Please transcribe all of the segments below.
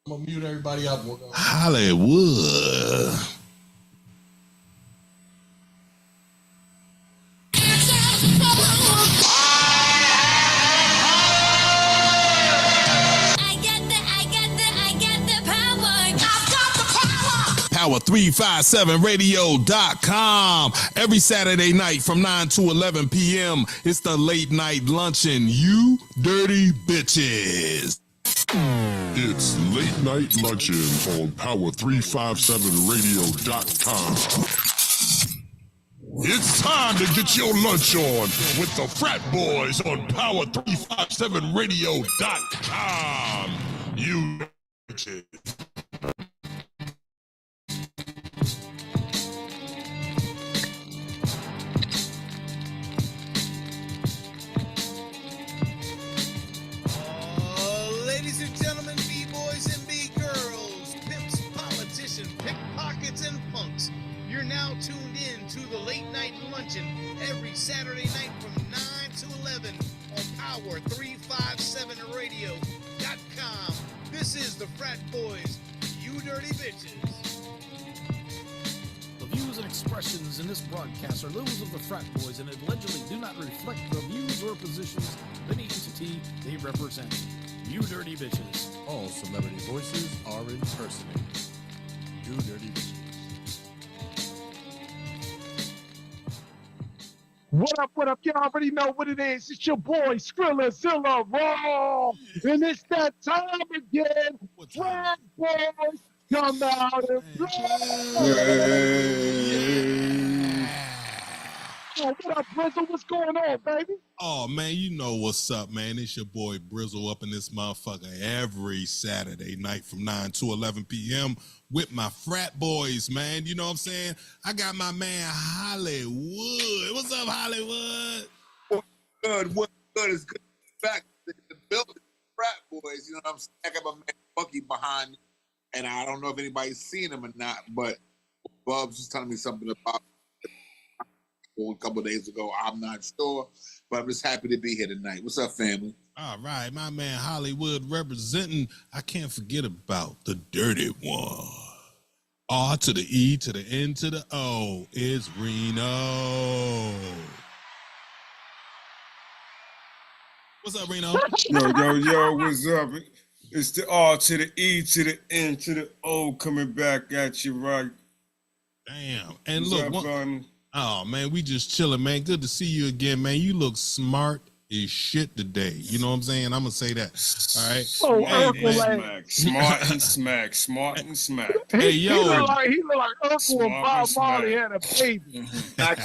I'm gonna mute everybody up. Hollywood. Power357radio.com. Every Saturday night from 9 to 11 p.m. It's the late night luncheon. You dirty bitches. It's Late Night Luncheon on Power357radio.com. It's time to get your lunch on with the frat boys on Power357radio.com. You bitches. Ladies and gentlemen, B-boys and B-girls, pimps, politicians, pickpockets, and punks, you're now tuned in to the Late Night Luncheon every Saturday night from 9 to 11 on Power357radio.com. This is the Frat Boys, you dirty bitches. The views and expressions in this broadcast are those of the Frat Boys and allegedly do not reflect the views or positions of any entity they represent. You dirty bitches. All celebrity voices are impersonated. You dirty bitches. What up, what up? You already know what it is. It's your boy, Skrillazilla Raw. And it's that time again. Frat boys come out and play. Oh, what up, Brizzle? What's going on, baby? Oh, man, you know what's up, man. It's your boy Brizzle up in this motherfucker every Saturday night from 9 to 11 p.m. with my frat boys, man. You know what I'm saying? I got my man Hollywood. What's up, Hollywood? What good is good? Back in the building, frat boys. You know what I'm saying? I got my man Bucky behind me, and I don't know if anybody's seen him or not, but Bubs was telling me something about a couple of days ago. I'm not sure, but I'm just happy to be here tonight. What's up, family? All right, my man Hollywood representing. I can't forget about the dirty one. R to the E to the N to the O is Reno. What's up, Reno? Yo, what's up? It's the R to the E to the N to the O coming back at you, right? Damn. And What's look, up, oh, man, we just chilling, man. Good to see you again, man. You look smart as shit today. You know what I'm saying? I'm going to say that. All right? Smart and smack. Hey, yo. He look like Uncle and Bob Marley had a baby.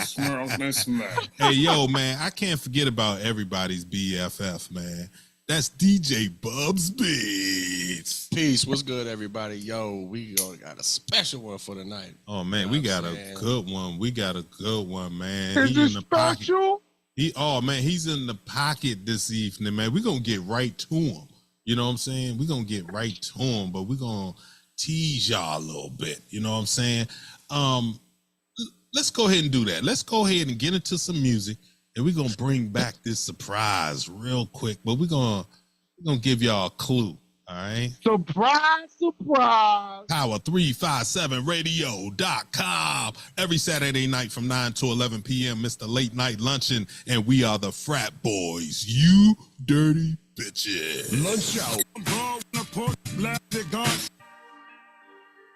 Smart and smack. Hey, yo, man, I can't forget about everybody's BFF, man. That's DJ Bubs Beats. Peace. What's good, everybody? Yo, we got a special one for tonight. Oh, man, we got a good one. We got a good one, man. Is it special? He's in the pocket this evening, man. We're going to get right to him. You know what I'm saying? We're going to get right to him, but we're going to tease y'all a little bit. You know what I'm saying? Let's go ahead and do that. Let's go ahead and get into some music. And we're going to bring back this surprise real quick, but we're going to give y'all a clue, all right? Surprise. Power357radio.com. Every Saturday night from 9 to 11 p.m., Mr. Late Night Luncheon, and we are the Frat Boys. You dirty bitches. Lunch out.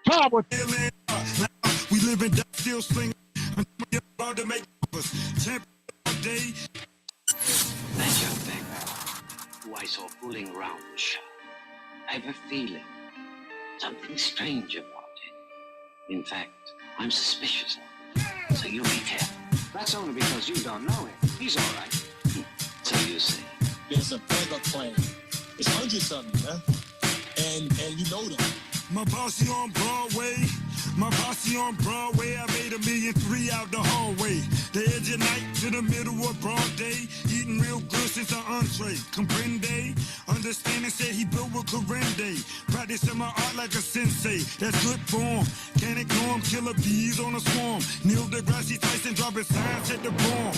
Power. We live in that still sling. To make That young beggar who I saw fooling around the shop. I have a feeling something strange about him. In fact, I'm suspicious of him. So you be careful. That's only because you don't know him. He's all right. So you say. There's a beggar clan. It's hundreds of them, man. And you know them. My posse on Broadway. I made $1.3 million out the hallway. The edge of night to the middle of broad day. Eating real good since the entree. Comprende? Understanding said he built with Corrende. Practicing my art like a sensei. That's good form. Volcanic norm, killer bees on a swarm. Neil deGrasse Tyson dropping science at the bomb.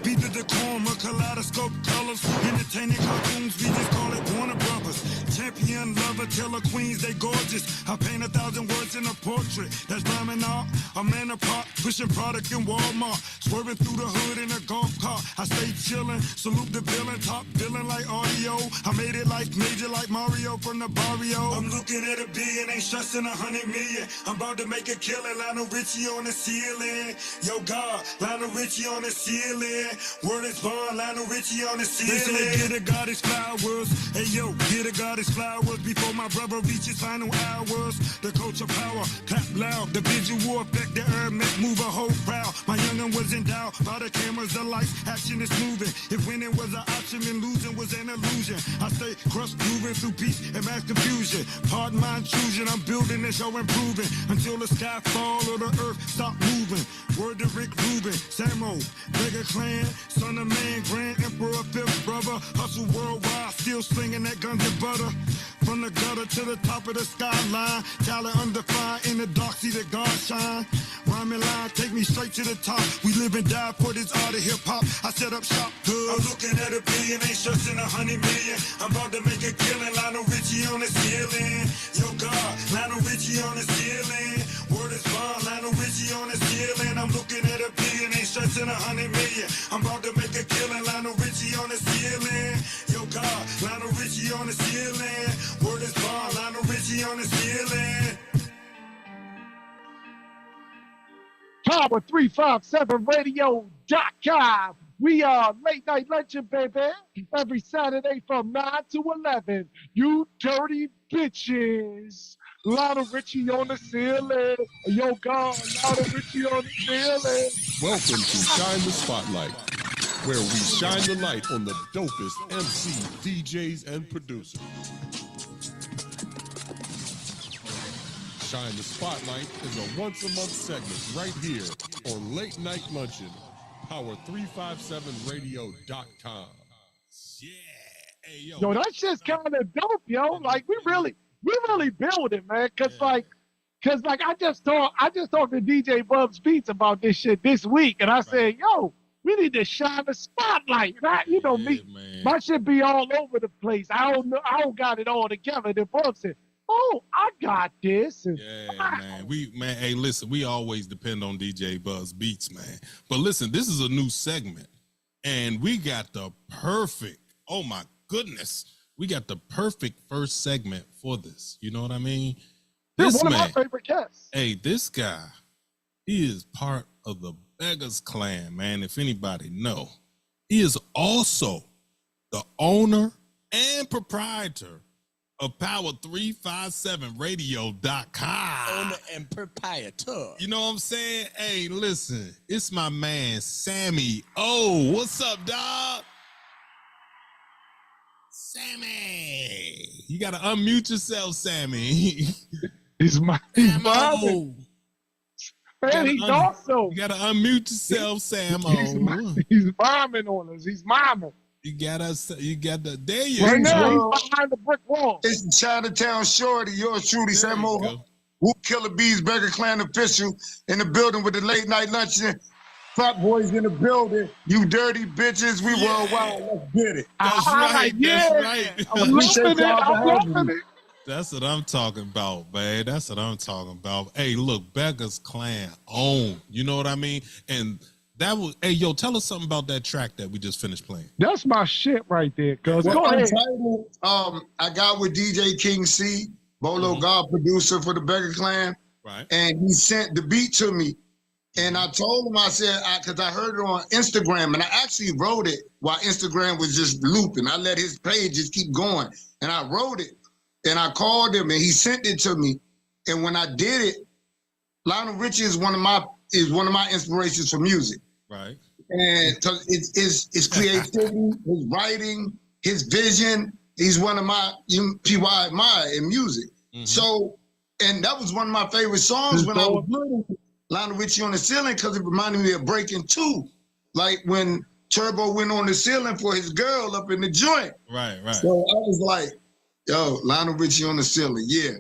Beat the decorum, a kaleidoscope colors. Entertaining cartoons, we just call it Warner Brothers. Champion lover, tell the queens they gorgeous. I paint 1,000 words in a portrait. That's rhyming art, a man apart, pushing product in Walmart. Swerving through the hood in a golf cart. I stay chillin', salute the villain, top villain like audio. I made it like major, like Mario from the barrio. I'm looking at a billion, ain't stressing 100 million. I'm about to make a killing, Lionel Richie on the ceiling. Yo God, Lionel Richie on the ceiling. Word is born, Lionel Richie on the ceiling. They say get a God his flowers. Hey yo, get a God his flowers before my brother reaches final hours. The coach of power, clap loud. The visual effect, the herb make move a whole crowd. My youngin' was endowed by the cameras, the lights, action is moving. If winning was an option and losing was an illusion, I stay crushed, moving through peace and mass confusion. Pardon my intrusion, I'm building and show improving until the sky fall or the earth stop moving. Word to Rick Rubin, Samo, Mega Clan, son of man, Grand Emperor, fifth brother, hustle worldwide, still slinging that guns and butter. From the gutter to the top of the skyline, talent undefined, in the dark see the God shine. Rhyming line, take me straight to the top. We live and die for this art of hip hop. I set up shop good. I'm looking at a billion, ain't stressing 100 million. I'm about to make a killing, Lionel Richie on the ceiling. Yo God, Lionel Richie on the ceiling. Word is bond, Lionel Richie on the ceiling. I'm looking at a billion, ain't stressing 100 million. I'm about to make a killing, Lionel Richie on the ceiling. Yo God, Lionel Richie on the ceiling. Word is bond, Lionel Richie on the ceiling. Power357radio.com. We are Late Night Lunchin, baby. Every Saturday from 9 to 11. You dirty bitches. Lionel Richie on the ceiling. Yo, God, Lionel Richie on the ceiling. Welcome to Shine the Spotlight, where we shine the light on the dopest MCs, DJs, and producers. Shine the Spotlight is a once-a-month segment right here on Late Night Lunchin, Power357radio.com. Yeah. Hey, yo. Yo, that shit's kind of dope, yo. Like, we really build it, man. Cause I just talked to DJ Bubs Beats about this shit this week, and I said, yo, we need to shine the spotlight. My shit be all over the place. I don't got it all together. The Bubs said, oh, I got this. And, man. Hey, listen, we always depend on DJ Buzz Beats, man. But listen, this is a new segment, and we got the perfect, oh my goodness, we got the perfect first segment for this. You know what I mean? This one of my favorite guests. Hey, this guy, he is part of the Beggars Clan, man, if anybody know. He is also the owner and proprietor of Power357radio.com. Owner and proprietor. You know what I'm saying? Hey, listen, it's my man, Sammy. Oh, what's up, dog? Sammy. You got to unmute yourself, Sammy. He's momming. Man, he's also. You got to unmute yourself, Samo. He's momming on us. He's momming. You got the, there you go. Right now, he's behind the brick wall. It's the Chinatown Shorty, yours truly, Samo. Woo Killer Bees, Burger Clan official in the building with the Late Night Luncheon. Frat boys in the building. You dirty bitches, we worldwide. Let's get it. That's right. That's right. I'm loving it. That's what I'm talking about, man. That's what I'm talking about. Hey, look, Beggars Clan owned. You know what I mean? And that was, hey, yo, tell us something about that track that we just finished playing. That's my shit right there, cuz. Go ahead. I got with DJ King C, Bolo God producer for the Beggar Clan. Right. And he sent the beat to me. And I told him, I said, because I heard it on Instagram, and I actually wrote it while Instagram was just looping. I let his pages keep going. And I wrote it. And I called him, and he sent it to me. And when I did it, Lionel Richie is one of my inspirations for music. Right. And his creativity, his writing, his vision. He's one of my people I admire in music. Mm-hmm. So, and that was one of my favorite songs when I was little. Lionel Richie on the ceiling, because it reminded me of Breaking 2. Like when Turbo went on the ceiling for his girl up in the joint. Right. So I was like, yo, Lionel Richie on the ceiling, yeah.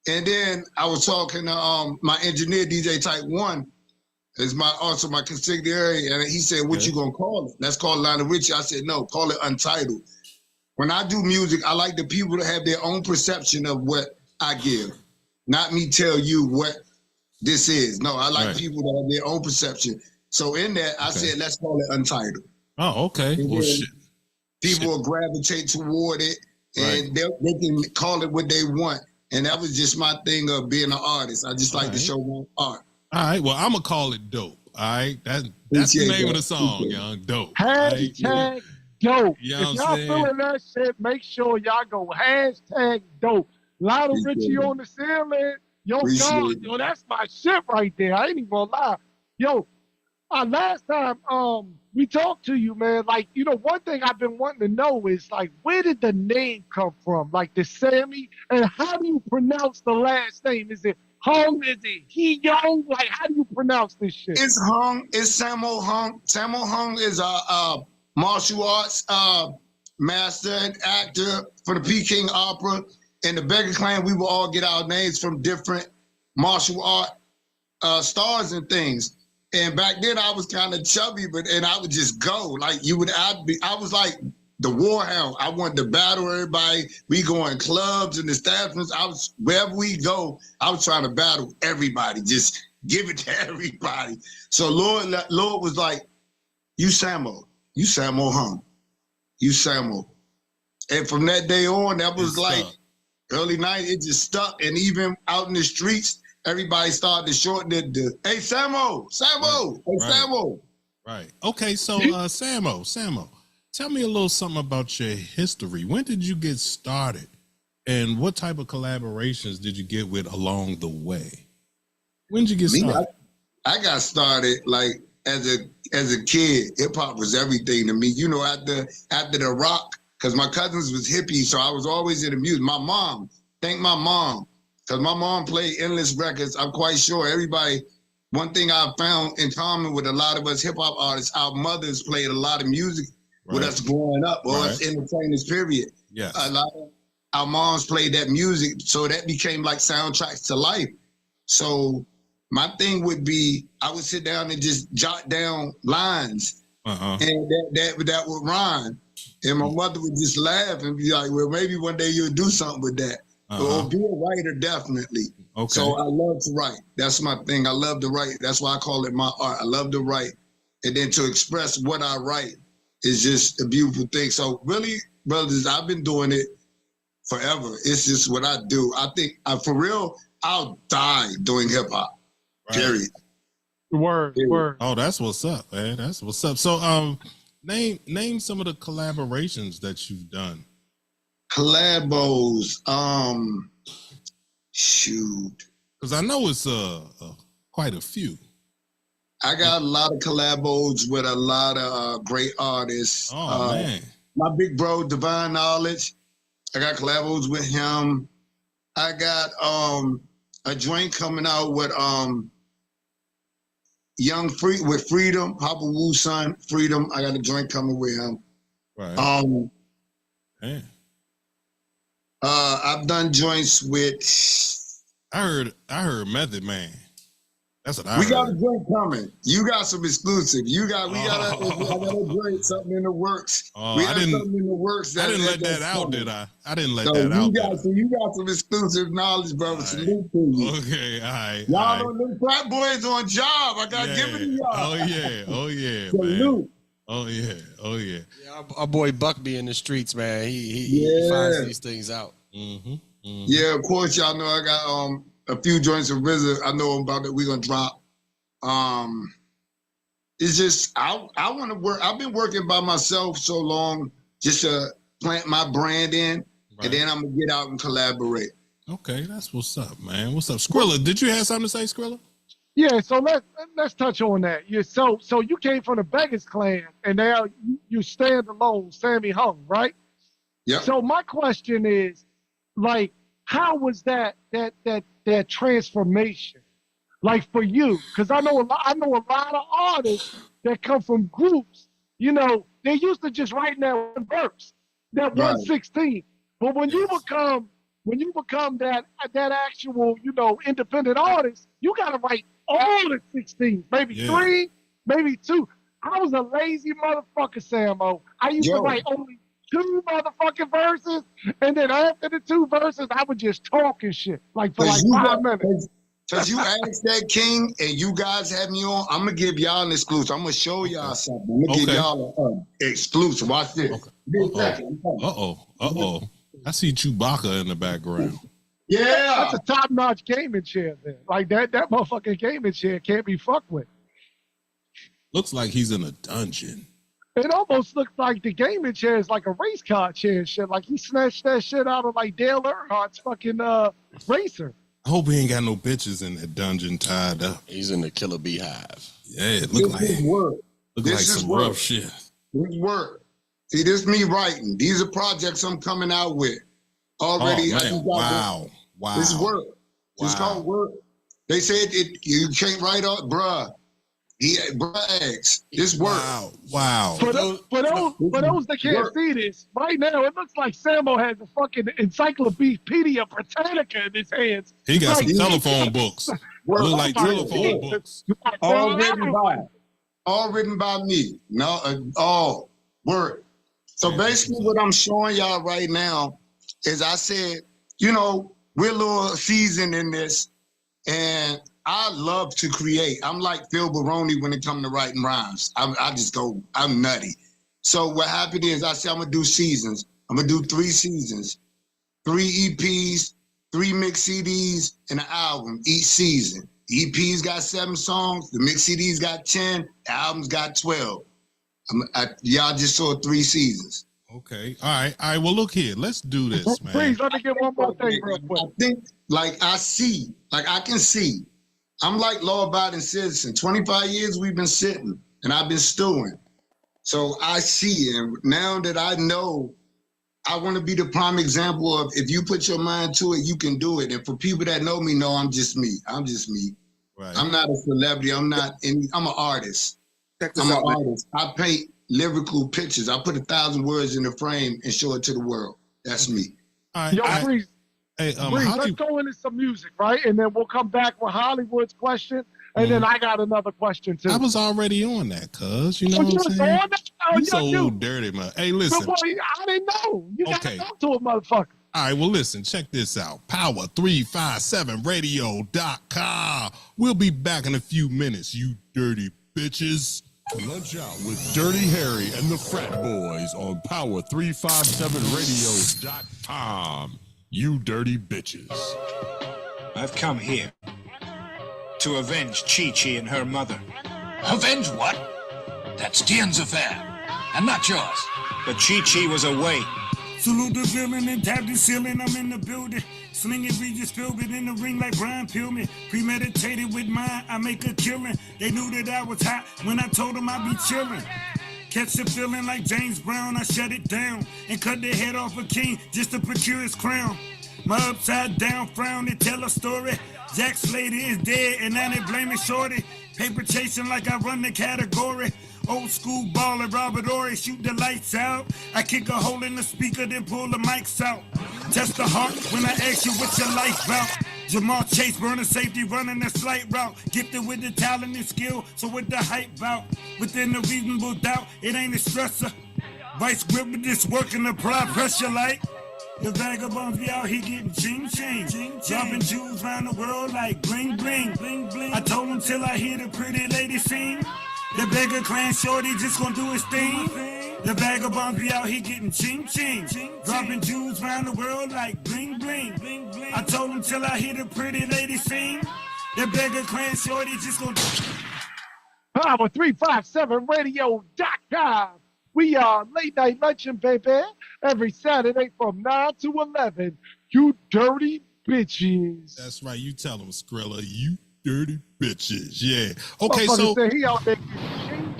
And then I was talking to my engineer, DJ Type 1, is also my consigliere, and he said, what you gonna call it? Let's call it Lionel Richie. I said, no, call it Untitled. When I do music, I like the people to have their own perception of what I give, not me tell you what this is. No, I like people that have their own perception. So in that, I said, let's call it Untitled. Oh, okay. Well, shit. People will gravitate toward it, and they can call it what they want. And that was just my thing of being an artist. I just like to show my art. All right. Well, I'm gonna call it Dope. All right. That's the name of the song, young. Dope. Hashtag dope. You know if y'all feeling that shit, make sure y'all go hashtag dope. Lionel Richie on the ceiling. Yo, God, yo, that's my shit right there. I ain't even gonna lie. Yo, last time we talked to you, man, like, you know, one thing I've been wanting to know is, like, where did the name come from? Like, the Sammy, and how do you pronounce the last name? Is it Hung? Is it He Young? Like, how do you pronounce this shit? It's Hung. It's Sammo Hung. Sammo Hung is a martial arts master and actor for the Peking Opera. And the Beggar Clan, we will all get our names from different martial art stars and things. And back then I was kind of chubby, and I would just go. Like I was like the warhound. I wanted to battle everybody. We go in clubs and establishments. Wherever we go, I was trying to battle everybody. Just give it to everybody. So Lord was like, you Sammo Hung. You Sammo. And from that day on, that was like early 90s, it just stuck. And even out in the streets, everybody started to shorten it to, hey, Sammo. Hey, Sammo. Right. Okay, so Sammo, tell me a little something about your history. When did you get started? And what type of collaborations did you get with along the way? When did you get started? I got started like as a kid. Hip hop was everything to me. You know, after the rock, because my cousins was hippies, so I was always into music. My mom, thank my mom, because my mom played endless records. I'm quite sure everybody, one thing I found in common with a lot of us hip hop artists, our mothers played a lot of music with us growing up, or us entertainers, period. Yeah. A lot of our moms played that music, so that became like soundtracks to life. So my thing would be, I would sit down and just jot down lines, and that would rhyme. And my mother would just laugh and be like, well, maybe one day you'll do something with that. Or be a writer, definitely. Okay. So I love to write. That's my thing. I love to write. That's why I call it my art. I love to write. And then to express what I write is just a beautiful thing. So really, brothers, I've been doing it forever. It's just what I do. I think, for real, I'll die doing hip hop. Period. Word. Oh, that's what's up, man. That's what's up. So, name some of the collaborations that you've done. Collabos, shoot. Because I know it's quite a few. I got a lot of collabos with a lot of great artists. Oh, man. My big bro, Divine Knowledge, I got collabos with him. I got a joint coming out with with Freedom, Papa Wu's son, Freedom. I got a joint coming with him. Right. Man. I've done joints with. I heard Method Man. That's what I heard. We got a joint coming. You got some exclusive. We got a joint, something in the works. We got something in the works. I didn't let that out, did I? I didn't let that out. So you got some exclusive knowledge, brother. Salute to you. Okay, all right. Y'all know them frat boys on job. I got to give it to y'all. Oh yeah, Salute. Man. Oh yeah. Yeah, our boy Buck be in the streets, man. He finds these things out. Yeah, of course, y'all know I got a few joints of RZA. I know about that we're gonna drop. It's just I want to work. I've been working by myself so long just to plant my brand in, and then I'm gonna get out and collaborate. Okay, that's what's up, man. What's up, Skrilla? Did you have something to say, Skrilla? Yeah, so let's touch on that. So you came from the Beggars Clan, and now you stand alone, Sammy Hung, right? Yeah. So my question is, like, how was that transformation, like, for you? Because I know a lot of artists that come from groups. You know, they used to just write that one verse, that 116. But when you become when you become that actual, independent artist, you gotta write all the 16, maybe 3, maybe 2. I was a lazy motherfucker, Samo. I used to write only 2 motherfucking verses, and then after the 2 verses, I would just talk and shit, like for 5 minutes. Because you asked that, King, and you guys had me on, I'm going to give y'all an exclusive. I'm going to show y'all something. I'm going to give y'all an exclusive. Watch this. Uh-oh. I see Chewbacca in the background. Yeah. That's a top-notch gaming chair there. Like, that motherfucking gaming chair can't be fucked with. Looks like he's in a dungeon. It almost looks like the gaming chair is like a race car chair and shit. Like, he snatched that shit out of, like, Dale Earnhardt's fucking racer. I hope he ain't got no bitches in that dungeon tied up. He's in the killer beehive. Yeah, it look like some rough shit. This work. See, this me writing. These are projects I'm coming out with already. Wow. This is work. It's called work. They said you can't write up, bruh. Brags. This work. Wow. For those that can't see this, right now it looks like Samo has a fucking Encyclopedia Britannica in his hands. He got some telephone books. Look like telephone books. All written by me. No, all work. So basically what I'm showing y'all right now is I said, we're a little seasoned in this, and I love to create. I'm like Phil Baroni when it comes to writing rhymes. I'm nutty. So what happened is I said I'm going to do seasons. I'm going to do 3 seasons, 3 EPs, 3 mix CDs, and an album each season. The EPs got 7 songs. The mix CDs got 10. The albums got 12. Y'all just saw 3 seasons. Okay. All right. Well, look here. Let's do this, man. Please, let me get one more thing real quick. I think, I can see. I'm like law-abiding citizen. 25 years we've been sitting, and I've been stewing. So I see, and now that I know, I want to be the prime example of if you put your mind to it, you can do it. And for people that know me, I'm just me. Right. I'm not a celebrity. I'm an artist. I'm an artist. I paint lyrical pictures. I put 1,000 words in a frame and show it to the world. That's me. All right. Yo, Breeze, let's go into some music, right? And then we'll come back with Hollywood's question. And then I got another question, too. I was already on that, cuz. You know what I'm saying? You so little dirty, man. Hey, listen. Boy, I didn't know. You got to talk to a motherfucker. All right, well, listen. Check this out. Power357radio.com. We'll be back in a few minutes, you dirty bitches. Lunch out with Dirty Harry and the Frat Boys on Power357radio.com. You dirty bitches. I've come here to avenge Chi-Chi and her mother. Avenge what? That's Tien's affair, and not yours. But Chi-Chi was away. Salute the villain and tap the ceiling, I'm in the building. Slinging Regis Philbin in the ring like Brian Pillman. Premeditated with mine, I make a killing. They knew that I was hot when I told them I'd be chilling. Catch the feeling like James Brown, I shut it down and cut the head off a king just to procure his crown. My upside down frown, they tell a story. Jack Slater is dead and now they blaming Shorty. Paper chasing like I run the category. Old school baller, Robert Ory, shoot the lights out. I kick a hole in the speaker, then pull the mics out. Test the heart when I ask you what's your life about. Jamal Chase, burning safety, running a slight route. Gifted with the talent and skill, so with the hype bout. Within a reasonable doubt, it ain't a stressor. Vice grip with this working the pride pressure like. The vagabonds be out here getting ching-ching. Dropping jewels round the world like bling-bling. I told them till I hear the pretty lady sing. The beggar clan shorty just gonna do his thing. The vagabonds be out here getting ching-ching. Dropping jewels round the world like bling-bling. I told them till I hear the pretty lady sing. The beggar clan shorty just gonna do. Power357radio.com. We are Late Night Lunchin, baby. Every Saturday from 9 to 11. You dirty bitches. That's right. You tell them, Skrilla. You dirty bitches. Yeah. Okay, so. He out there getting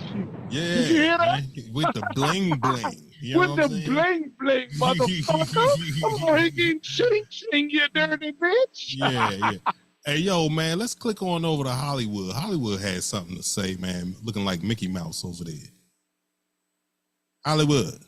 yeah. Did you hear that? With the bling bling. You with the bling bling, motherfucker. Oh, he getting ching, you dirty bitch. Yeah. Hey, yo, man, let's click on over to Hollywood. Hollywood has something to say, man. Looking like Mickey Mouse over there. Hollywood.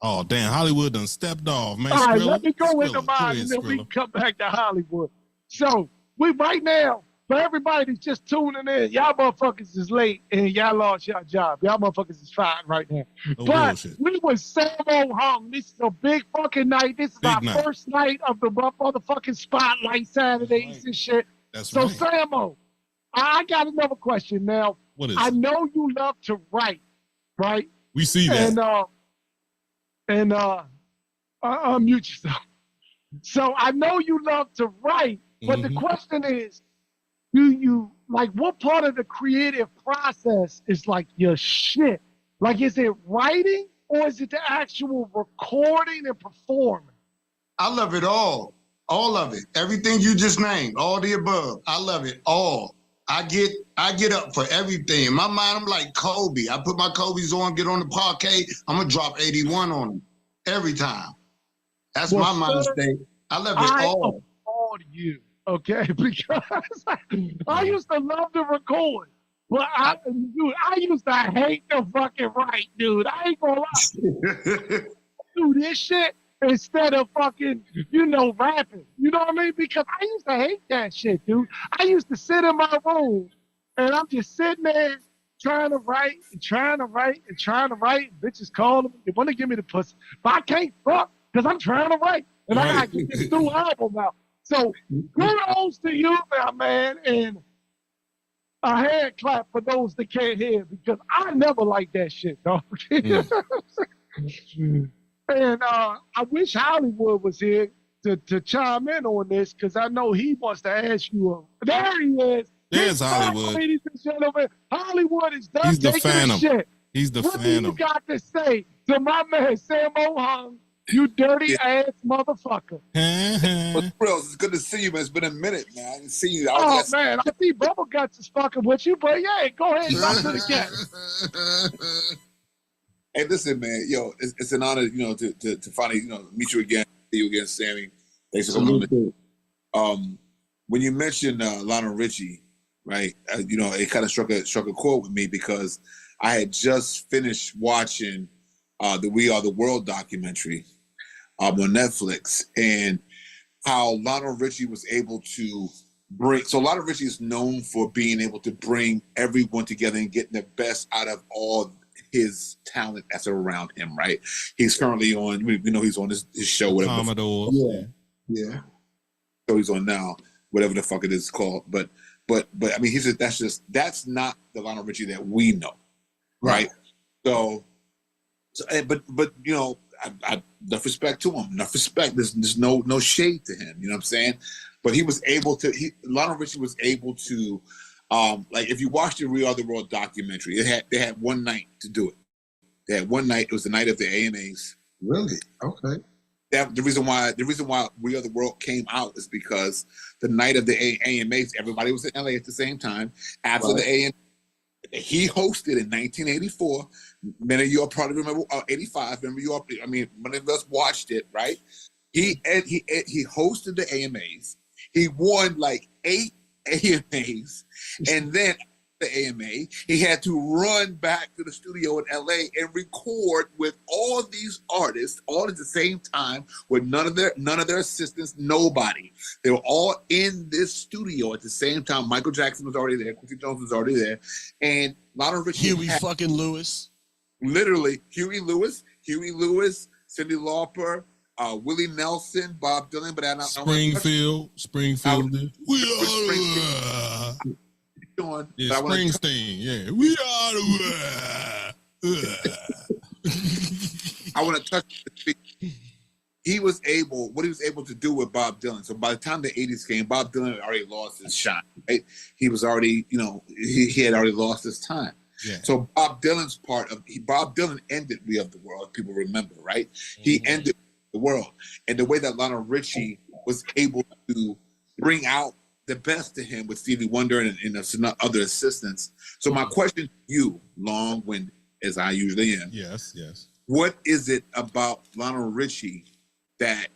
Oh, damn. Hollywood done stepped off, man. All right, Skrilla. let me go into Skrilla. mine, and then we can come back to Hollywood. So, we right now, for everybody that's just tuning in, y'all motherfuckers is late, and y'all lost your job. Y'all motherfuckers is fine right now. No but bullshit. we was Samo hung. This is a big fucking night. This is Big our night. first night of the motherfucking Spotlight Saturdays and shit. That's so, right. Samo, I got another question now. What is I it? know you love to write, right? We see that. Unmute yourself. So I know you love to write, but the question is, do you like what part of the creative process is like your shit? Like, is it writing or is it the actual recording and performing? I love it all of it. Everything you just named, all the above. I love it all. I get up for everything. In my mind, I'm like Kobe. I put my Kobe's on, get on the parquet. I'm gonna drop 81 on them every time. That's my mind state. I love it all. I applaud you, okay? Because I used to love to record, but I used to hate to fucking write, dude. I ain't gonna lie. Do this shit instead of fucking, rapping. You know what I mean? Because I used to hate that shit, dude. I used to sit in my room and I'm just sitting there trying to write and trying to write and trying to write. Bitches call them. They want to give me the pussy. But I can't fuck because I'm trying to write. And I got to get this new album out. So kudos to you, man. And a hand clap for those that can't hear because I never liked that shit, dog. And I wish Hollywood was here to chime in on this because I know he wants to ask you. There he is. There's Hollywood. Ladies and gentlemen, Hollywood is done He's the taking Phantom. shit. He's the What do Phantom. you got to say to my man Samo Hung, you dirty ass motherfucker? What's real? It's good to see you, man. It's been a minute, man. I didn't see you. Man, I see Bubba Guts is fucking with you, but yeah, go ahead and talk to the cat. Hey, listen, man. Yo, it's an honor, to finally, meet you again, see you again, Sammy. Thanks for coming on. When you mentioned Lionel Richie, right? It kind of struck a chord with me because I had just finished watching the We Are the World documentary on Netflix, and how Lionel Richie was able to bring. So Lionel Richie is known for being able to bring everyone together and getting the best out of all his talent that's around him, right? He's currently on, he's on his show, whatever. Commodores. Yeah. So he's on now, whatever the fuck it is called. But I mean, that's not the Lionel Richie that we know, right? So but I enough respect to him, enough respect. There's no shade to him, you know what I'm saying? But he was able to. Lionel Richie was able to. Like if you watch the We Are the World documentary, they had one night to do it. They had one night. It was the night of the AMAs. Really? Okay. The reason why We Are the World came out is because the night of the AMAs, everybody was in LA at the same time. After the AMA, he hosted in 1984. Many of you all probably remember 85. Remember you all? I mean, many of us watched it, right? He hosted the AMAs. He won like 8 AMAs, and then the AMA, he had to run back to the studio in LA and record with all these artists all at the same time with none of their assistants, nobody. They were all in this studio at the same time. Michael Jackson was already there, Quincy Jones was already there, and Lionel Richie Huey fucking Lewis. Literally, Huey Lewis, Cyndi Lauper, Willie Nelson, Bob Dylan, but Springfield. We are Springsteen. Yeah, we are I want to touch. He was able to do with Bob Dylan. So by the time the 80s came, Bob Dylan had already lost his shine. Right? He was already, he had already lost his time. Yeah. So Bob Dylan's Bob Dylan ended We Are the World. People remember, right? He ended the world, and the way that Lionel Richie was able to bring out the best to him with Stevie Wonder and some other assistants. So my question to you, long-winded as I usually am. Yes. What is it about Lionel Richie that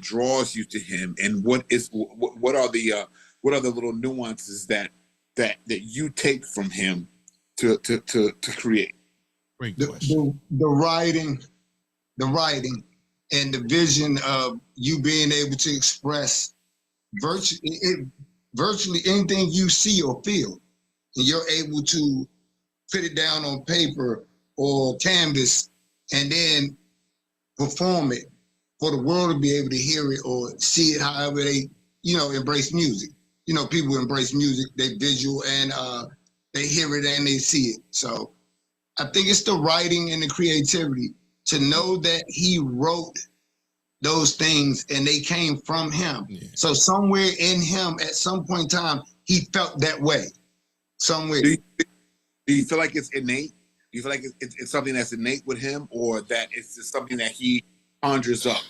draws you to him, and what are the little nuances that you take from him to create? Great question. The writing, and the vision of you being able to express virtually anything you see or feel, and you're able to put it down on paper or canvas and then perform it for the world to be able to hear it or see it however they, embrace music. People embrace music, they visual and they hear it and they see it. So I think it's the writing and the creativity to know that he wrote those things and they came from him. Yeah. So somewhere in him at some point in time, he felt that way. Somewhere. Do you feel like it's innate? Do you feel like it's something that's innate with him, or that it's just something that he conjures up?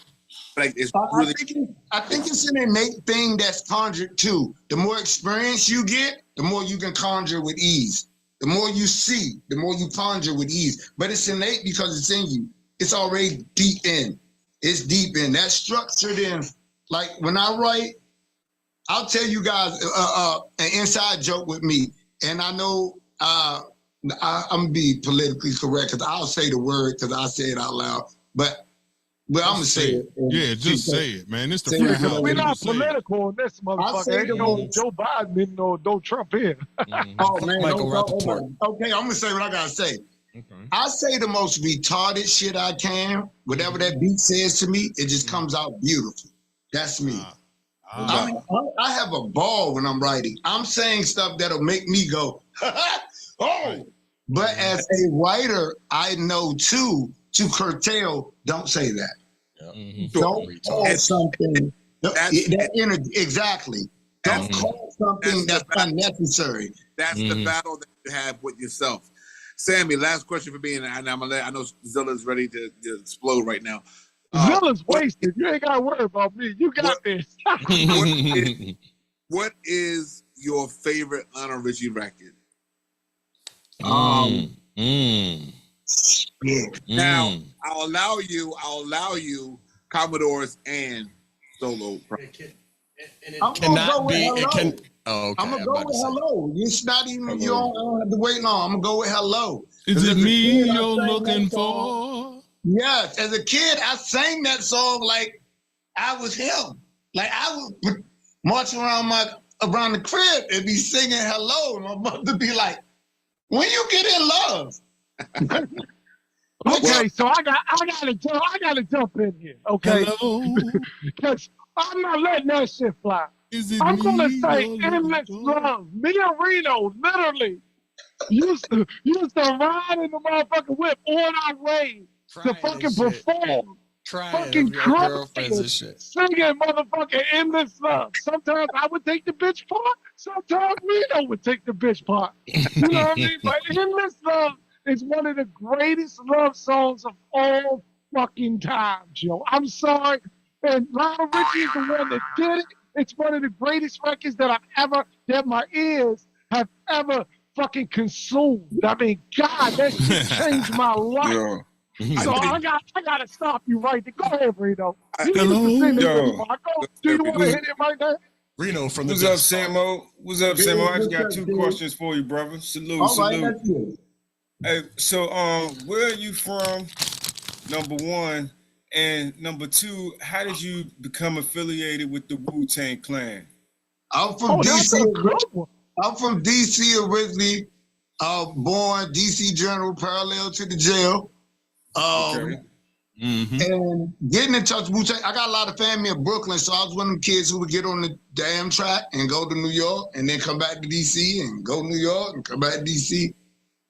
Like it's really... I think it's an innate thing that's conjured too. The more experience you get, the more you can conjure with ease. The more you see, the more you conjure with ease. But it's innate because it's in you. It's already deep in. It's deep in. That's structured in. Like when I write, I'll tell you guys an inside joke with me. And I know I'm going to be politically correct because I'll say the word because I say it out loud. But I'm going to say it. Yeah, just say it, man. It's the first time. We're not political on this motherfucker. Ain't no Joe Biden, no Trump here. Oh, man. Okay, I'm going to say what I got to say. Okay. I say the most retarded shit I can. Whatever that beat says to me, it just comes out beautiful. That's me. I have a ball when I'm writing. I'm saying stuff that'll make me go, oh. But as a writer, I know too, to curtail, don't say that. Don't call something that energy. Exactly. Don't call something that's unnecessary. That's the battle that you have with yourself. Sammy, last question for me, and I know Zilla's ready to explode right now. Zilla's wasted. You ain't got to worry about me. You got this. What is your favorite Lionel Richie record? Now, I'll allow you Commodores and solo. I'm gonna go with Hello. It's not even, you don't have to wait long. I'm gonna go with Hello. Is it me you're looking for? Yes, as a kid, I sang that song like I was him. Like I would march around the crib and be singing Hello, and my mother be like, "When you get in love?" Okay, so I gotta jump in here. Okay, because I'm not letting that shit fly. I'm gonna say endless love. Me and Reno literally used to ride in the motherfucking whip on our way to fucking perform. Fucking crying, singing motherfucking endless love. Sometimes I would take the bitch part. Sometimes Reno would take the bitch part. You know what I mean? But endless love is one of the greatest love songs of all fucking time, Joe. I'm sorry. And Lionel Richie is the one that did it. It's one of the greatest records that my ears have ever fucking consumed. I mean, God, that shit changed my life. Yeah. So I gotta stop you right there. Go ahead, Reno. Do you want to hit it right there? Reno from the What's up, Samo? What's up, Samo? I just got two questions for you, brother. Salute, salute. Right, hey, so where are you from? Number one. And number two, how did you become affiliated with the Wu-Tang Clan? I'm from DC. I'm from DC originally. Born DC General, parallel to the jail. And getting in touch with Wu-Tang, I got a lot of family in Brooklyn, so I was one of them kids who would get on the damn track and go to New York and then come back to DC and go to New York and come back to DC.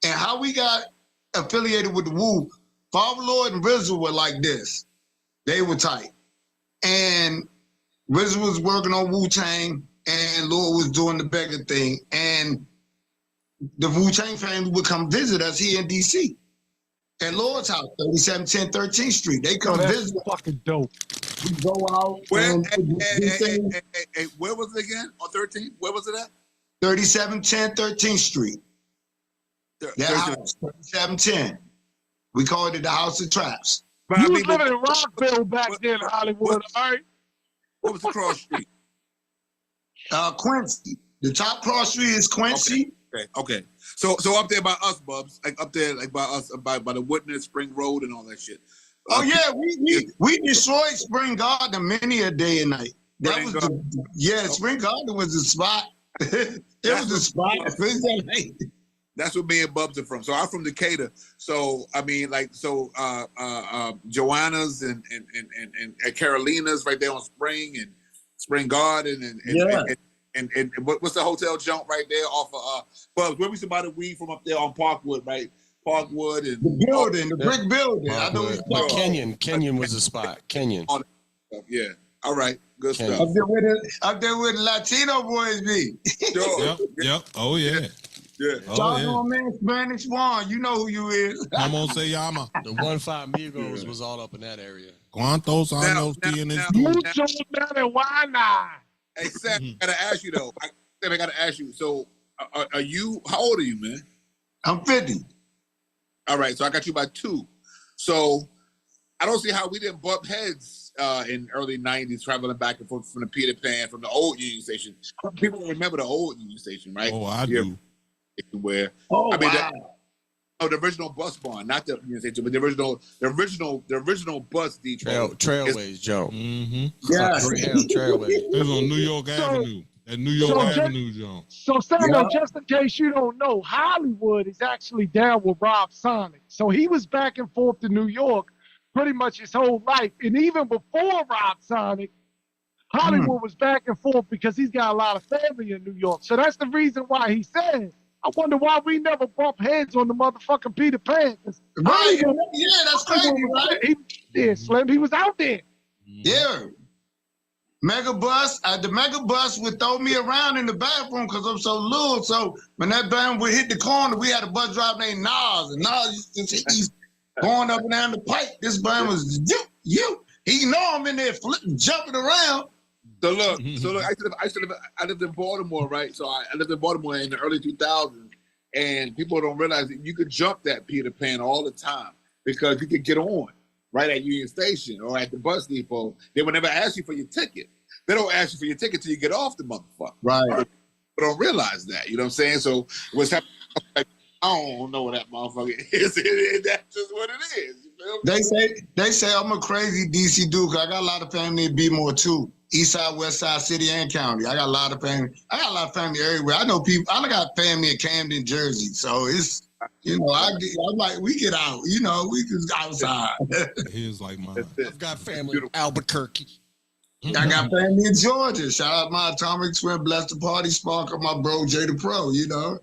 And how we got affiliated with the Wu, Father Lord and RZA were like this. They were tight. And RZA was working on Wu-Tang and Lord was doing the beggar thing. And the Wu-Tang family would come visit us here in DC. At Lord's house, 3710 13th Street. They come visit. Fucking dope. We go out. Where was it again? On 13th? Where was it at? 3710 13th Street. That house, 3710. We called it the House of Traps. You was living in Rockville back then, Hollywood, all right? What was the cross street? Quincy. The top cross street is Quincy. Okay. So up there by us, Bubs, like up there, like by us, by the Woodness Spring Road and all that shit. Oh yeah, we destroyed Spring Garden many a day and night. That was Spring Garden was the spot. It was the spot. That's where me and Bubs are from. So I'm from Decatur. So I mean, like, Joanna's and Carolina's right there on Spring and Spring Garden and what's the hotel jump right there off of Bubs? Where we somebody weed from up there on Parkwood, right? Parkwood and the building, the brick building. I know Kenyon was the spot. Kenyon. Yeah. All right. Good Kenyon. stuff. Up there where the Latino boys be. Sure. Yep. Oh yeah. Yeah. Oh, man, Spanish Juan, you know who you is. Como se llama? The 1-5 Migos was all up in that area. ¿Cuántos años tienes tú? Mucho marijuana. Hey, Sam, I gotta ask you though. I gotta ask you. So, are you? How old are you, man? I'm 50. All right, so I got you by 2. So, I don't see how we didn't bump heads in early '90s, traveling back and forth from the Peter Pan, from the old Union Station. People remember the old Union Station, right? Oh, I do. Where the original bus barn, not the Union Station, but the original bus depot. Trailways, Joe. Mm-hmm. Yeah, Trailways. It was on New York Avenue. At New York Avenue, Joe. So, Samuel, just in case you don't know, Hollywood is actually down with Rob Sonic. So he was back and forth to New York pretty much his whole life. And even before Rob Sonic, Hollywood was back and forth because he's got a lot of family in New York. So that's the reason why he said, I wonder why we never bump heads on the motherfucking Peter Pan. Right. Yeah, that's crazy, right? Slim, he was out there. Yeah. Megabus, the Megabus would throw me around in the bathroom because I'm so little. So when that band would hit the corner, we had a bus driver named Nas, and Nas he's going up and down the pipe. This band was you. He know I'm in there jumping around. So look, I lived in Baltimore, right? So I lived in Baltimore in the early 2000s, and people don't realize that you could jump that Peter Pan all the time because you could get on right at Union Station or at the bus depot. They would never ask you for your ticket. They don't ask you for your ticket till you get off the motherfucker. Right. But don't realize that. You know what I'm saying? So what's happening? Like, I don't know what that motherfucker is. That's just what it is. You feel me? They say I'm a crazy DC dude. 'Cause I got a lot of family in Bmore too. East side, west side, city, and county. I got a lot of family. I got a lot of family everywhere. I know people. I got family in Camden, Jersey. So it's, I'm like, we get out. We can outside. Here's like mine. I've got family in Albuquerque. I got family in Georgia. Shout out my atomic twin, bless the party, spark of my bro Jay the Pro. Yeah.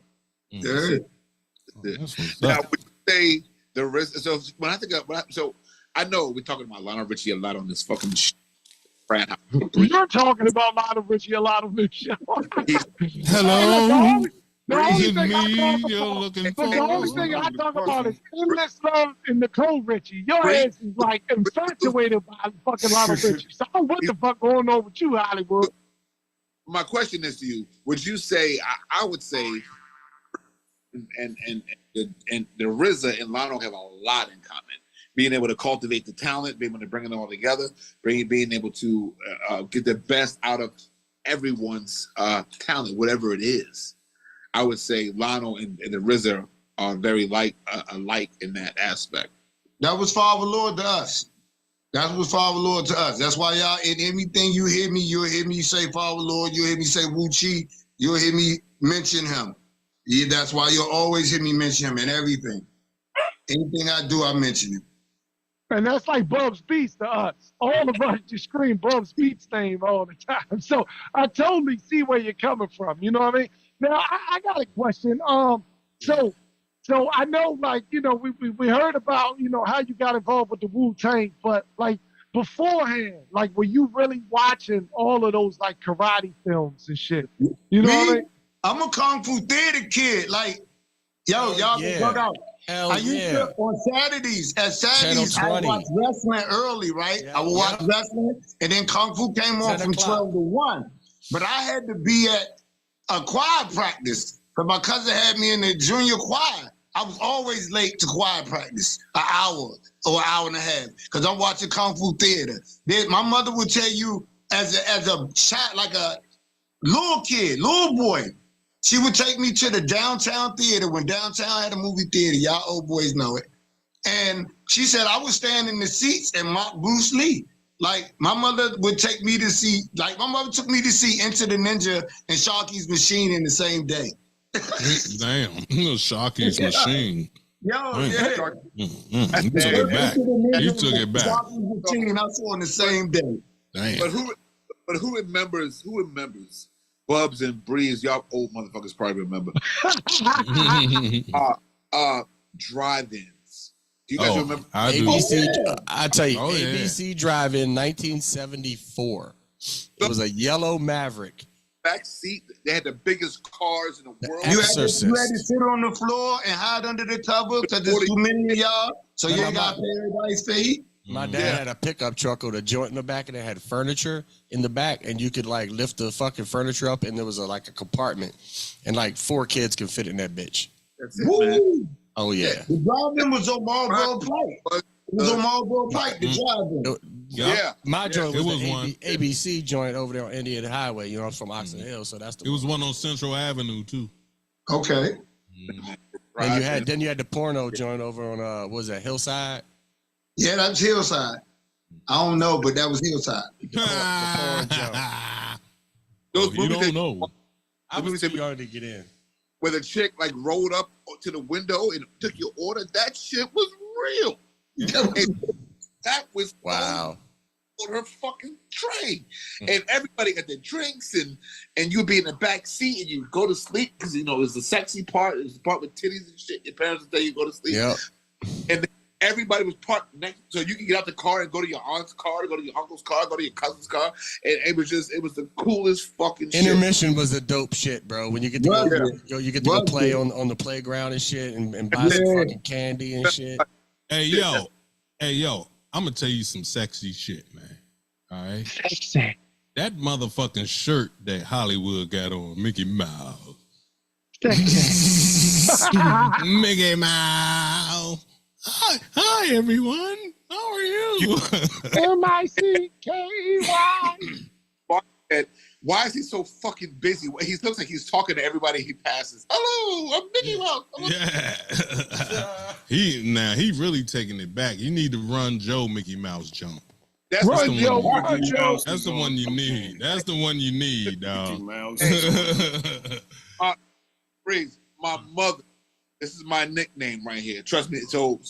Now, would you say the risk? So when I think of, I know we're talking about Lionel Richie a lot on this fucking shit. You're talking about Lionel Richie a lot on this show. Hello. The only Is it thing me you're looking for? the only thing I talk about is Endless Love and Nicole Richie. Your ass is like infatuated by fucking Lionel Richie. So what the fuck going on with you, Hollywood? My question is to you: would you say? I would say, and the RZA and Lionel have a lot in common. Being able to cultivate the talent, being able to bring it all together, being able to get the best out of everyone's talent, whatever it is. I would say Lionel and the RZA are very alike in that aspect. That was Father Lord to us. That was Father Lord to us. That's why y'all, in anything you hear me, you'll hear me say Father Lord, you'll hear me say Wu Chi, you'll hear me mention him. Yeah, that's why you'll always hear me mention him in everything. Anything I do, I mention him. And that's like Bub's Beats to us. All of us just scream Bub's Beats name all the time. So I totally see where you're coming from. You know what I mean? Now I got a question. So I know, like, we heard about, how you got involved with the Wu-Tang, but like beforehand, like, were you really watching all of those like karate films and shit? You know what I mean? I'm a Kung Fu theater kid. Like, y'all can go out. I used to, on Saturdays, I would watch wrestling early, right? I would watch wrestling, and then Kung Fu came on from 12 to 1. But I had to be at a choir practice, because my cousin had me in the junior choir. I was always late to choir practice, an hour or an hour and a half, because I'm watching Kung Fu theater. Then my mother would tell you, as a child, like a little kid, little boy, She would take me to the downtown theater when downtown had a movie theater. Y'all old boys know it. And she said I would stand in the seats and mock Bruce Lee. Like my mother would take me to see, like my mother took me to see Enter the Ninja and Sharky's Machine in the same day. Damn, Sharky's Machine. Yo, yeah. You took it back. You took it back. Sharky's Machine, I saw on the same day. Damn. But who remembers? Bubs and Breeze, y'all old motherfuckers probably remember. Drive-ins. Do you guys remember? I do. ABC, I tell you, ABC Drive-In 1974. It was a yellow Maverick. Back seat, they had the biggest cars in the world. You had to sit on the floor and hide under the cover because there's too many of y'all, so you ain't got to pay everybody's fee. My dad had a pickup truck with a joint in the back, and it had furniture in the back, and you could like lift the fucking furniture up, and there was like a compartment, and like 4 kids could fit in that bitch. That's it, man. Oh yeah. The drive-in was on Marlboro Pike. It was on Marlboro Pike. The drive-in. Yeah, my joint was the ABC joint over there on Indian Highway. You know, I'm from Oxon Hill, so that's the. It was one on Central Avenue too. Okay. Then you had the porno joint over on what was that, Hillside? Yeah, that's Hillside. I don't know, but that was Hillside. Those you don't know. I was too young to get in. Where the chick like rolled up to the window and took your order. That shit was real. That was wow. On her fucking tray, and everybody got their drinks, and you'd be in the back seat and you go to sleep because you know it's the sexy part, it's the part with titties and shit. Your parents would tell you go to sleep. Yeah. And then everybody was parked next, so you could get out the car and go to your aunt's car, go to your uncle's car, go to your cousin's car, and it was the coolest fucking shit. Intermission was the dope shit, bro. When you get to go play on the playground and shit, and buy some fucking candy and shit. Hey yo, I'm gonna tell you some sexy shit, man. All right, sexy. That motherfucking shirt that Hollywood got on, Mickey Mouse. Mickey Mouse. Hi everyone. How are you? M-I-C-K-E-Y. Why is he so fucking busy? He looks like he's talking to everybody he passes. Hello, I'm Mickey Mouse. Yeah. He really taking it back. You need to run Joe Mickey Mouse jump. That's the Joe. one you need. That's the one you need, dog. Breeze, my mother. This is my nickname right here. Trust me. So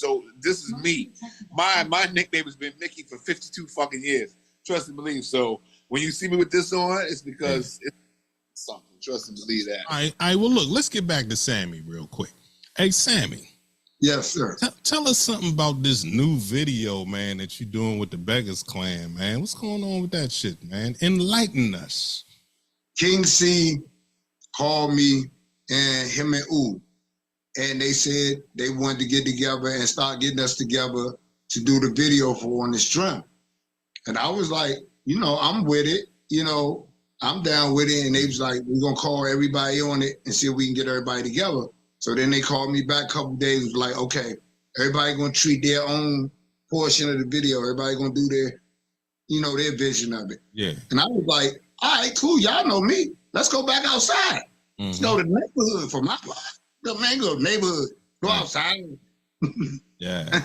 this is me. My nickname has been Mickey for 52 fucking years. Trust and believe. So when you see me with this on, it's because it's something. Trust and believe that. All right. Well, look, let's get back to Sammy real quick. Hey, Sammy. Yes, sir. Tell us something about this new video, man, that you're doing with the Beggars Clan, man. What's going on with that shit, man? Enlighten us. King C called me and him and Ooh, and they said they wanted to get together and start getting us together to do the video for On the Strim. And I was like, you know, I'm with it. You know, I'm down with it. And they was like, we're going to call everybody on it and see if we can get everybody together. So then they called me back a couple of days, was like, okay, everybody going to treat their own portion of the video. Everybody going to do their, you know, their vision of it. Yeah. And I was like, all right, cool. Y'all know me. Let's go back outside. Let's go to the neighborhood for my part. Go to the neighborhood. Go outside. Yeah.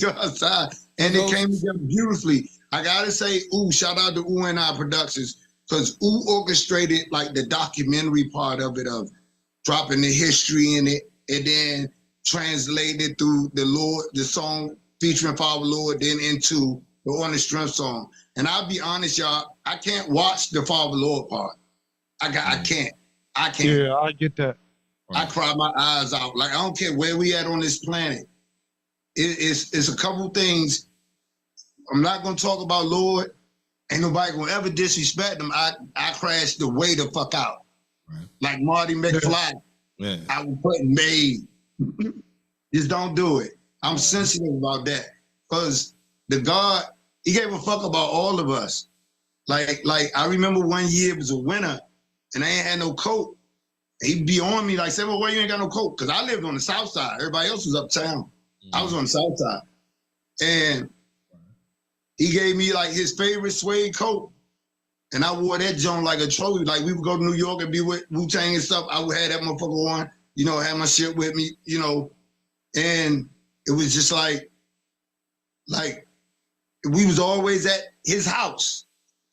Go outside. And it came together beautifully. I gotta say, shout out to I Productions, because orchestrated like the documentary part of it, of dropping the history in it, and then translated through the song featuring Father Lord, then into the On the Strim song. And I'll be honest, y'all, I can't watch the Father Lord part. I can't. Yeah, I get that. I cry my eyes out. Like, I don't care where we at on this planet. It's a couple things. I'm not going to talk about Lord. Ain't nobody going to ever disrespect him. I crashed the way the fuck out. Right. Like Marty McFly. Yeah. I was putting made. Just don't do it. I'm sensitive about that. Because the God, he gave a fuck about all of us. Like I remember one year it was a winter and I ain't had no coat. He'd be on me like, say, well, why you ain't got no coat? Because I lived on the south side. Everybody else was uptown. I was on the south side. And he gave me like his favorite suede coat. and I wore that joint like a trophy. Like we would go to New York and be with Wu-Tang and stuff. I would have that motherfucker on, you know, have my shit with me, you know, and it was just like we was always at his house,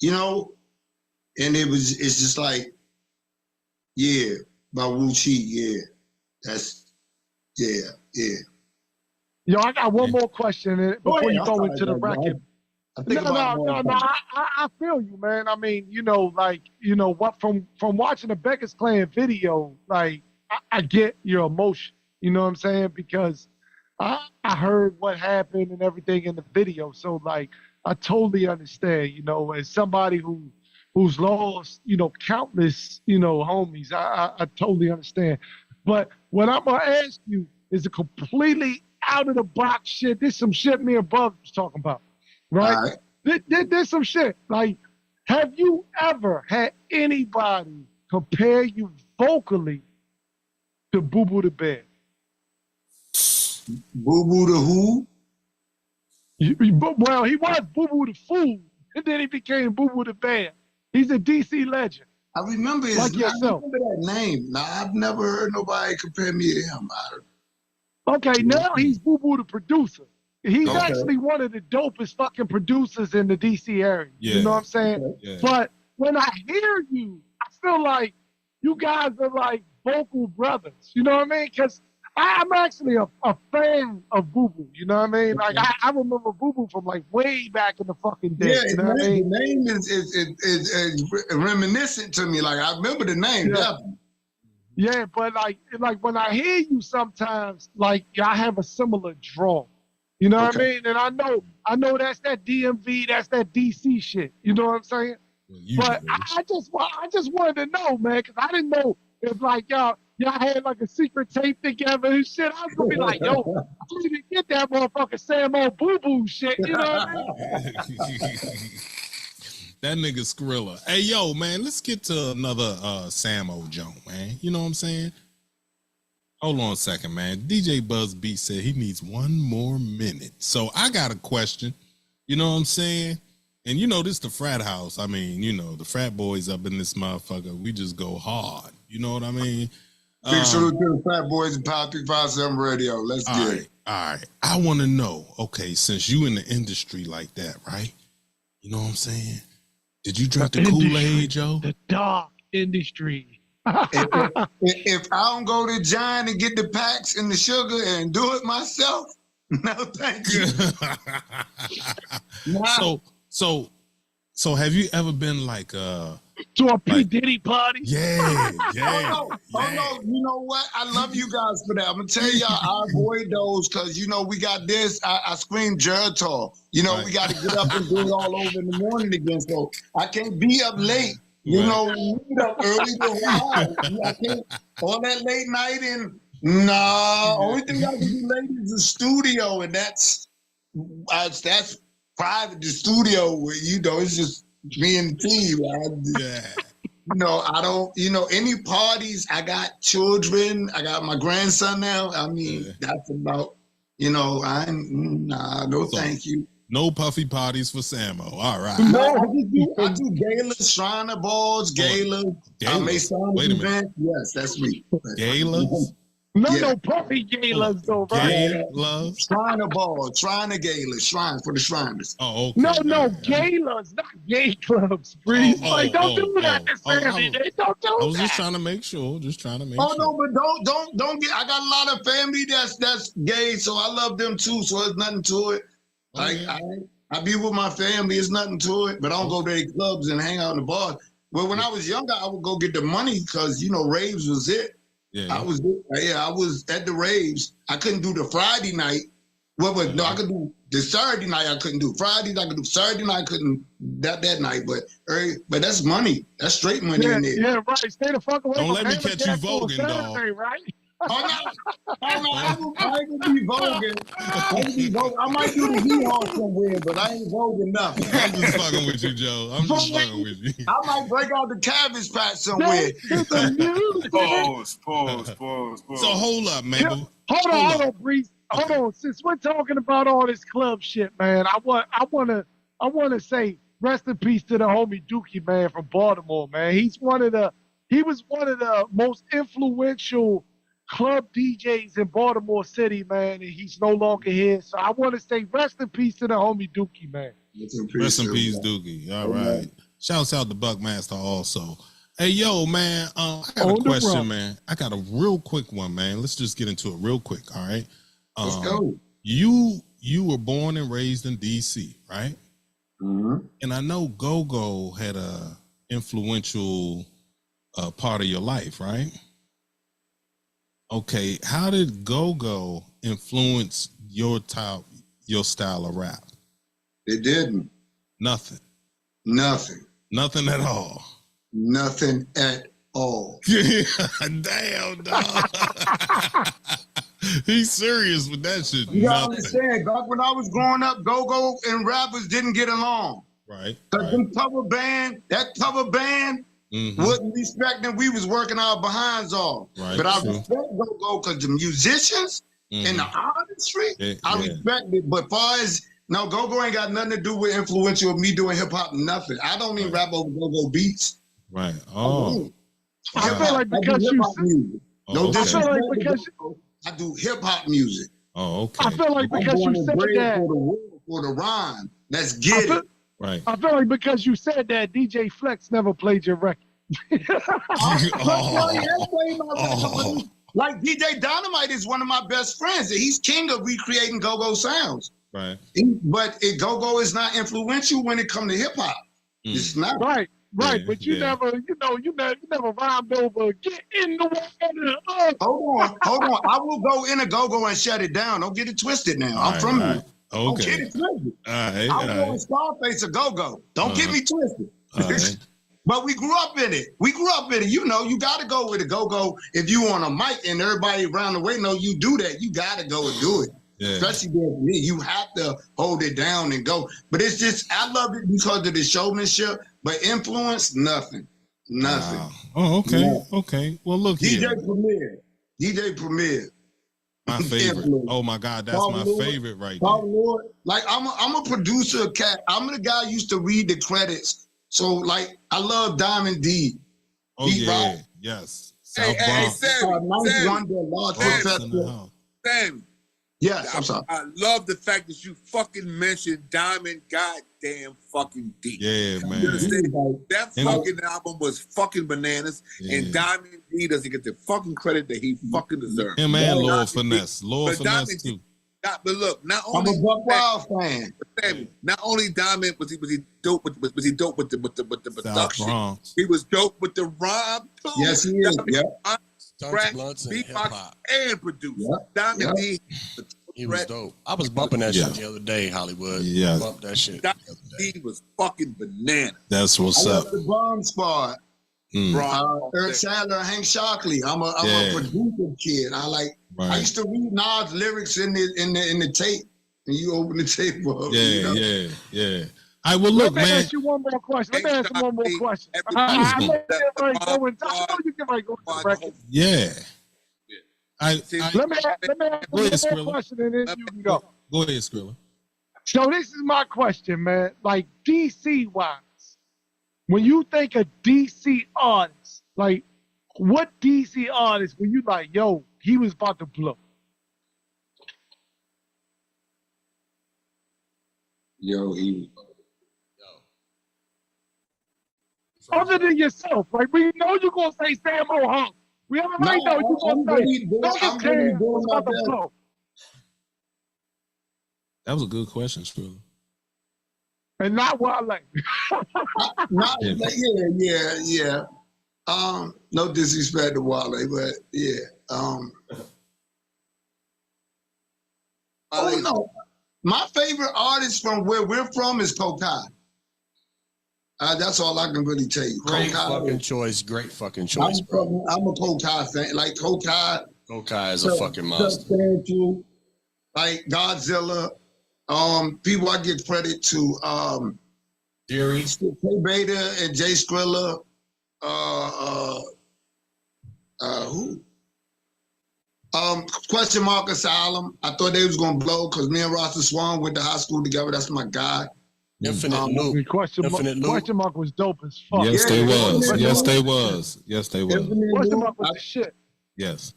you know, and it's just like, yeah, my Wu-Chi, yeah, yeah. Yo, I got one more question before you go into the record. No. I feel you, man. I mean, you know, like, you know, what from watching the Beckers Clan video, like, I get your emotion. You know what I'm saying? Because I heard what happened and everything in the video. So, like, I totally understand, you know, as somebody who's lost, you know, countless, you know, homies, I totally understand. But what I'm going to ask you is a completely out of the box shit. This some shit me and Bub was talking about, right? There's some shit. Like, have you ever had anybody compare you vocally to Boo Boo the Bear? Boo Boo the who? Well, he was Boo Boo the Fool, and then he became Boo Boo the Bear. He's a DC legend. I remember his like yourself. I remember that name. Now, I've never heard nobody compare me to him. Okay, now he's Boo Boo the producer. He's actually one of the dopest fucking producers in the DC area. Yeah. You know what I'm saying? Yeah. But when I hear you, I feel like you guys are like vocal brothers. You know what I mean? Because I'm actually a fan of Boo Boo. You know what I mean? Like I remember Boo Boo from like way back in the fucking day. Yeah, you know what I mean? The name is reminiscent to me. Like I remember the name. Yeah. Yeah, but like when I hear you sometimes, like I have a similar draw. You know what I mean? And I know that's that DMV, that's that DC shit. You know what I'm saying? But I just wanted to know, man, because I didn't know if like y'all had like a secret tape together and shit. I was gonna be like, yo, I need to get that motherfucker Samo Boo Boo shit. You know what I mean? That nigga Skrilla. Hey, yo, man, let's get to another Samo joint, man. You know what I'm saying? Hold on a second, man. DJ Buzz Beat said he needs one more minute. So I got a question. You know what I'm saying? And you know, this the frat house. I mean, you know, the frat boys up in this motherfucker, we just go hard. You know what I mean? Big salute to the frat boys and Power 357 Radio. Let's get it. All right. I want to know, okay, since you in the industry like that, right? You know what I'm saying? Did you drink the Kool-Aid, Joe? The dark industry. If I don't go to John and get the packs and the sugar and do it myself, no, thank you. So have you ever been like to a P. Diddy party? Yeah. Oh no, you know what? I love you guys for that. I'm gonna tell y'all, I avoid those because you know we got this. I scream Geritol. You know, we got to get up and do it all over in the morning again. So I can't be up late. You know, we get up early to ride. I can't all that late night and only thing I can do late is the studio, and that's private. The studio where you know it's just me and the team. You know, I don't. You know, any parties. I got children. I got my grandson now. I mean, that's about. You know, thank you. No puffy parties for Samo. All right. No, I do galas, Shriner balls, galas. I may sign an event. Yes, that's me. Galas? No puffy galas though, right? Galas? Shriner balls, Shriner galas, shrine for the Shriners. Oh, okay. No, galas, not gay clubs, Breeze. Don't do that to Sammy. Don't do that. I was just trying to make sure. No, but don't get. I got a lot of family that's gay, so I love them too. So there's nothing to it. Like I be with my family, it's nothing to it, but I don't go to any clubs and hang out in the bars. Well, when I was younger, I would go get the money because you know raves was it. I was at the raves. I couldn't do the Friday night. No, I could do the Saturday night. I couldn't do Fridays. I could do Saturday night. I couldn't that night. But that's money. That's straight money in there. Yeah, right. Stay the fuck away. Don't let me catch you voguing, dog. Right? I ain't gonna be voguing. I might do the V-Hall somewhere, but I ain't voguing nothing. I'm just fucking with you, Joe. I'm just fucking with you. I might break out the Cabbage Patch somewhere. Pause. So hold up, man. Hold on, Breeze. Hold on. Since we're talking about all this club shit, man, I want to say rest in peace to the homie Dookie, man, from Baltimore, man. He was one of the most influential club DJs in Baltimore City, man, and he's no longer here. So I want to say rest in peace to the homie Dookie, man. Rest in peace, Dookie. All right. Shouts out to Buckmaster also. Hey, yo, man, I got a question, man. I got a real quick one, man. Let's just get into it real quick, all right? Let's go. You were born and raised in D.C., right? Mm-hmm. And I know Go-Go had a influential part of your life, right? Okay, how did Go-Go influence your style of rap? It didn't. Nothing. Nothing. Nothing at all. Nothing at all. Damn, dog. He's serious with that shit. You gotta understand, back when I was growing up, Go-Go and rappers didn't get along. Right. Because that cover band wouldn't respect them. We was working our behinds off. Right, but I true. respect Go-Go because the musicians and the artistry, I respect it. But far as, no, Go-Go ain't got nothing to do with influential of me doing hip-hop, nothing. I don't even rap over Go-Go beats. Right. Oh. I feel like because you music. No, okay. I feel like because I do hip-hop music. Oh, okay. I feel like because you said that for the rhyme. Let's get it. Right. I feel like because you said that DJ Flex never played your record. Like DJ Dynamite is one of my best friends. He's king of recreating go-go sounds. Right. But go-go is not influential when it comes to hip hop. It's not. Right. But you never rhymed over get in the water. Hold on. I will go in a go-go and shut it down. Don't get it twisted now. I'm from here. Don't get it twisted. I was on Scarface a go-go. Don't get me twisted. But we grew up in it. You know, you got to go with a go-go. If you on a mic and everybody around the way know you do that, you got to go and do it. Yeah. Especially with me, you have to hold it down and go. But it's just, I love it because of the showmanship, but influence, nothing. Wow. Oh, okay. Yeah. Okay. Well, look here. DJ Premier. My favorite. Oh my God, that's my favorite right there. Lord. Like I'm a producer, cat. I'm the guy who used to read the credits. So like I love Diamond D. Oh yeah, yes. Hey, Sammy. Yes, I'm sorry. I love the fact that you fucking mentioned Diamond goddamn fucking D. Yeah, man. That fucking album was fucking bananas, and Diamond D doesn't get the fucking credit that he fucking deserves. Him and Lord Finesse. Lord Finesse too. But look, not only I'm a Buck Wild fan. Not only Diamond was he dope with the production. He was dope with the rhyme too. Yes, he is. Yeah. Beatbox and producer. Diamond D. He was dope. I was bumping that shit the other day, Hollywood. Yeah. Bumped that shit. Diamond D was fucking banana. That's what's up. The Bomb Squad. Eric Sadler, Hank Shockley. I'm a producer kid. I used to read Nas lyrics in the tape, and you open the tape up. Yeah. I will look, man. Let me ask you one more question. I know you can go to the record. Yeah. Let me ask you one more question, and then you can go. Go ahead, Skrilla. So this is my question, man. Like DC wise, when you think of DC artists, like what DC artist when you like, yo, he was about to blow? Other than yourself, like we know you're gonna say Sammo Hung. We already know you're gonna say. That was a good question, Skrilla. And not Wale. Yeah. No disrespect to Wale, but yeah. No. My favorite artist from where we're from is Kokai. That's all I can really tell you. Great fucking choice. I'm a Kokai fan. Like Kokai. Kokai is a fucking monster. Substantial, like Godzilla. People I give credit to. Jerry. K Beta and Jay Skrilla. Who? Question Mark Asylum. I thought they was gonna blow because me and Rasta Swan went to high school together. That's my guy. Infinite Loop. Question mark was dope as fuck. Yes, they was. Yes, they was. Infinite Question Loop, mark was the shit. Yes.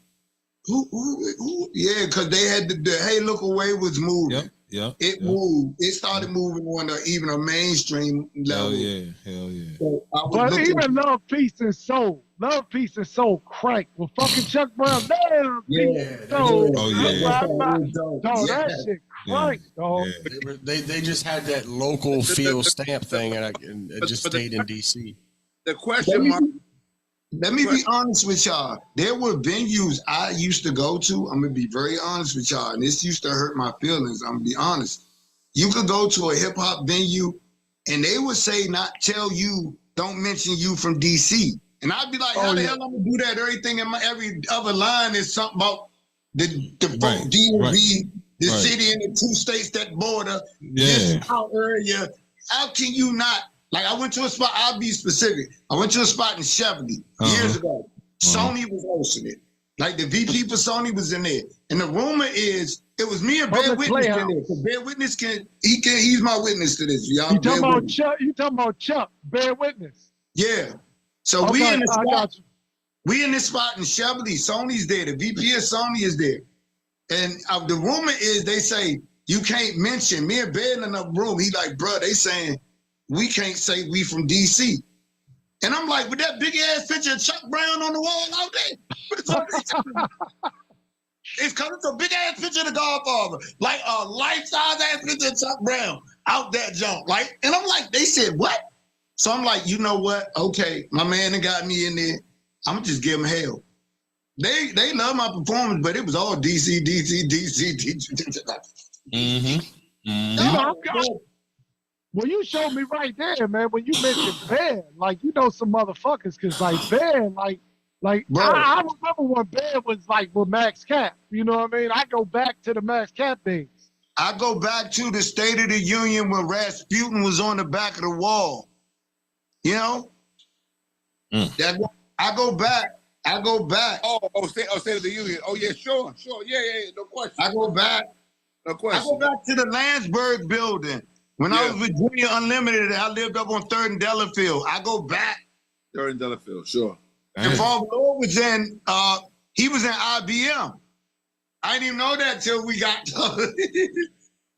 Who? Yeah, because they had the Hey Look Away was moving. Yep. It moved. It started moving on even a mainstream level. Hell yeah. So but even Love, Peace, and Soul. Love, Peace, and Soul cranked with fucking Chuck Brown. Damn, Peace and Soul. Dog, that shit cranked, dog. They just had that local feel stamp thing, and it just stayed in DC. The question mark. Let me be honest with y'all. There were venues I used to go to. I'm gonna be very honest with y'all, and this used to hurt my feelings. I'm gonna be honest. You could go to a hip hop venue, and they would say tell you, don't mention you from DC, and I'd be like, how the hell I'm gonna do that? Everything in every other line is something about the DMV, the city, and the 2 states that border. This area. How can you not? Like, I went to a spot, I'll be specific. I went to a spot in Chevy years ago. Sony was hosting it. Like, the VP for Sony was in there. And the rumor is, it was me and Bear Witness in there. So Bear Witness he's my witness to this, y'all. You talking about Chuck, Bear Witness. Yeah. So we in this spot in Chevy. Sony's there. The VP of Sony is there. And the rumor is, they say, you can't mention, me and Bear in the room. He like, bro, they saying, we can't say we from DC. And I'm like, with that big ass picture of Chuck Brown on the wall out there. It's coming to a big ass picture of the Godfather. Like a life-size ass picture of Chuck Brown out that junk. Like, and I'm like, they said, what? So I'm like, you know what? Okay, my man that got me in there. I'm gonna just give them hell. They love my performance, but it was all DC. Well, you showed me right there, man, when you mentioned Bear. Like, you know some motherfuckers, because, like, Bear, like I remember when Bear was, like, with Max Cap. You know what I mean? I go back to the Max Cap days. I go back to the State of the Union when Rasputin was on the back of the wall. You know? I go back. State of the Union. Oh, yeah, sure. Yeah, no question. I go back. No question. I go back to the Landsberg building. When I was with Junior Unlimited, I lived up on 3rd and Delafield. I go back. 3rd and Delafield, sure. And Father Lord was in, he was in IBM. I didn't even know that till we got to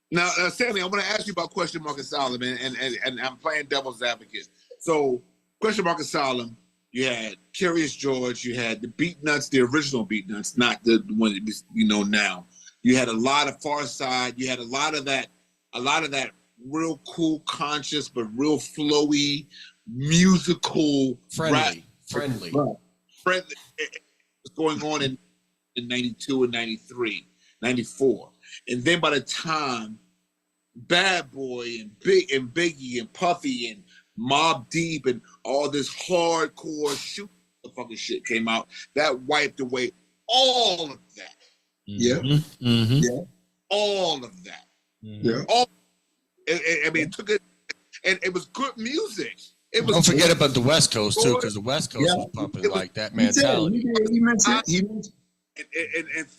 Now, Stanley, I want to ask you about Question Mark Asylum, and I'm playing devil's advocate. So, Question Mark Asylum, you had Curious George, you had the Beat Nuts, the original Beat Nuts, not the one that you know now. You had a lot of Far Side, you had a lot of that real cool, conscious, but real flowy, musical, friendly. Friendly. It was going on in 92 and 93, 94. And then by the time Bad Boy and Biggie and Puffy and Mobb Deep and all this hardcore fucking shit came out, that wiped away all of that. Yeah. Yeah. All of that. Yeah. I mean, it took it, and it was good music. Don't forget about the West Coast too, because the West Coast was pumping like that mentality. He mentioned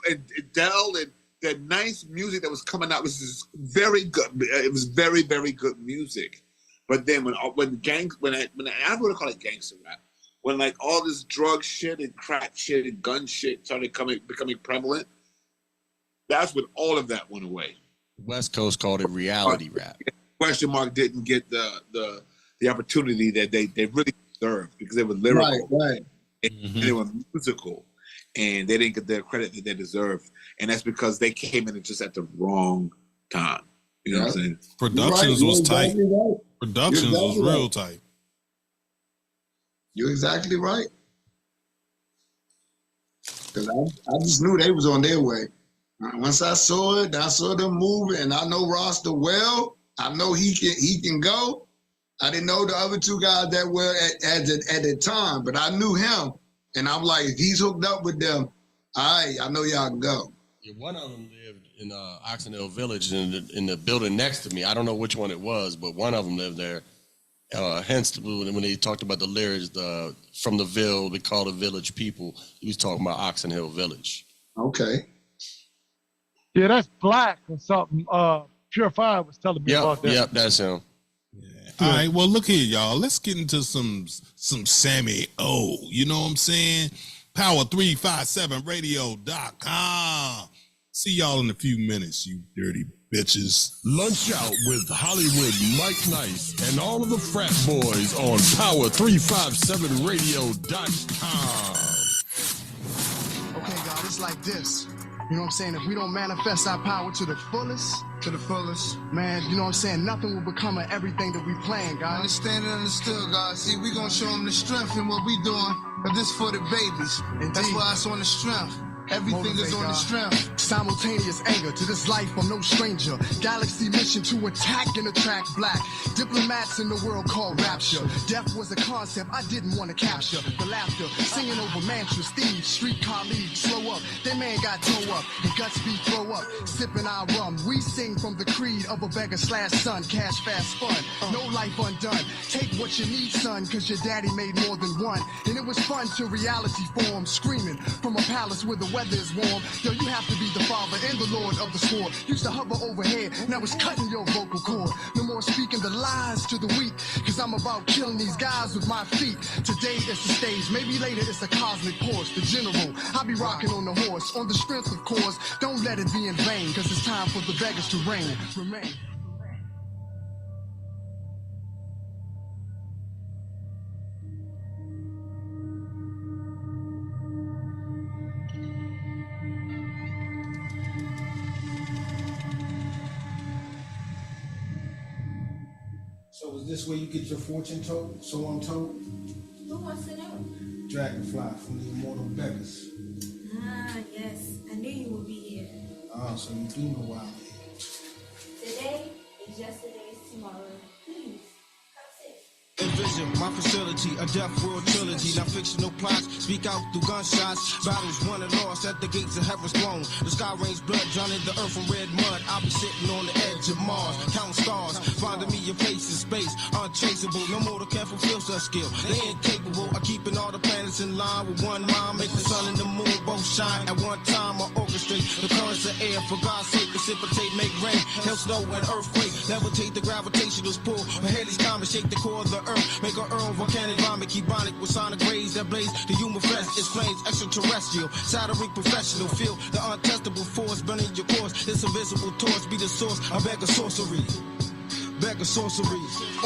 and Dell and the nice music that was coming out was just very good. It was very, very good music. But then when I wouldn't call it gangster rap, when like all this drug shit and crack shit and gun shit started becoming prevalent, that's when all of that went away. West Coast called it reality rap. Question Mark didn't get the opportunity that they really deserved because they were lyrical, right. And they were musical, and they didn't get the credit that they deserved, and that's because they came in just at the wrong time. You know what I'm saying? Productions was tight. Right. Productions was real tight. You're exactly right. Because I just knew they was on their way. Once I saw it, I saw them moving, and I know Rasta well. I know he can go. I didn't know the other two guys that well at the time, but I knew him, and I'm like, if he's hooked up with them, I know y'all can go. Yeah, one of them lived in Oxon Hill Village in the building next to me. I don't know which one it was, but one of them lived there. Hence, when they talked about the lyrics, from the Ville, they call the village people. He was talking about Oxon Hill Village. Okay. Yeah, that's Black or something. Pure Fire was telling me about that. Yep, that's him. All right, well, look here, y'all. Let's get into some Sammy O. You know what I'm saying? Power357radio.com. See y'all in a few minutes, you dirty bitches. Lunch out with Hollywood Mike Nice and all of the frat boys on Power357radio.com. Okay, God, it's like this. You know what I'm saying? If we don't manifest our power to the fullest, man, you know what I'm saying? Nothing will become of everything that we plan, God. Understand and understood, God. See, we gonna show them the strength in what we doing, but this for the babies. Indeed. That's why it's on the strength. Everything is on the strength. Simultaneous anger to this life, I'm no stranger. Galaxy mission to attack and attract black. Diplomats in the world called rapture. Death was a concept I didn't want to capture. The laughter, singing over mantras, thieves, street colleagues, slow up. That man got toe up, and guts be throw up. Sipping our rum, we sing from the creed of a beggar/son. Cash fast fun, no life undone. Take what you need, son, cause your daddy made more than one. And it was fun to reality form, screaming from a palace where the weather is warm. Yo, you have to be the father and the lord of the sword. Used to hover overhead, now it's cutting your vocal cord. No more speaking the lies to the weak, cause I'm about killing these guys with my feet. Today it's the stage, maybe later it's a cosmic course. The general, I'll be rocking on the horse, on the strength of course. Don't let it be in vain, cause it's time for the beggars to reign. Remain. So is this where you get your fortune told? So I'm told? Who wants to know? Dragonfly from the Immortal Beggars. Ah, yes. I knew you would be here. Oh, so you do know why I'm here. Today is yesterday's tomorrow. Please, come sit. Envision my facility, a death world trilogy. Now fictional plots speak out through gunshots. Battles won and lost at the gates of heaven's throne. The sky rains blood, drowning the earth in red mud. I'll be sitting on the edge of Mars, counting stars, finding me a place in space, untraceable. No mortal can fulfill such skill. They incapable of keeping all the planets in line with one mind. Make the sun and the moon both shine at one time. I orchestrate the currents of air. For God's sake, precipitate, make rain, hail, snow, and earthquake. Levitate the gravitational pull. My head is common, shake the core of the earth. Make our earth volcanic vomit, ebonic with sonic rays that blaze. The human flesh is flames extraterrestrial. Soldering professional, feel the untestable force burning your course. This invisible torch be the source. I beg a sorcery. Beggar sorcery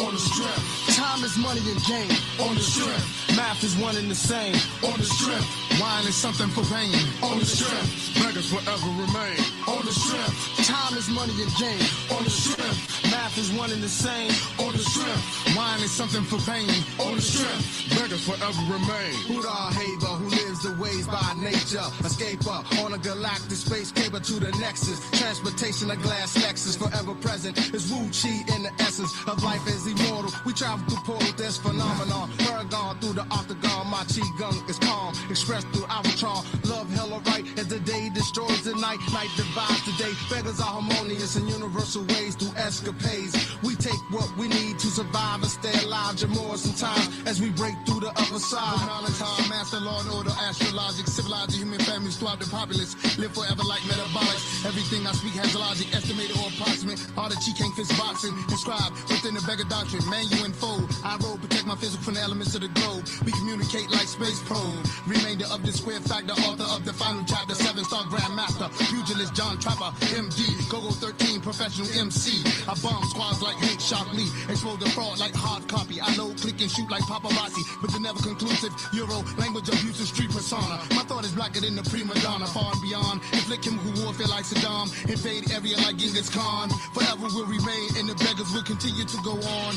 on the strength. Time is money and game on the strength. Math is one and the same on the strength. Wine is something for pain on the strength. Beggars forever remain on the strength. Time is money and game on the strength. Math is one and the same on the strength. Wine is something for pain on the strength. Beggars forever remain. Huda Haber, who lives the ways by nature. Escaper on a galactic space cable to the nexus. Transportation of glass Lexus forever present is Wu Chi in the essence of life is immortal. We travel through portal, this phenomenon. Paragon through the octagon, my chi gun is calm. Expressed through Albatron. Love hella right as the day destroys the night. Night divides the day. Beggars are harmonious in universal ways through escapades. We take what we need to survive and stay alive. Jamores and time as we break through the other side. Time, master law and order, astrologic, civilized human families throughout the populace. Live forever like metabolics. Everything I speak has a logic, estimated or approximate. All the chi can't fist boxing. Inscribed within the beggar doctrine, man, you unfold. I roll, protect my physical from the elements of the globe. We communicate like space probe. Remainder of the square factor, author of the final chapter, 7-star grandmaster, pugilist John Trapper, MD, Go-Go 13, professional MC. I bomb squads like Hank Shockley, expose the fraud like hard copy. I load, click, and shoot like paparazzi, with the never conclusive Euro language abuse and street persona. My thought is blacker than the prima donna, far and beyond. Inflict chemical warfare like Saddam, invade area like Genghis Khan. Forever will remain, and the beggars will continue to go on.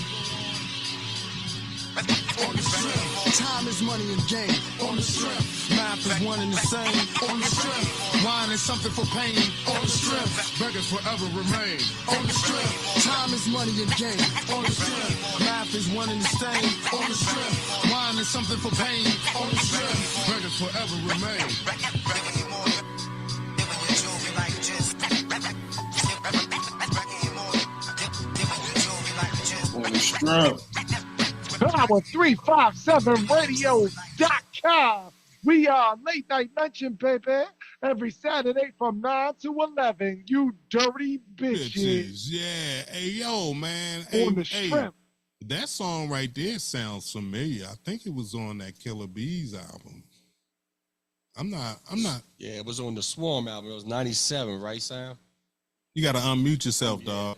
On the strength. Time is money and game on the strength. Math is one and the same on the strength. Wine is something for pain on the strength. Beggars forever remain on the strength. Time is money and game on the strength. Math is one and the same on the strength. Wine is something for pain on the strength. Beggars forever remain. On the strength. Power357radio.com. We are Late Night Lunchin, baby. Every Saturday from 9 to 11. You dirty bitches. Yeah. Hey, yo, man. On the Hey, shrimp. That song right there sounds familiar. I think it was on that Killer Bees album. I'm not. Yeah, it was on the Swarm album. It was 97, right, Sam? You got to unmute yourself, dog.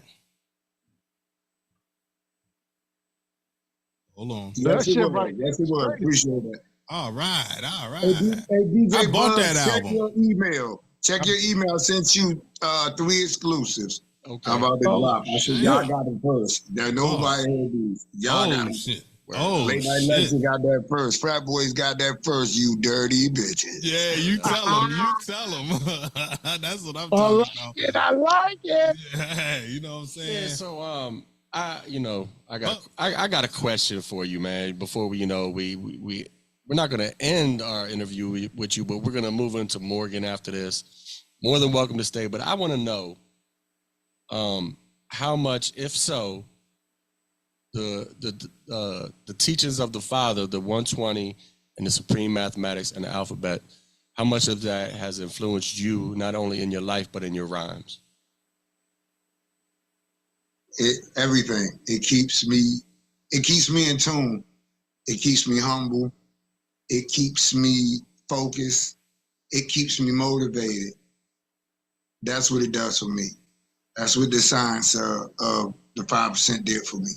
Hold on. Yes, it was. Yes, it was. Appreciate that. All right. Hey, DJ I bought Buzz, that check album. your email. Check your email. I sent you 3 exclusives. Okay. About the drop. I said, y'all got it first. There nobody heard these. Y'all got it. Shit. Late Night Lunchin got that first. Frat Boys got that first, you dirty bitches. Yeah, you tell them. You tell them. That's what I'm talking about. I like it. Yeah, you know what I'm saying? Yeah, so I got a question for you, man. Before we're not gonna end our interview with you, but we're gonna move into Morgan after this. More than welcome to stay, but I want to know how much, if so, the teachings of the Father, the 120 and the supreme mathematics and the alphabet, how much of that has influenced you not only in your life but in your rhymes? Everything. It keeps me in tune. It keeps me humble. It keeps me focused. It keeps me motivated. That's what it does for me. That's what the science of the 5% did for me.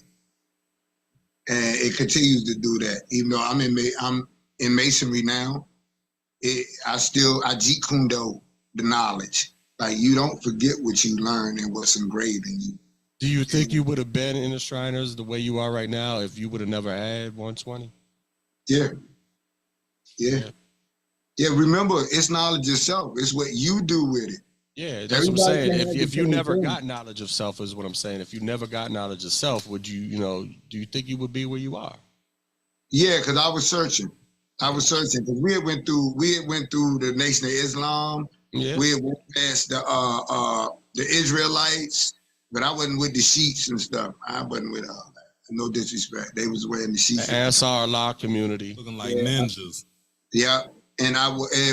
And it continues to do that. Even though I'm in masonry now, I jeet kune do the knowledge. Like, you don't forget what you learn and what's engraved in you. Do you think you would have been in the Shriners the way you are right now if you would have never had 120? Yeah. Remember, it's knowledge itself. It's what you do with it. Yeah, that's what I'm saying. If you never got knowledge of self, is what I'm saying. If you never got knowledge of self, would you, do you think you would be where you are? Yeah, because I was searching. Because we had went through the Nation of Islam. Yeah. We had went past the Israelites, but I wasn't with the sheets and stuff. I wasn't with all that. No disrespect. They was wearing the sheets. The Ansar Allah community. Looking like ninjas. Yeah. And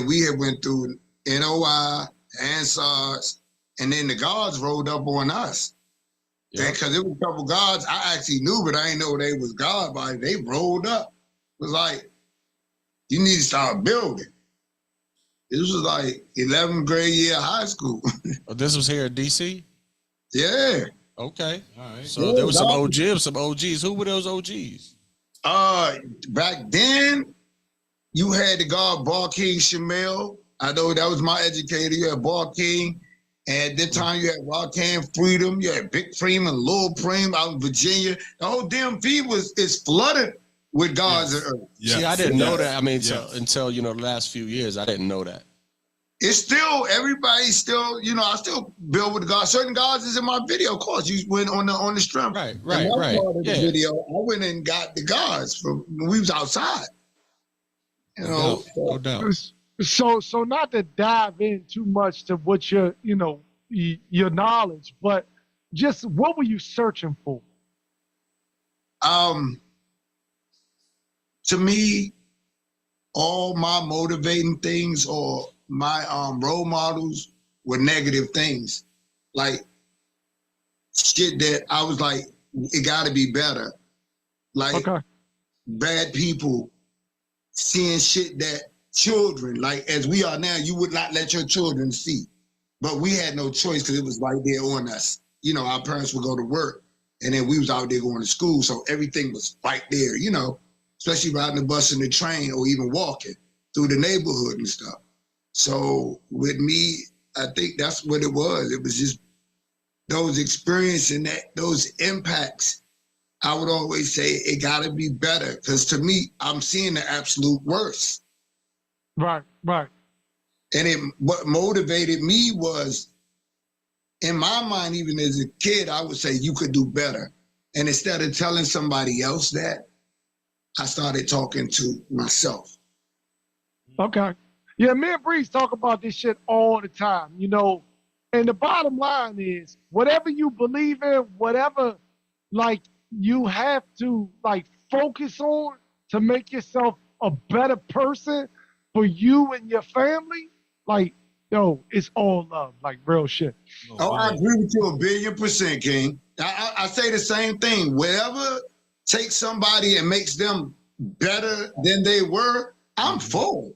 we had went through NOI, Ansars, and then the guards rolled up on us. Because there was a couple guards I actually knew, but I didn't know they was guard body. They rolled up. It was like, you need to start building. This was like 11th grade year of high school. Oh, this was here at DC? Yeah. Okay. All right. So there was some OGs. Who were those OGs? Back then, you had the guard Bar King Shamel. I know that was my educator. You had Bar King. And at that time, you had Rakim Freedom. You had Big Freeman, Lil Preem out in Virginia. The whole DMV is flooded with guards and earth. See, I didn't know that. I mean, until the last few years, I didn't know that. It's still, everybody's still, I still build with the guards. Certain guards is in my video, of course. You went on the strength. Right. Part of the video, I went and got the guards from when we was outside. No doubt. So not to dive in too much to what your knowledge, but just what were you searching for? To me, all my motivating things or my role models were negative things. Like shit that I was like, it gotta be better. Like bad people seeing shit that children, like as we are now, you would not let your children see. But we had no choice because it was right there on us. Our parents would go to work and then we was out there going to school. So everything was right there, especially riding the bus and the train or even walking through the neighborhood and stuff. So with me, I think that's what it was. It was just those experiences and those impacts. I would always say it gotta be better because to me, I'm seeing the absolute worst. Right. And what motivated me was, in my mind, even as a kid, I would say you could do better. And instead of telling somebody else that, I started talking to myself. Okay. Yeah, me and Breeze talk about this shit all the time, and the bottom line is whatever you believe in, whatever you have to focus on to make yourself a better person for you and your family, it's all love, real shit. I agree with you 1,000,000,000%, King. I say the same thing. Whatever takes somebody and makes them better than they were, I'm for it.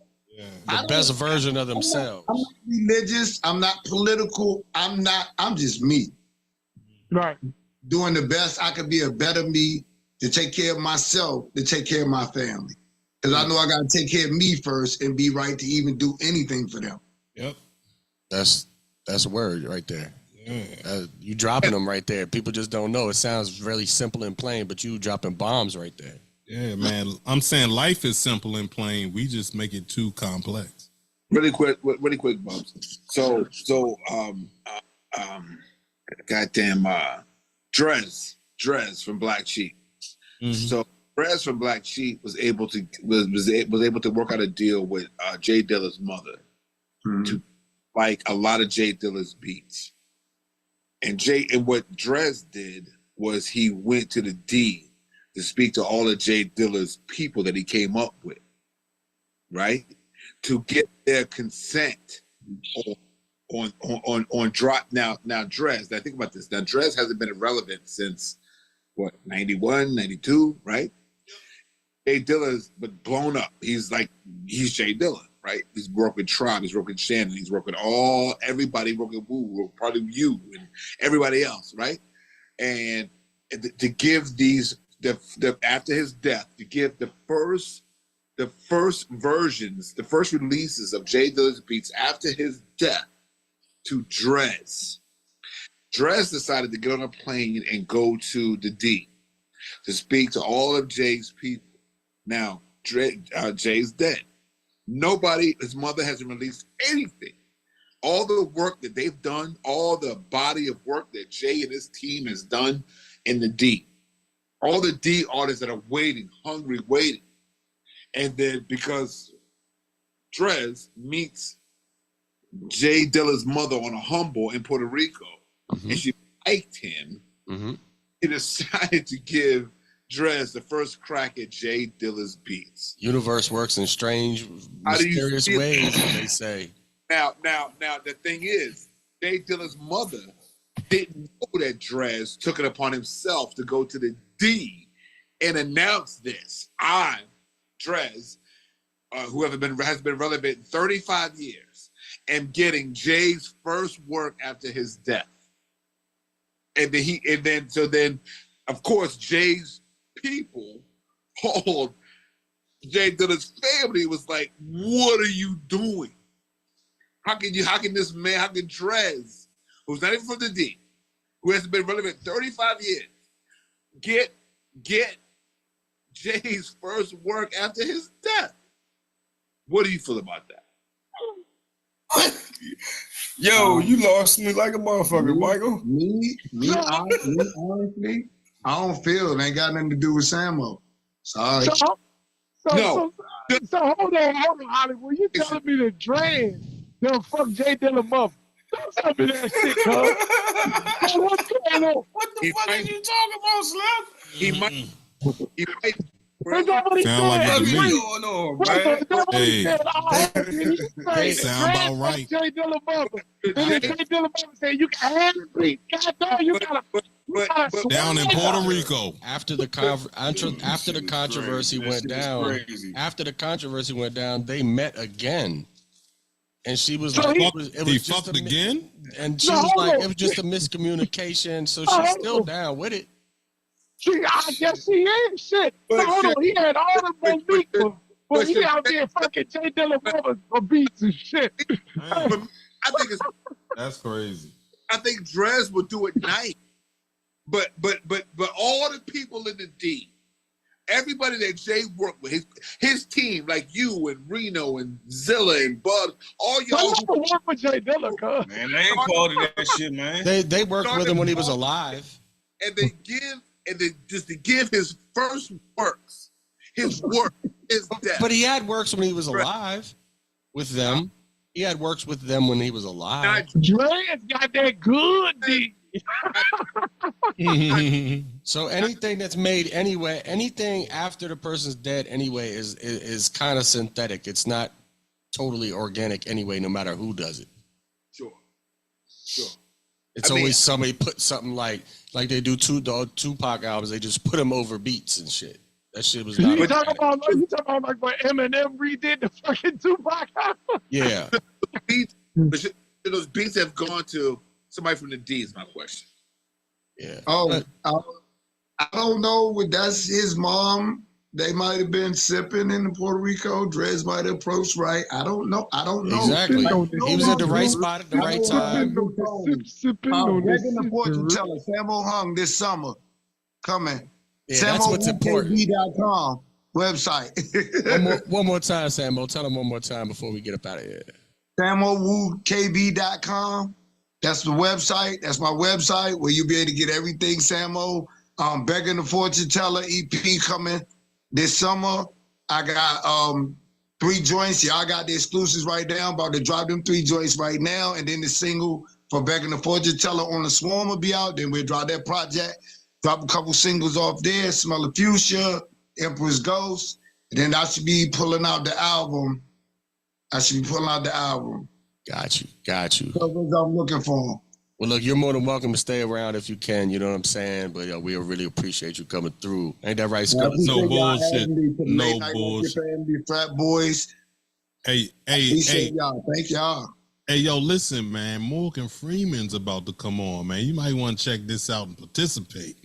The best version of themselves. I'm not religious. I'm not political. I'm just me. Right. Doing the best I could be, a better me, to take care of myself, to take care of my family. Because I know I got to take care of me first and be right to even do anything for them. Yep. That's a word right there. You dropping them right there. People just don't know. It sounds really simple and plain, but you dropping bombs right there. Yeah, man. I'm saying life is simple and plain. We just make it too complex. Really quick, Bubs. So, goddamn, Drez from Black Sheep. So Drez from Black Sheep was able to work out a deal with Jay Dilla's mother to like a lot of Jay Dilla's beats. And what Drez did was he went to the D to speak to all of Jay Dilla's people that he came up with, right? To get their consent on drop. Now Drez, now think about this. Now Drez hasn't been irrelevant since what, 91, 92, right? Jay Dilla's but blown up. He's Jay Dilla, right? He's worked with Tribe, he's worked with Shannon, he's worked with everybody, worked with Wu, part of you and everybody else, right? And to give these after his death, to give the first versions, the first releases of Jay Dilla's beats after his death to Drez. Drez decided to get on a plane and go to the D to speak to all of Jay's people. Now, Jay's dead. His mother hasn't released anything. All the work that they've done, all the body of work that Jay and his team has done in the D. All the D artists that are waiting, hungry, waiting. And then because Drez meets Jay Dilla's mother on a humble in Puerto Rico, and she liked him, he decided to give Drez the first crack at Jay Dilla's beats. Universe works in strange, mysterious ways, they say. Now, the thing is, Jay Dilla's mother didn't know that Drez took it upon himself to go to the D and announce this. I, Drez, who has been relevant in 35 years, am getting Jay's first work after his death. And then of course, Jay's people called Jay Dilla's family was like, what are you doing? How can Drez, who's not even from the D, who has been relevant 35 years, get Jay's first work after his death? What do you feel about that? Yo, you lost me like a motherfucker, Michael. Honestly, I don't feel it. Ain't got nothing to do with Samo. Sorry. So hold on, Hollywood. You telling me that Drez done fuck Jay Dilla mother? Don't tell me that shit, cuz. So what's going on? What the fuck are you talking about, Slim? He might. Sound like it to me. Going on, man? Hey, sound about right. Jay Dilla mother. And then Jay Dilla mother said, you can have it, please. God damn, you gotta down in Puerto Rico. After the controversy went down, they met again. And she was like, it was just again? And she was like, it was just a miscommunication. So she's still down with it. I guess he is. Shit. Hold on, he had all the Monique, but he out there fucking Jay Dilla mother for beats and shit. I think that's crazy. I think Drez would do it nice. But all the people in the D, everybody that Jay worked with, his team, like you and Reno and Zilla and Bud, all y'all. Don't work with Jay Dilla, cuz. Man, they ain't part of that shit, man. They worked with him when he was alive. And they just to give his first works, his death. But he had works when he was alive with them. He had works with them when he was alive. Drez got that good D. So anything that's made anyway, anything after the person's dead anyway is kind of synthetic. It's not totally organic anyway, no matter who does it. Sure. It's always somebody put something like they do Tupac albums. They just put them over beats and shit. That shit was not. You talking about like when Eminem redid the fucking Tupac album? Yeah. Those beats have gone to somebody from the D is my question. Yeah. Oh, I don't know. That's his mom. They might have been sipping in Puerto Rico. Drez might have approached right. I don't know. Exactly. He was at the right spot at the right time. Begging the fortune teller, Samo Hung this summer. Coming. Yeah, that's what's important. SamoKB.com website. one more time, Samo. Tell them one more time before we get up out of here. SamoKB.com. That's the website. That's my website where you'll be able to get everything, Samo. Begging the Fortune Teller EP coming this summer. I got 3 joints. Y'all got the exclusives right now. About to drop them 3 joints right now. And then the single for Begging the Fortune Teller on the Swarm will be out. Then we'll drop that project. Drop a couple singles off there. Smell of Fuchsia, Emperor's Ghost. And then I should be pulling out the album. Got you. So I'm looking for. Well, look, you're more than welcome to stay around if you can. You know what I'm saying? But we really appreciate you coming through. Ain't that right, Scott? No bullshit. No bullshit. Frat boys. Hey. Y'all. Thank y'all. Hey, yo, listen, man. Morgan Freeman's about to come on, man. You might want to check this out and participate.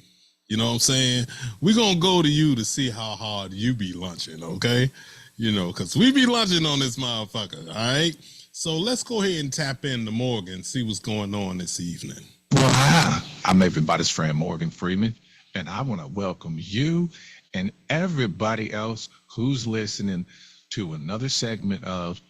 You know what I'm saying? We're going to go to you to see how hard you be lunching, okay? You know, because we be lunching on this motherfucker, all right? So let's go ahead and tap into Morgan and see what's going on this evening. Well, hi. I'm everybody's friend, Morgan Freeman, and I want to welcome you and everybody else who's listening to another segment of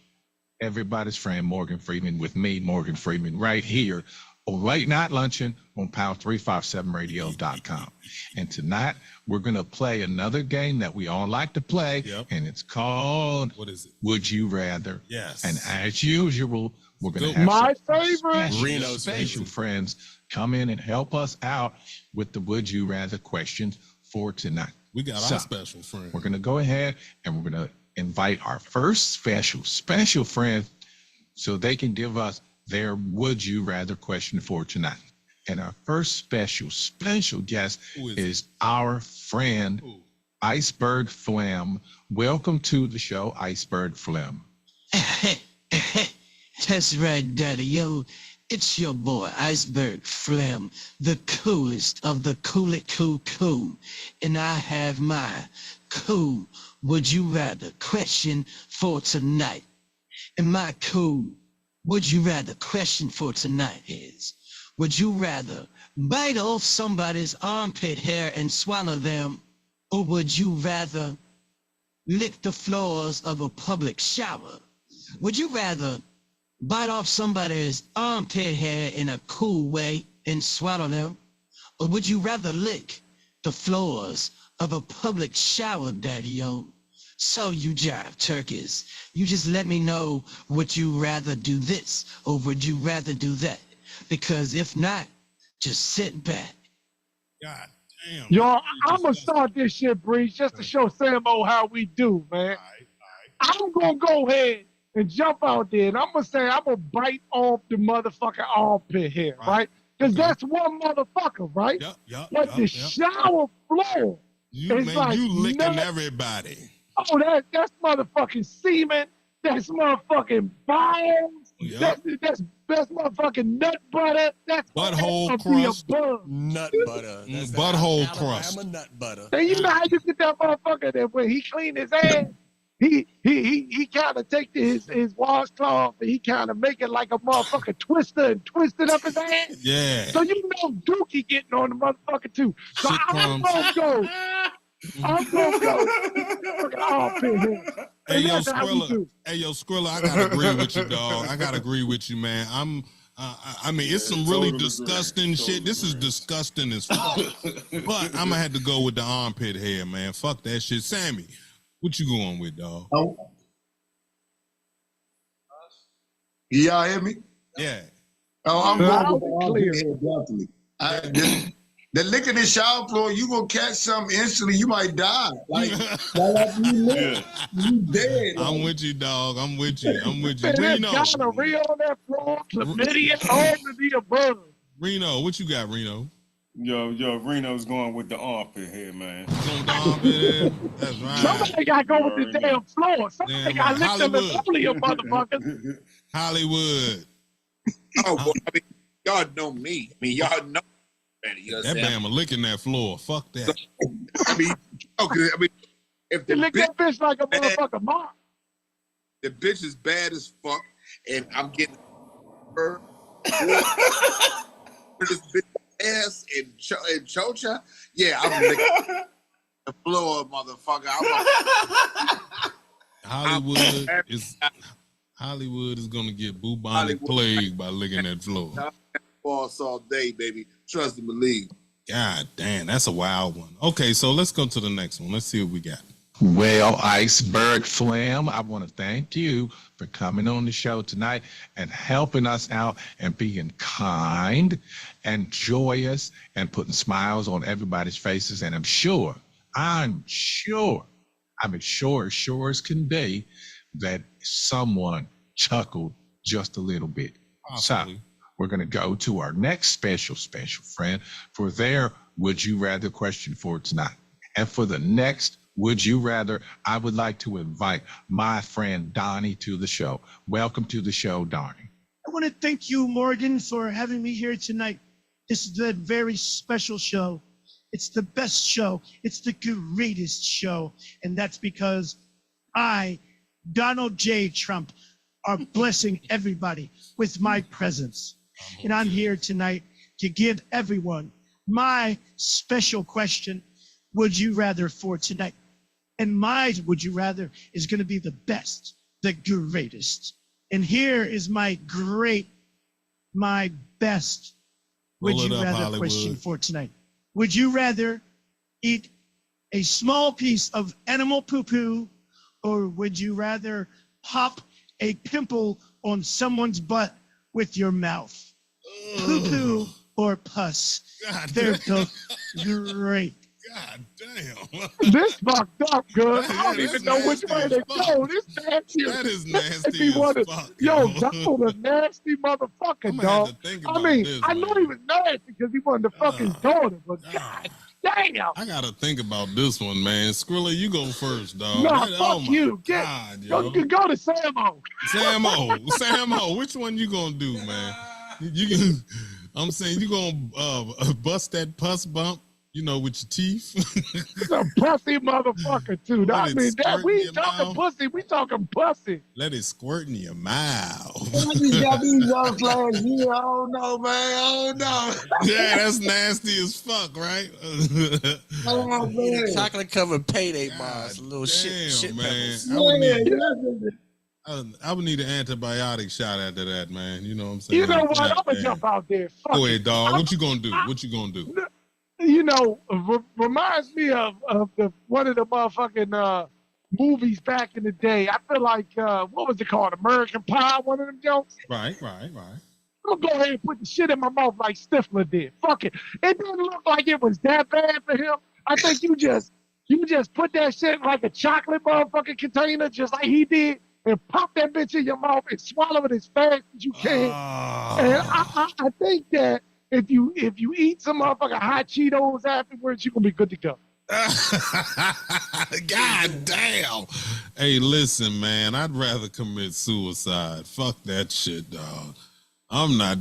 Everybody's Friend, Morgan Freeman, with me, Morgan Freeman, right here on Late Night Lunchin on Power357radio.com. And tonight, we're going to play another game that we all like to play, and it's called What is it? Would You Rather? Yes. And as usual, we're going to have my some favorite special friends come in and help us out with the Would You Rather questions for tonight. We got our special friend. We're going to go ahead and we're going to invite our first special friend so they can give us their Would You Rather question for tonight. And our first special guest is our friend, Iceberg Phlegm. Welcome to the show, Iceberg Phlegm. That's right, Daddy. Yo, it's your boy, Iceberg Phlegm, the coolest of the cool. And I have my cool Would You Rather question for tonight. And my cool Would You Rather question for tonight is, would you rather bite off somebody's armpit hair and swallow them, or would you rather lick the floors of a public shower? Would you rather bite off somebody's armpit hair in a cool way and swallow them, or would you rather lick the floors of a public shower, Daddy-o? So you jive turkeys, you just let me know, would you rather do this or would you rather do that? Because if not, just sit back. God damn. Yo, I'm going to start this shit, Breeze, just to show Samo how we do, man. I'm going to go ahead and jump out there, and I'm going to say I'm going to bite off the motherfucking armpit hair, right? Because that's one motherfucker, right? But the shower floor is like you licking everybody. Oh, that's motherfucking semen. That's motherfucking bones. That's motherfucking nut butter. That's butthole crust. Nut butter. That's butthole crust. I'm a nut butter. And you know how you get that motherfucker that when he clean his ass, he kind of take his washcloth and he kind of make it like a motherfucking twister and twist it up his ass. Yeah. So you know Dookie getting on the motherfucker too. So I'm gonna go. Hey yo, Skrilla, I gotta agree with you, dog. I gotta agree with you, man. I mean, it's some really disgusting shit. This is disgusting as fuck. But I'm gonna have to go with the armpit hair, man. Fuck that shit. Sammy, what you going with, dog? Y'all hear me? Yeah. Oh, I'm going with the armpit hair, definitely. The lick in the shower floor, you gonna catch something instantly, you might die. Like you dead. I'm with you, dog. I'm with you. Man, there's gonorrhea on that floor, chlamydia, all of the above. Reno, what you got, Reno? Yo, Reno's going with the armpit here, man. Going with the armpit here? That's right. Somebody got to go with the damn floor. Somebody got to lick the linoleum, motherfuckers. Hollywood. Oh, boy, I mean, y'all know me. I mean, y'all know me. You know that Bama licking that floor. Fuck that. I mean, if the lick that bitch like a motherfucker mom. The bitch is bad as fuck, and I'm getting her this bitch ass and chocha. Yeah, I'm licking the floor, motherfucker. Hollywood is gonna get bubonic plague by licking that floor. Boss all day, baby. Trust and believe. God damn, that's a wild one. Okay, so let's go to the next one. Let's see what we got. Well, Iceberg Flam, I want to thank you for coming on the show tonight and helping us out and being kind and joyous and putting smiles on everybody's faces. And I'm sure sure as can be that someone chuckled just a little bit. Possibly. So we're going to go to our next special friend for their Would You Rather question for tonight. And for the next Would You Rather, I would like to invite my friend Donnie to the show. Welcome to the show, Donnie. I want to thank you, Morgan, for having me here tonight. This is a very special show. It's the best show. It's the greatest show. And that's because I, Donald J. Trump, are blessing everybody with my presence. And I'm here tonight to give everyone my special question, Would You Rather, for tonight. And my Would You Rather is going to be the best, the greatest. And here is my best Would You Rather Hollywood question for tonight. Would you rather eat a small piece of animal poo-poo, or would you rather pop a pimple on someone's butt with your mouth? Poo-poo or pus? They're both great. God damn. This fucked up, good. I don't even know which way to go. This nasty. That is nasty as fuck. Yo, Donald a nasty motherfucker, dog. I mean, I know he was nasty because he wasn't the fucking daughter, but God damn. I gotta think about this one, man. Skrilla, you go first, dog. Nah, fuck you. You can go to Samo. Samo, which one you gonna do, man? I'm saying you gonna bust that pus bump, you know, with your teeth. He's a pussy motherfucker too. I mean, that we talking pussy, we talking pussy. Let it squirt in your mouth. You got these young last year. I don't know, man. I don't know. Yeah, that's nasty as fuck, right? Oh, man. Chocolate covered payday bars, little shit man. pebbles. I would need an antibiotic shot after that, man. You know what I'm saying? You know what? I'm gonna jump out there. Fuck Go ahead, dog. What you gonna do? What you gonna do? You know, reminds me of the one of the motherfucking movies back in the day. I feel like what was it called? American Pie, one of them jokes. Right. I'm gonna go ahead and put the shit in my mouth like Stifler did. Fuck it. It didn't look like it was that bad for him. I think you just put that shit in like a chocolate motherfucking container, just like he did, and pop that bitch in your mouth and swallow it as fast as you can. And I think that if you eat some motherfucking hot Cheetos afterwards, you're gonna be good to go. God damn. Hey, listen, man, I'd rather commit suicide. Fuck that shit, dog. I'm not.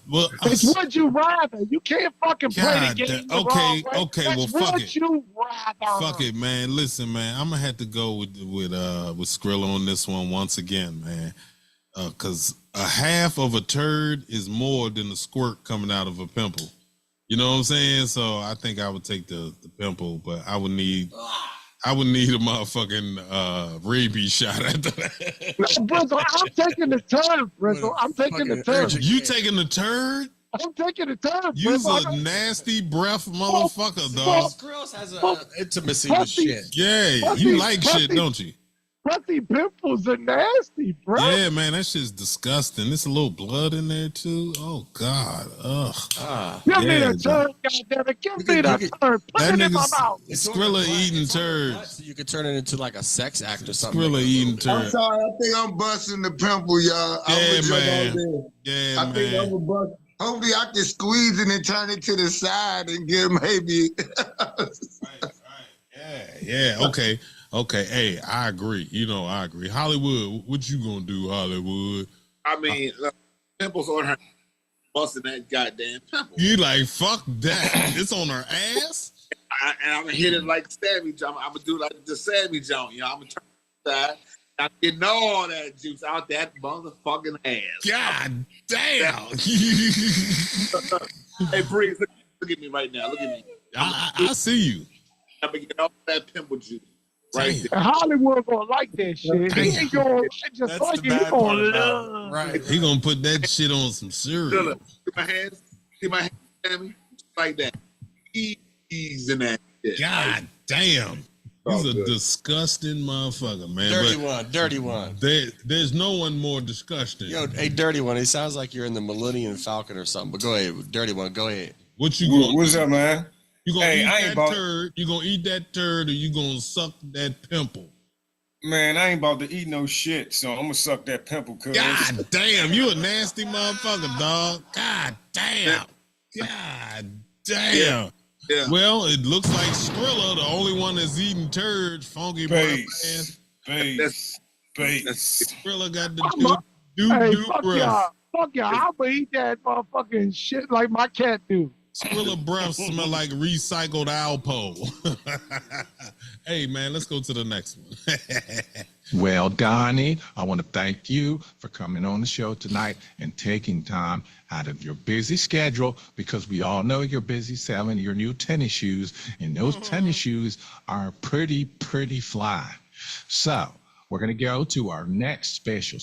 Well, it's Would You Rather. You can't fucking play the game. Okay. Well, fuck it. Would you rather? Fuck it, man. Listen, man, I'm gonna have to go with Skrilla on this one once again, man. Because a half of a turd is more than a squirt coming out of a pimple. You know what I'm saying? So I think I would take the pimple, but I would need a motherfucking rabies shot after that. Brizzle, I'm taking the turd, Brizzle. I'm taking the turd. You taking the turd? I'm taking the turd. You's a nasty breath motherfucker, dog. Girls has an intimacy with shit. Yeah, you like shit, don't you? Pussy pimples are nasty, bro. Yeah, man, that shit's disgusting. There's a little blood in there too. Oh God, ugh. Give me the turd, goddammit. Give me the turd. Put it in my mouth. Skrilla eating turd. You could turn it into like a sex act or something. Skrilla eating turd. I'm sorry, I think I'm busting the pimple, y'all. Yeah, man. Yeah, I think I'm a bust. Hopefully I can squeeze it and turn it to the side and get maybe. Yeah. Okay. Hey, I agree. I agree. Hollywood, what you gonna do, Hollywood? I mean, pimples on her, busting that goddamn pimple. You like, fuck that. It's on her ass? And I'm gonna hit it like Sammy John. I'm gonna do like the Sammy John. I'm gonna turn that. I'm getting all that juice out that motherfucking ass. God damn. Hey, Bree, look at me right now. Look at me. I see you. I'm gonna get all that pimple juice right there. Hollywood gonna like that shit. He ain't gonna just like it. He gonna love. Right. He gonna put that shit on some cereal. Look, see my hands, Sammy? Just like that. Ease in that shit. God damn. He's a disgusting motherfucker, man. Dirty one. There's no one more disgusting. Yo, hey, dirty one. It sounds like you're in the Millennium Falcon or something. But go ahead, dirty one. Go ahead. What you gonna? What's up, man? You gonna eat that turd? You gonna eat that turd, or you gonna suck that pimple? Man, I ain't about to eat no shit, so I'm gonna suck that pimple. Cause God damn, you a nasty motherfucker, dog. God damn. God damn. Yeah. Well, it looks like Skrilla, the only one that's eating turds, funky Bass. Skrilla got the fuck y'all. Fuck y'all. I'm gonna eat that motherfucking shit like my cat do. Skrilla breath smell like recycled Alpo. Hey, man, let's go to the next one. Well, Donnie, I want to thank you for coming on the show tonight and taking time out of your busy schedule, because we all know you're busy selling your new tennis shoes, and those tennis shoes are pretty fly. So we're going to go to our next special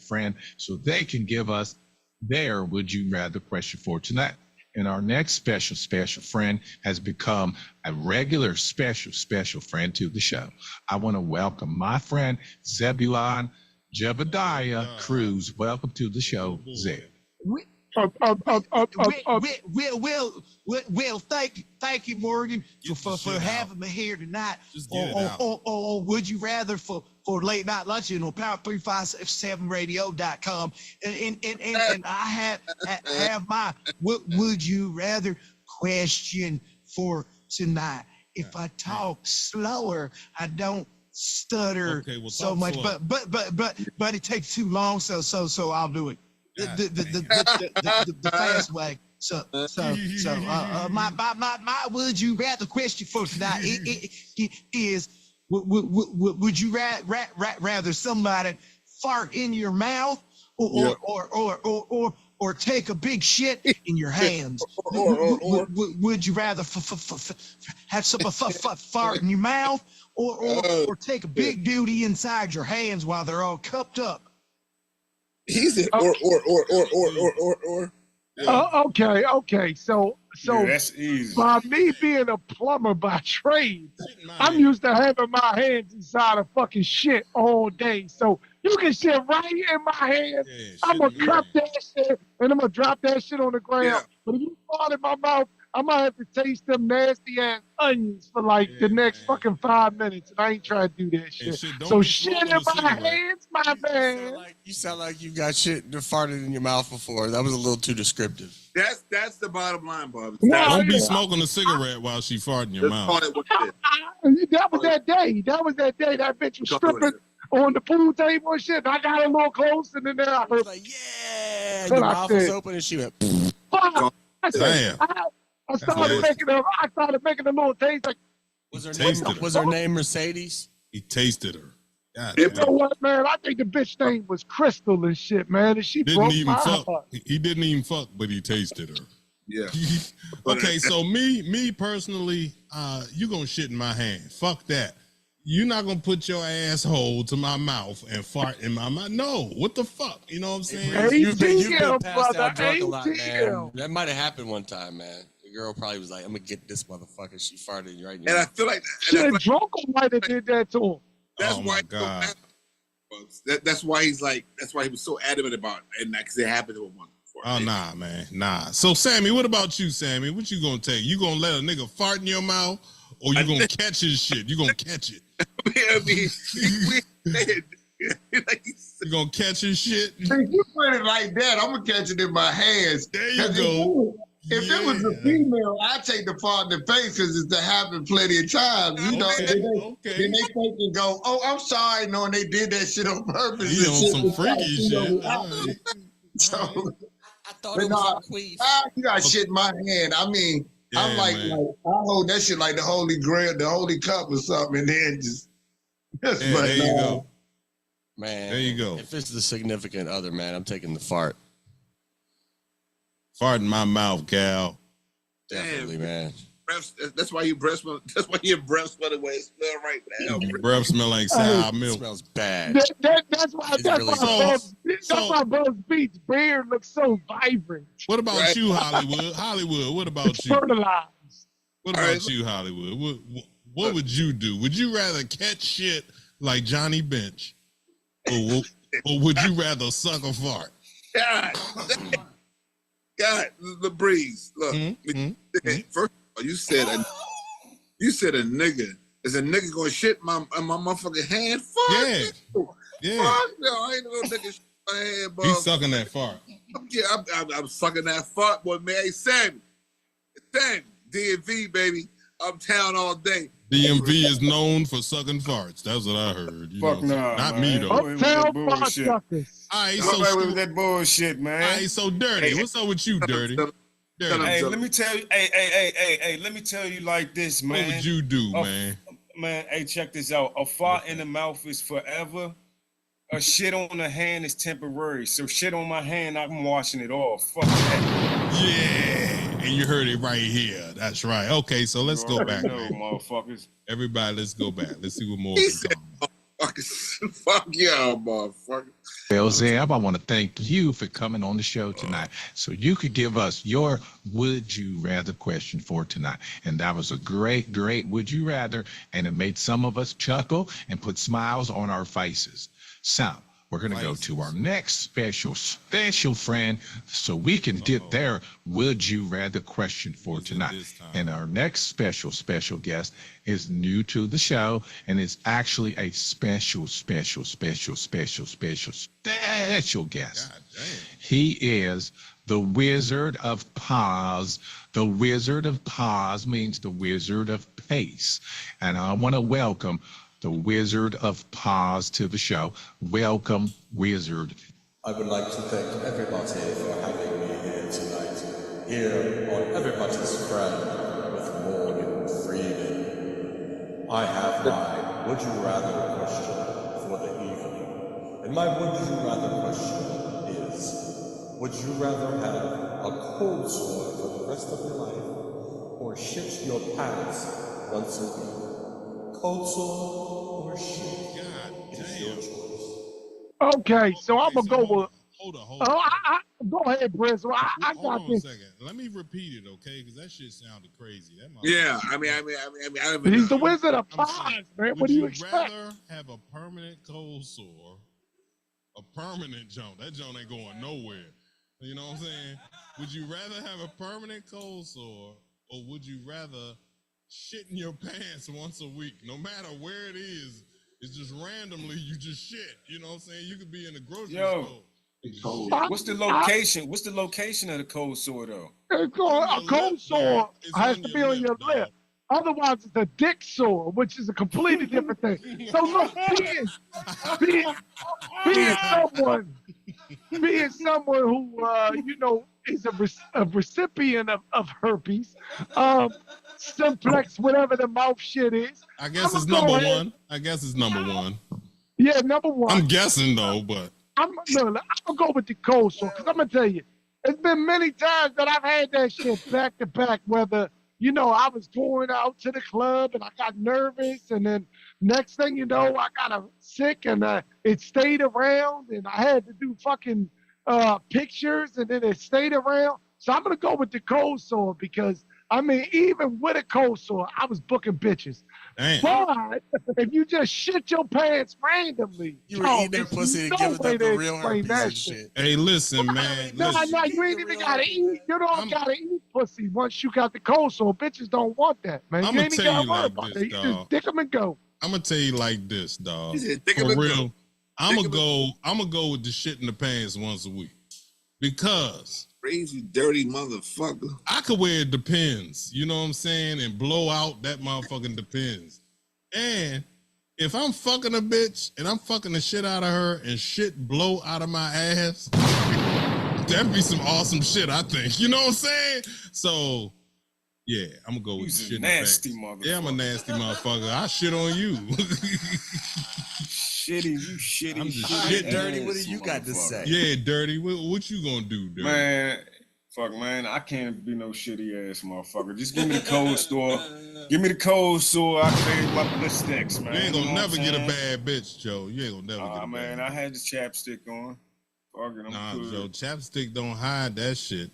friend so they can give us their would you rather question for tonight. And our next special friend has become a regular special friend to the show. I want to welcome my friend Zebulon Jebediah Cruz. Welcome to the show, Zeb. Well, thank you, Morgan, for having me here tonight. Or would you rather for Late Night Lunchin on Power357radio.com, and I have my would you rather question for tonight. If I talk slower, I don't stutter so much, slow. but it takes too long, so I'll do it the fast way. So my would you rather question for tonight is would you rather somebody fart in your mouth or take a big shit in your hands? Would you rather have some fart in your mouth or take a big duty inside your hands while they're all cupped up? He said or. Okay. So that's easy. By me being a plumber by trade, I'm used to having my hands inside of fucking shit all day. So you can shit right in my hand. I'm gonna cup that shit and I'm gonna drop that shit on the ground. Yeah. But if you fart in my mouth, I might have to taste them nasty ass onions for like the next fucking 5 minutes, and I ain't trying to do that shit. So shit in my hands, my man. You sound like you got shit farted in your mouth before. That was a little too descriptive. That's the bottom line, Bob. Don't be smoking a cigarette while she farting in your mouth. That was that day. That bitch was stripping on the pool table and shit. I got a little close, and then I heard like, yeah, your mouth was open, and she went. Fuck. I started making a little taste. Like, was her name Mercedes? He tasted her. God, you know what, man? I think the bitch name was Crystal and shit, man. And she broke my heart. He didn't even fuck, but he tasted her. Yeah. Okay, so me personally, you gonna shit in my hand. Fuck that. You're not gonna put your asshole to my mouth and fart in my mouth. No, what the fuck? You know what I'm saying? You've been passed out drunk a lot, man. That might have happened one time, man. The girl probably was like, "I'm gonna get this motherfucker." She farted right now. And I feel like drunk might have did that to him. That's oh why. My God. That's why he's like. That's why he was so adamant about it, and because it happened to him once before. Oh nah, man, nah. So Sammy, what about you, Sammy? What you gonna take? You gonna let a nigga fart in your mouth, or you gonna catch his shit? You gonna catch it? I mean, You gonna catch his shit? If you put it like that, I'm gonna catch it in my hands. There you go. If it was a female, I'd take the fart in the face because it's happened plenty of times. You know, then they think and go, "Oh, I'm sorry," knowing they did that shit on purpose. He on some freaky shit. So, I thought it was a queen. You got shit in my hand. I mean, I'm like, I hold that shit like the Holy Grail, the Holy Cup or something, and then just there you go. Man, there you go. If it's the significant other, man, I'm taking the fart. Fart in my mouth, gal. Definitely, man. That's why you breath smell. That's why your breath smell the way it smell right now. Breath smell like sour milk. It smells bad. That's why Buzz Beats' beard looks so vibrant. What about you, Hollywood? Hollywood, what about you? Fertilized. What about you, Hollywood? What would you do? Would you rather catch shit like Johnny Bench, or would you rather suck a fart? God, the breeze. Look, first of all, you said a nigga. Is a nigga gonna shit in my motherfucking hand? Fuck yeah. Fuck no, I ain't no nigga shit in my hand, bro. He's sucking that fart. Yeah, I'm sucking that fart, boy. Man, hey, Sammy, DMV, baby, uptown all day. DMV is known for sucking farts. That's what I heard. Fuck no, not man. me though. Uptown fart suckers. I ain't with that bullshit, man. I ain't so dirty. What's up with you, dirty? Hey, let me tell you. Hey, let me tell you like this, man. What would you do, man? Man, hey, check this out. A fart in the mouth is forever. A shit on the hand is temporary. So shit on my hand, I'm washing it off. Fuck that. Yeah, and you heard it right here. That's right. Okay, so let's go back. Motherfuckers. Everybody, let's go back. Let's see what more. Fuck y'all, motherfucker. Well, Zeb, I want to thank you for coming on the show tonight. So you could give us your would you rather question for tonight. And that was a great would you rather. And it made some of us chuckle and put smiles on our faces. So we're going to go to our next special friend so we can get their would you rather question for tonight. And our next special guest is new to the show and is actually a special guest. He is the Wizard of Pause. The Wizard of Pause means the Wizard of Pace. And I want to welcome the Wizard of Pause to the show. Welcome, Wizard. I would like to thank everybody for having me here tonight, here on Everybody's Friend with Morgan Freeman. I have my Would You Rather question for the evening. And my Would You Rather question is, would you rather have a cold sore for the rest of your life or shit your pants once a week? Cold sore or shit? God damn. It is your choice. Okay, so I'm gonna go with. Hold on. Go ahead, Brizzle. I got this. A second. Let me repeat it, okay? Because that shit sounded crazy. Yeah, I mean, he's the Wizard of Pause, man. What do you expect? Would you rather have a permanent cold sore, a permanent joint? That joint ain't going nowhere. You know what I'm saying? Would you rather have a permanent cold sore, or would you rather shit in your pants once a week? No matter where it is, it's just randomly you just shit. You know what I'm saying? You could be in the grocery store. What's the location? What's the location of the cold sore though? A cold sore has to be on your lip. Otherwise, it's a dick sore, which is a completely different thing. So look, being someone who is a recipient of herpes, simplex, whatever the mouth shit is. I guess it's number one. Yeah, number one. I'm guessing though, but I'm gonna go with the cold sore because I'm gonna tell you, it's been many times that I've had that shit back to back. Whether I was going out to the club and I got nervous, and then next thing you know, I got sick and it stayed around, and I had to do fucking pictures, and then it stayed around. So I'm gonna go with the cold sore because even with a cold sore, I was booking bitches. Damn. But if you just shit your pants randomly, you were eating their pussy and giving them the real herpes and shit. Hey, listen, man. No, you ain't even gotta eat. You don't gotta eat pussy once you got the cold sore. Bitches don't want that, man. I'm you gonna tell you like this, you just dick them and go. I'm gonna tell you like this, dog. He said, "Dick For 'em and real. go." I'm gonna go with the shit in the pants once a week because crazy dirty motherfucker. I could wear it depends, you know what I'm saying, and blow out that motherfucking depends. And if I'm fucking a bitch and I'm fucking the shit out of her and shit blow out of my ass, that'd be some awesome shit, I think. You know what I'm saying? So yeah, I'm gonna go with He's the shit. a nasty motherfucker. Yeah, I'm a nasty motherfucker. I shit on you. Shitty. I'm just Shit, shitting. Dirty, what do you got to say? Yeah, Dirty. What you gonna do, Dirty? Man, I can't be no shitty ass motherfucker. Just give me the cold store. Give me the cold store. I pay my bliss man. You ain't gonna never get a bad bitch, Joe. You ain't gonna never get a man, bad I had the chapstick on. Nah, Joe, chapstick don't hide that shit.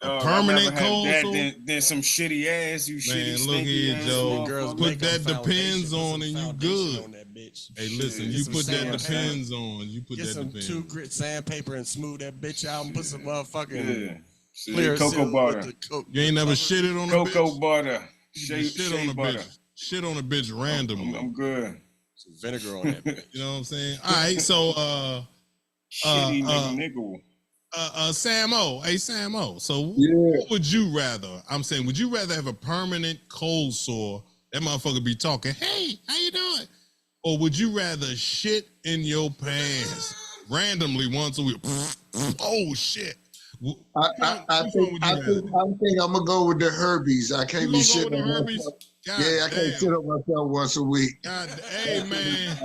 A permanent cold that sore? Then some shitty ass, you shitty Man, look stinky here, ass Joe. motherfucker. Put that depends on and you good. Hey, listen, you put that depends on. You put Get that some depends. 2 grit sandpaper and smooth that bitch out and put some motherfucking See, clear cocoa seal butter. with the You ain't never shitted on a bitch? Cocoa butter. Shit on a butter. bitch. Shit on a bitch randomly. I'm good. Some vinegar on that bitch. You know what I'm saying? All right, so shitty nigga. Samo. Hey, Samo. So what would you rather? I'm saying, would you rather have a permanent cold sore? That motherfucker be talking, hey, how you doing? Or would you rather shit in your pants randomly once a week? Oh shit. I think I'm gonna go with the herpes. I can't be shitting on myself. I can't shit on myself once a week. Hey man,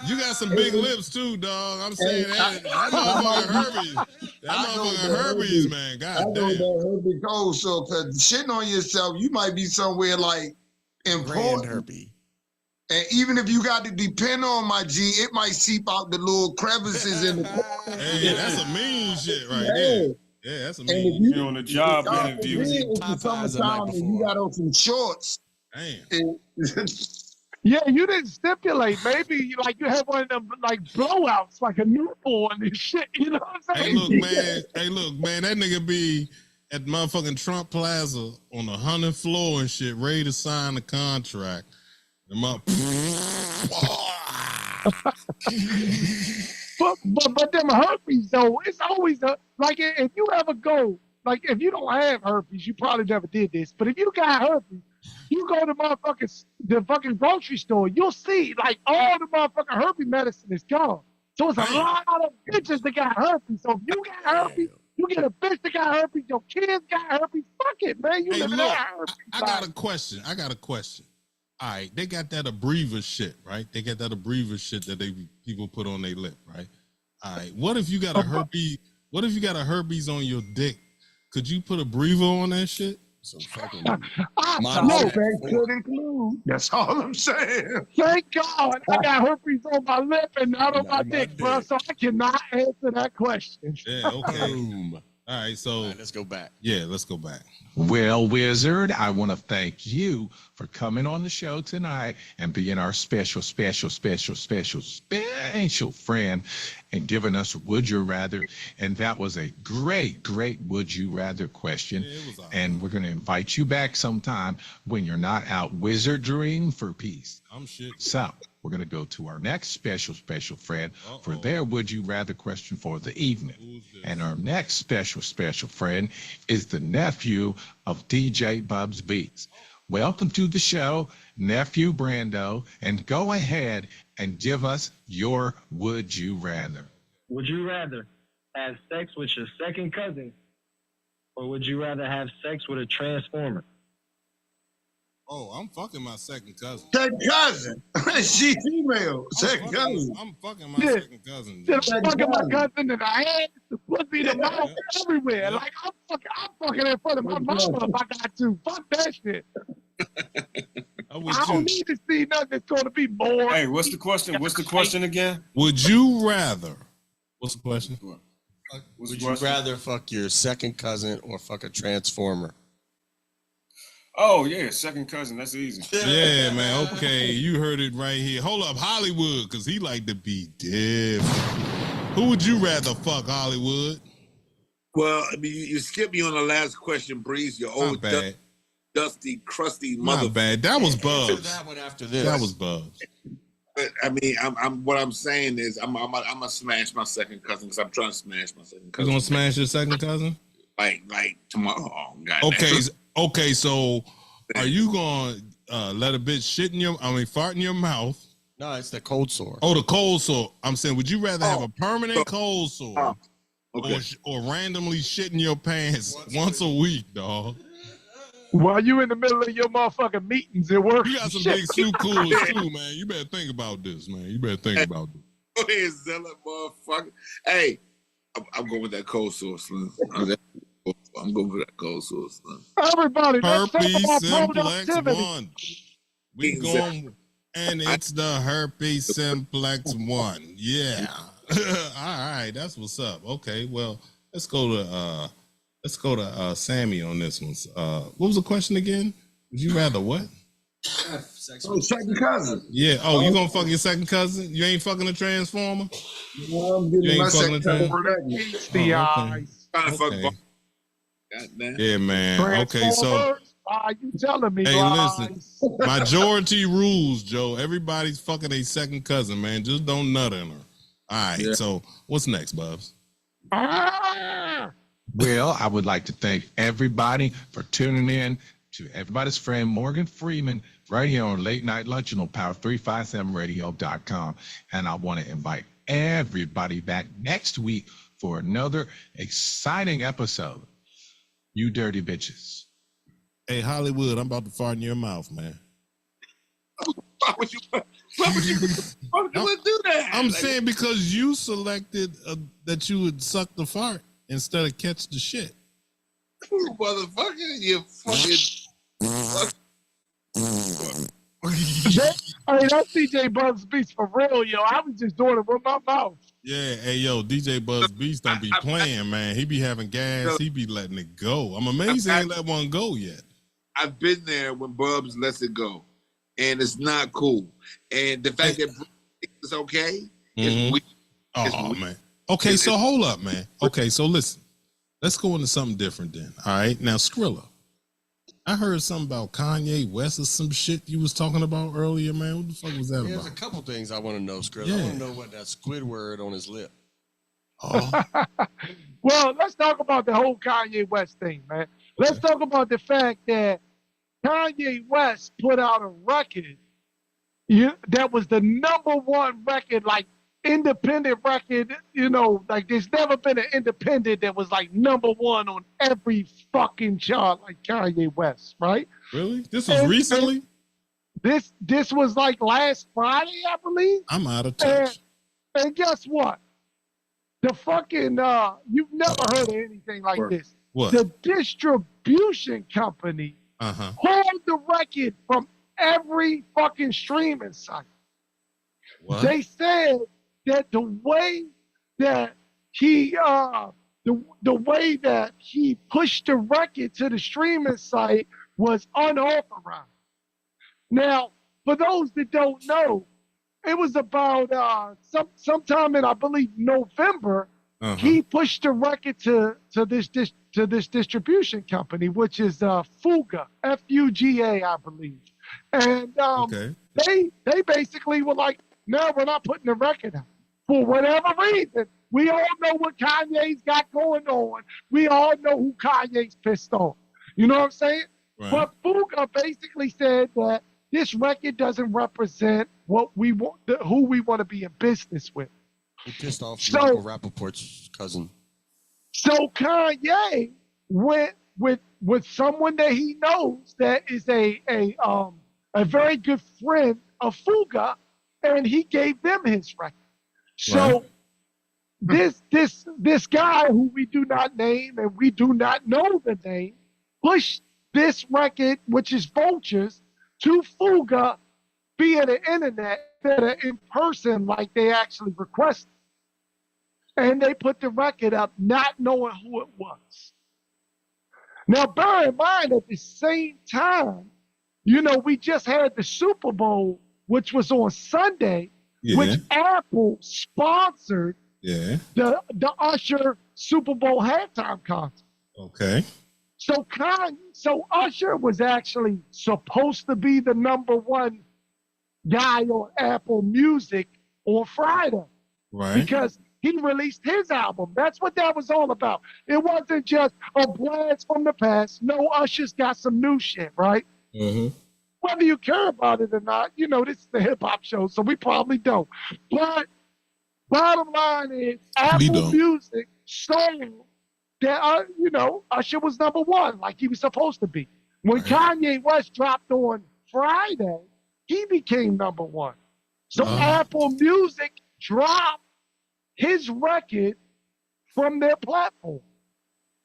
you got some big lips too, dog. I'm saying that motherfucking herpes. That motherfucking herpes, man. God damn. I know that herpes cold, so cause shitting on yourself, you might be somewhere like important. herpes. And even if you got to depend on my G, it might seep out the little crevices in the corner. Hey, that's a mean shit right there. Yeah, that's a mean shit. On the job interview. It's the summertime and you got on some shorts. Damn. Yeah, you didn't stipulate. Maybe like you have one of them like blowouts, like a newborn and shit. You know what I'm saying? Hey, look, man. That nigga be at motherfucking Trump Plaza on the 100th floor and shit, ready to sign the contract. But them herpes though, it's always like if you ever go, like if you don't have herpes, you probably never did this. But if you got herpes, you go to the fucking grocery store, you'll see like all the motherfucking herpes medicine is gone. So it's a lot of bitches that got herpes. So if you got herpes, you get a bitch that got herpes, your kids got herpes. Fuck it, man. You live in that herpes. I got a question. All right, they got that abbreviator shit, right? They got that abbreviator shit that people put on their lip, right? All right, what if you got a herpes? What if you got a herpes on your dick? Could you put a breather on that shit? Some fucking could include. That's all I'm saying. Thank God I got herpes on my lip and not on my dick, bro. So I cannot answer that question. Yeah, okay. All right, so let's go back. Yeah, let's go back. Well, Wizard, I want to thank you for coming on the show tonight and being our special friend and giving us Would You Rather. And that was a great Would You Rather question. And we're going to invite you back sometime when you're not out wizarding for peace. I'm shit. So we're going to go to our next special friend for their Would You Rather question for the evening. And our next special friend is the nephew of DJ Bubs Beats. Welcome to the show, nephew Brando, and go ahead and give us your Would You Rather. Would you rather have sex with your second cousin, or would you rather have sex with a transformer? Oh, I'm fucking my second cousin. Second cousin? She female. Second cousin. I'm fucking my second cousin. I'm fucking my cousin in the ass, the pussy, the mouth, everywhere. Like I'm fucking in front of my mama if I got to. Fuck that shit. I don't need to see nothing that's going to be more. Hey, what's the question? What's the question again? Would you rather? What's the question? Would you rather fuck your second cousin or fuck a transformer? Oh, yeah, second cousin. That's easy. Yeah, man. Okay, you heard it right here. Hold up, Hollywood, because he like to be different. Who would you rather fuck, Hollywood? Well, I mean, you skipped me on the last question, Breeze. Your old dusty, crusty mother. Not bad. That was Bubs. That one after this. That was Bubs. But I mean, what I'm saying is, I'm gonna smash my second cousin because I'm trying to smash my second You cousin. gonna smash your second cousin? Like tomorrow. Oh, God. Okay. So, are you gonna let a bitch fart in your mouth? No, it's the cold sore. Oh, the cold sore. I'm saying, would you rather have a permanent cold sore okay. or randomly shit in your pants once a week, dog? While you in the middle of your motherfucking meetings at work. You got some big soup coolers too, man. You better think about this, man. You better think about this. Go ahead, Zella, motherfucker. Hey, I'm going with that cold sore, Slim. I'm going with that cold sore, Slim. Everybody, let's talk Herpes about simplex productivity. 1. We going, and it's the herpes simplex 1. Yeah. All right, that's what's up. Okay, well, let's go to Sammy on this one. What was the question again? Would you rather what? Second cousin. Yeah. Oh, you gonna fuck your second cousin? You ain't fucking a transformer? Well, I'm getting my second cousin pregnant. The eyes. Okay. Yeah, man. Okay, so you telling me? hey, lies. listen. Majority rules, Joe. Everybody's fucking a second cousin, man. Just don't nut in her. All right. So what's next, Bubs? Well, I would like to thank everybody for tuning in to everybody's friend Morgan Freeman right here on Late Night Lunchin on Power357Radio.com. And I want to invite everybody back next week for another exciting episode. You dirty bitches. Hey, Hollywood, I'm about to fart in your mouth, man. Why would you do that? I'm saying because you selected that you would suck the fart instead of catch the shit. Motherfucker, you fucking. Hey, that's DJ Bugs Beats for real, yo. I was just doing it with my mouth. Yeah, hey, yo, DJ Buzz Beast don't be playing, man. He be having gas. He be letting it go. I'm amazed he ain't let one go yet. I've been there when Bubs lets it go, and it's not cool. And the fact that it's okay is weird. Oh, man. Okay, so hold up, man. Okay, so listen. Let's go into something different then. All right, now Skrilla. I heard something about Kanye West or some shit you was talking about earlier, man. What the fuck was that about? There's a couple things I want to know, Skrilla. Yeah. I want to know what that Squidward on his lip. Oh. Well, let's talk about the whole Kanye West thing, man. Let's talk about the fact that Kanye West put out a record that was the #1 record, like independent record, like there's never been an independent that was like #1 on every fucking chart like Kanye West, right? Really? This was recently? This was like last Friday, I believe. I'm out of touch. And guess what? The fucking you've never heard of anything like this. What? The distribution company pulled the record from every fucking streaming site. What? They said that the way that he pushed the record to the streaming site was unauthorized. Now, for those that don't know, it was about sometime in, I believe, November. He pushed the record to this distribution company, which is Fuga, Fuga, I believe. And they basically were like, no, we're not putting the record out. For whatever reason, we all know what Kanye's got going on. We all know who Kanye's pissed off. You know what I'm saying? Right. But Fuga basically said that this record doesn't represent what we want, who we want to be in business with. He pissed off Michael Rappaport's cousin. So Kanye went with someone that he knows that is a very good friend of Fuga, and he gave them his record. So this guy who we do not name and we do not know the name pushed this record, which is Vultures, to Fuga via the internet instead of in person like they actually requested. And they put the record up not knowing who it was. Now, bear in mind, at the same time, we just had the Super Bowl, which was on Sunday, which Apple sponsored the Usher Super Bowl halftime concert. Okay. So Usher was actually supposed to be the #1 guy on Apple Music on Friday. Right. Because he released his album. That's what that was all about. It wasn't just a blast from the past. No, Usher's got some new shit, right? Mm-hmm. Whether you care about it or not, you know, this is the hip hop show, so we probably don't. But bottom line is Apple Music saw that, you know, Usher was number one, like he was supposed to be. When Kanye West dropped on Friday, he became number one. So Apple Music dropped his record from their platform.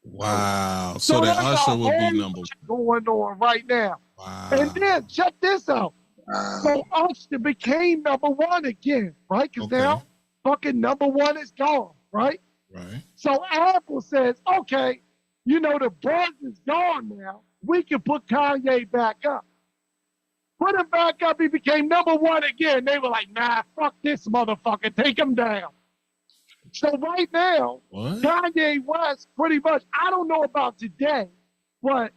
Wow. So that Usher will be number one. Going on right now. Wow. And then check this out. So Usher became number one again, right? Because now fucking number one is gone, right? Right. So Apple says, okay, you know, the buzz is gone now. We can put Kanye back up. Put him back up, he became number one again. They were like, nah, fuck this motherfucker, take him down. So right now, Kanye West pretty much, I don't know about today, but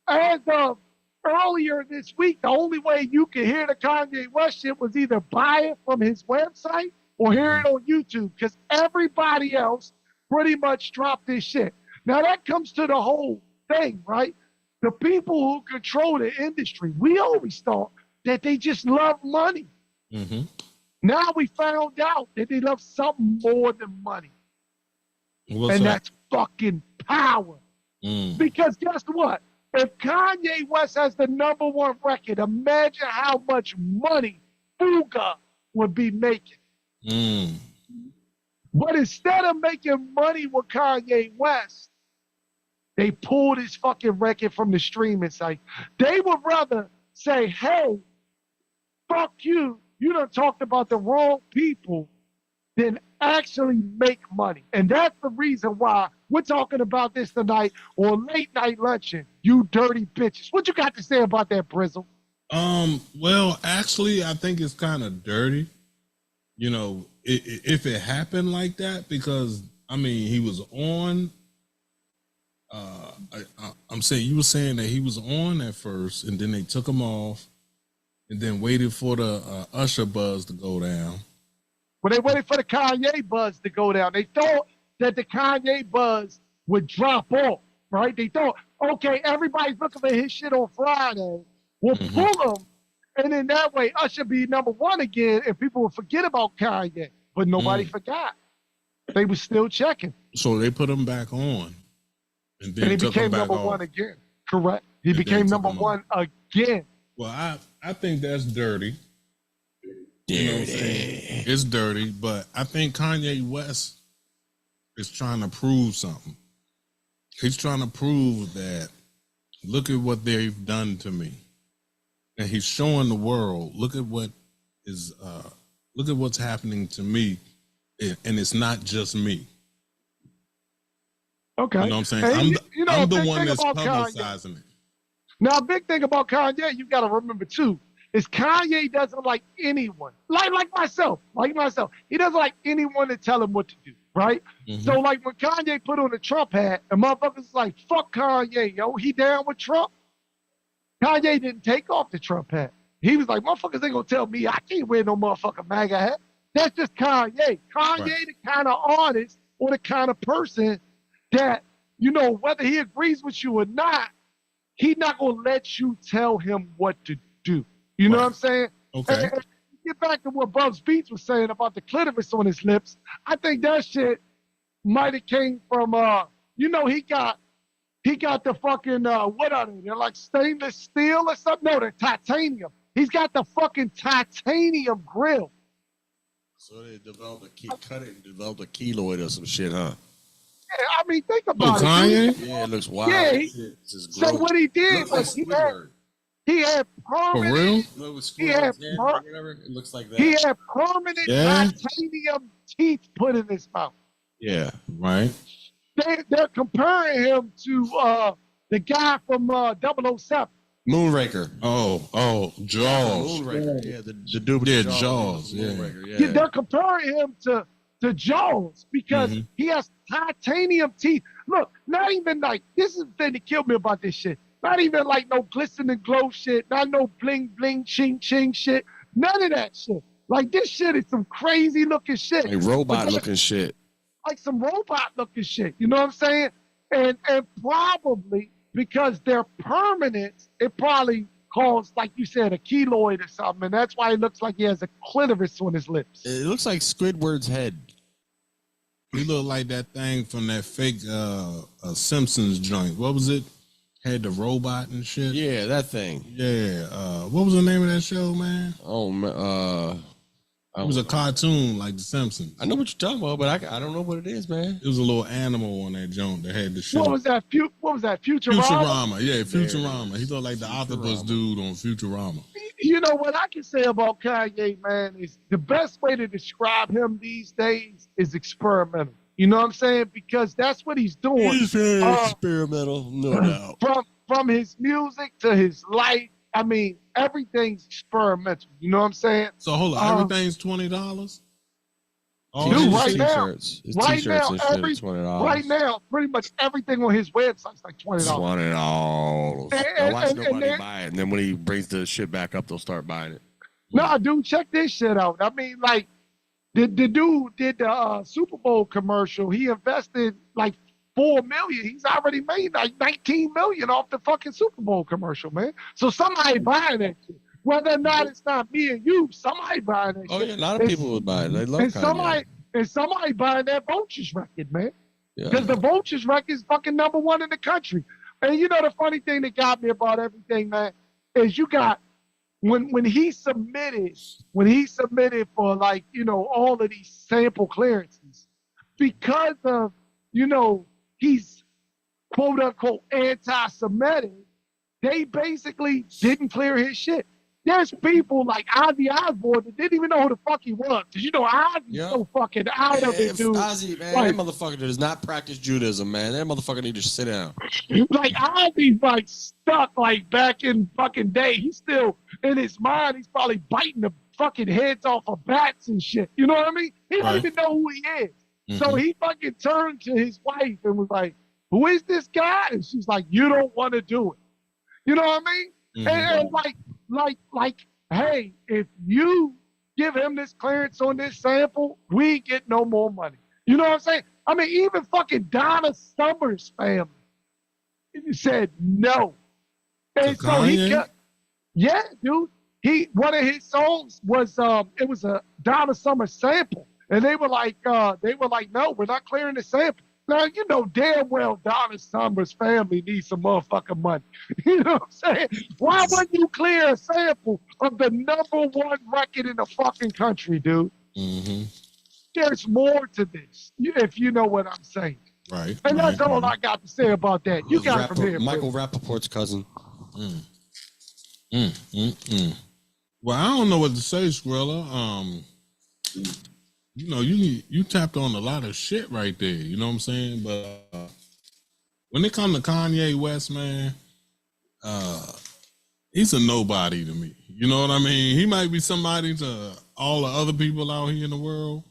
as of earlier this week, the only way you could hear the Kanye West shit was either buy it from his website or hear it on YouTube, because everybody else pretty much dropped this shit. Now that comes to the whole thing, right? The people who control the industry, we always thought that they just love money. Mm-hmm. Now we found out that they love something more than money. What's that's fucking power. Because guess what? If Kanye West has the number one record, imagine how much money Fuga would be making. But instead of making money with Kanye West, they pulled his fucking record from the streaming site. They would rather say, hey, fuck you, you done talked about the wrong people, than actually make money. And that's the reason why we're talking about this tonight on Late Night Lunchin, you dirty bitches. What you got to say about that, Brizzle? Well, actually, I think it's kind of dirty, you know, if it happened like that, because, I mean, he was on... I'm saying, you were saying that he was on at first, and then they took him off, and then waited for the Usher buzz to go down. Well, they waited for the Kanye buzz to go down. They thought that the Kanye buzz would drop off, right? They thought, okay, everybody's looking for his shit on Friday. We'll pull him, and then that way Usher be number one again, and people will forget about Kanye. But nobody forgot. They were still checking. So they put him back on. And then he became number one again. Correct. He became number one again. Well, I think that's dirty. You know what I'm saying? It's dirty, but I think Kanye West is trying to prove something. He's trying to prove that, look at what they've done to me. And he's showing the world, look at what's happening to me. And it's not just me. Okay. You know what I'm saying? And I'm the one that's publicizing it. Now, a big thing about Kanye, you got to remember too, is Kanye doesn't like anyone, like myself. He doesn't like anyone to tell him what to do, right? So like when Kanye put on the Trump hat, and motherfuckers like, fuck Kanye, yo, he down with Trump. Kanye didn't take off the Trump hat. He was like, motherfuckers ain't gonna tell me I can't wear no motherfucking MAGA hat. That's just Kanye. Kanye, the kind of artist or the kind of person that, you know, whether he agrees with you or not, he's not going to let you tell him what to do. You know what I'm saying? Okay. And get back to what Bubs Beats was saying about the clitoris on his lips. I think that shit might have came from, you know, he got the fucking, what are they? They're like stainless steel or something? No, they're titanium. He's got the fucking titanium grill. So they developed developed a keloid or some shit, huh? Yeah, I mean, think about it. Kanye? Dude. Yeah, it looks wild. Yeah, so what he did was he had permanent. It looks like that. He had permanent titanium teeth put in his mouth. Yeah, right. They're comparing him to the guy from 007. Moonraker. Oh, Jaws. Moonraker. Yeah, the dude with Jaws. Moonraker. Yeah, they're comparing him to Jaws because he has titanium teeth. Look, not even like, this is the thing that killed me about this shit. Not even like no glisten and glow shit, not no bling bling ching ching shit. None of that shit. Like this shit is some crazy looking shit. Like robot looking shit. Like some robot looking shit. You know what I'm saying? And probably because they're permanent, it probably caused, like you said, a keloid or something, and that's why it looks like he has a clitoris on his lips. It looks like Squidward's head. He looked like that thing from that fake Simpsons joint. What was it? Had the robot and shit. Yeah, that thing. Yeah. What was the name of that show, man? Oh, man. It was a cartoon like The Simpsons. I know what you're talking about, but I don't know what it is, man. It was a little animal on that joint that had the show. What was that? Futurama? Futurama. Yeah, Futurama. He looked like the octopus dude on Futurama. You know what I can say about Kanye, man, is the best way to describe him these days is experimental. You know what I'm saying? Because that's what he's doing. He's experimental, no doubt. From his music to his life, I mean, everything's experimental. You know what I'm saying? So hold on, everything's $20? Dude, right now, $20. right now, pretty much everything on his website's like $20. $20. Now watch nobody buy it, and then when he brings the shit back up, they'll start buying it. Nah, dude, check this shit out. I mean, like, the dude did the Super Bowl commercial. He invested like $4 million. He's already made like $19 million off the fucking Super Bowl commercial, man. So somebody buying that shit. Whether or not it's not me and you, somebody buying that shit. Oh yeah, a lot of people would buy it. They love Kanye. Somebody buying that Vultures record, man. Yeah. Because the Vultures record is fucking #1 in the country. And you know the funny thing that got me about everything, man, is you got when he submitted for like, you know, all of these sample clearances, because of, you know, he's quote unquote anti-Semitic, they basically didn't clear his shit. There's people like Ozzy Osbourne that didn't even know who the fuck he was. Because, you know, Ozzy's so fucking out of it, dude. Ozzy, man, like, that motherfucker does not practice Judaism, man. That motherfucker need to sit down. Like, Ozzy's like stuck like back in fucking day. He's still, in his mind, he's probably biting the fucking heads off of bats and shit. You know what I mean? He don't even know who he is. Mm-hmm. So he fucking turned to his wife and was like, who is this guy? And she's like, you don't want to do it. You know what I mean? Mm-hmm. And like, hey, if you give him this clearance on this sample, we get no more money. You know what I'm saying? I mean, even fucking Donna Summer's family said no. And so he kept, yeah, dude. One of his songs was it was a Donna Summer sample. And they were like, no, we're not clearing the sample. Now, you know damn well Donna Summer's family needs some motherfucking money. You know what I'm saying? Why wouldn't you clear a sample of the #1 record in the fucking country, dude? Mm-hmm. There's more to this, if you know what I'm saying. Right. And that's all I got to say about that. You got it from here. Michael Rappaport's cousin. Well, I don't know what to say, Skrilla. You know, you tapped on a lot of shit right there. You know what I'm saying? But when it comes to Kanye West, man, he's a nobody to me. You know what I mean? He might be somebody to all the other people out here in the world,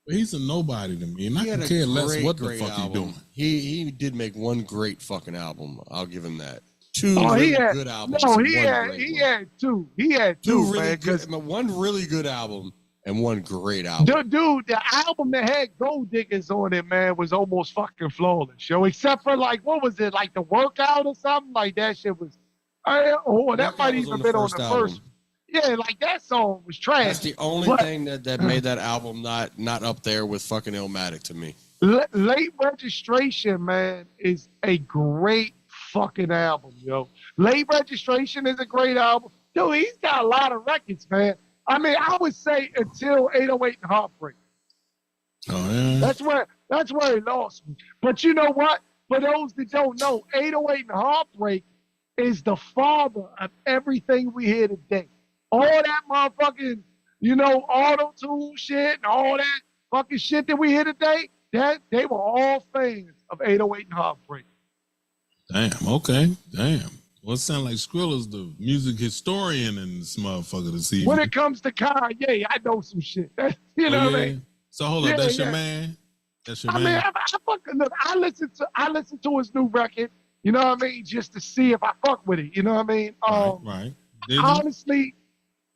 but he's a nobody to me. And I can care less what the fuck he's doing. He did make one great fucking album. I'll give him that. Two really good albums. No, he had two. He had two really man, good. One really good album. And one great album. Dude, the album that had Gold Diggers on it, man, was almost fucking flawless, yo. Except for like, what was it, like the Workout or something? Like that shit was. That might even been on the first. Yeah, like that song was trash. That's the only thing that made that album not up there with fucking Illmatic to me. Late Registration, man, is a great fucking album, yo. Late Registration is a great album. Dude, he's got a lot of records, man. I mean, I would say until 808 and Heartbreak. Oh, yeah. That's where he lost me. But you know what? For those that don't know, 808 and Heartbreak is the father of everything we hear today. All that motherfucking, you know, auto-tune shit and all that fucking shit that we hear today, they were all fans of 808 and Heartbreak. Damn, okay. Damn. Well, it sounds like Skrilla's the music historian in this motherfucker this evening. When it comes to Kanye, I know some shit. You know what I mean? So hold up, that's your man? That's your man? I mean, I listen to his new record, you know what I mean, just to see if I fuck with it, you know what I mean? Right. Honestly,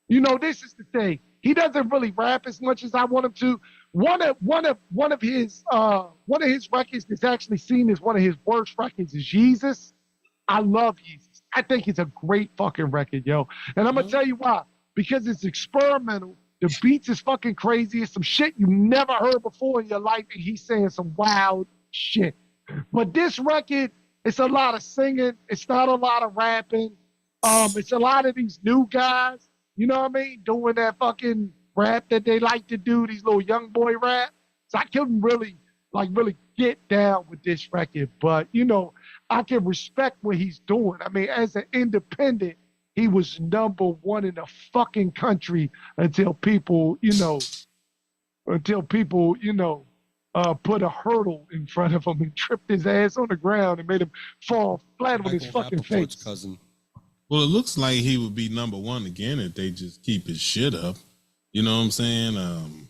You know, this is the thing. He doesn't really rap as much as I want him to. One of his records that's actually seen as one of his worst records is Jesus. I love Jesus. I think it's a great fucking record, yo. And I'm gonna tell you why. Because it's experimental. The beats is fucking crazy. It's some shit you never heard before in your life, and he's saying some wild shit. But this record, it's a lot of singing. It's not a lot of rapping. It's a lot of these new guys, you know what I mean, doing that fucking rap that they like to do, these little young boy rap. So I couldn't really get down with this record. But, you know, I can respect what he's doing. I mean, as an independent, he was #1 in the fucking country until people, put a hurdle in front of him and tripped his ass on the ground and made him fall flat on his fucking face. Cousin. Well, it looks like he would be #1 again if they just keep his shit up. You know what I'm saying?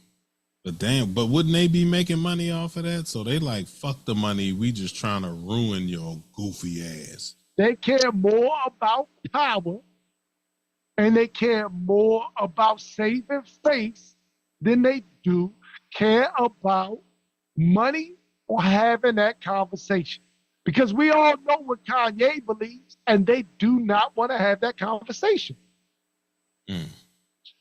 But damn, but wouldn't they be making money off of that? So they like, fuck the money. We just trying to ruin your goofy ass. They care more about power and they care more about saving face than they do care about money or having that conversation. Because we all know what Kanye believes, and they do not want to have that conversation.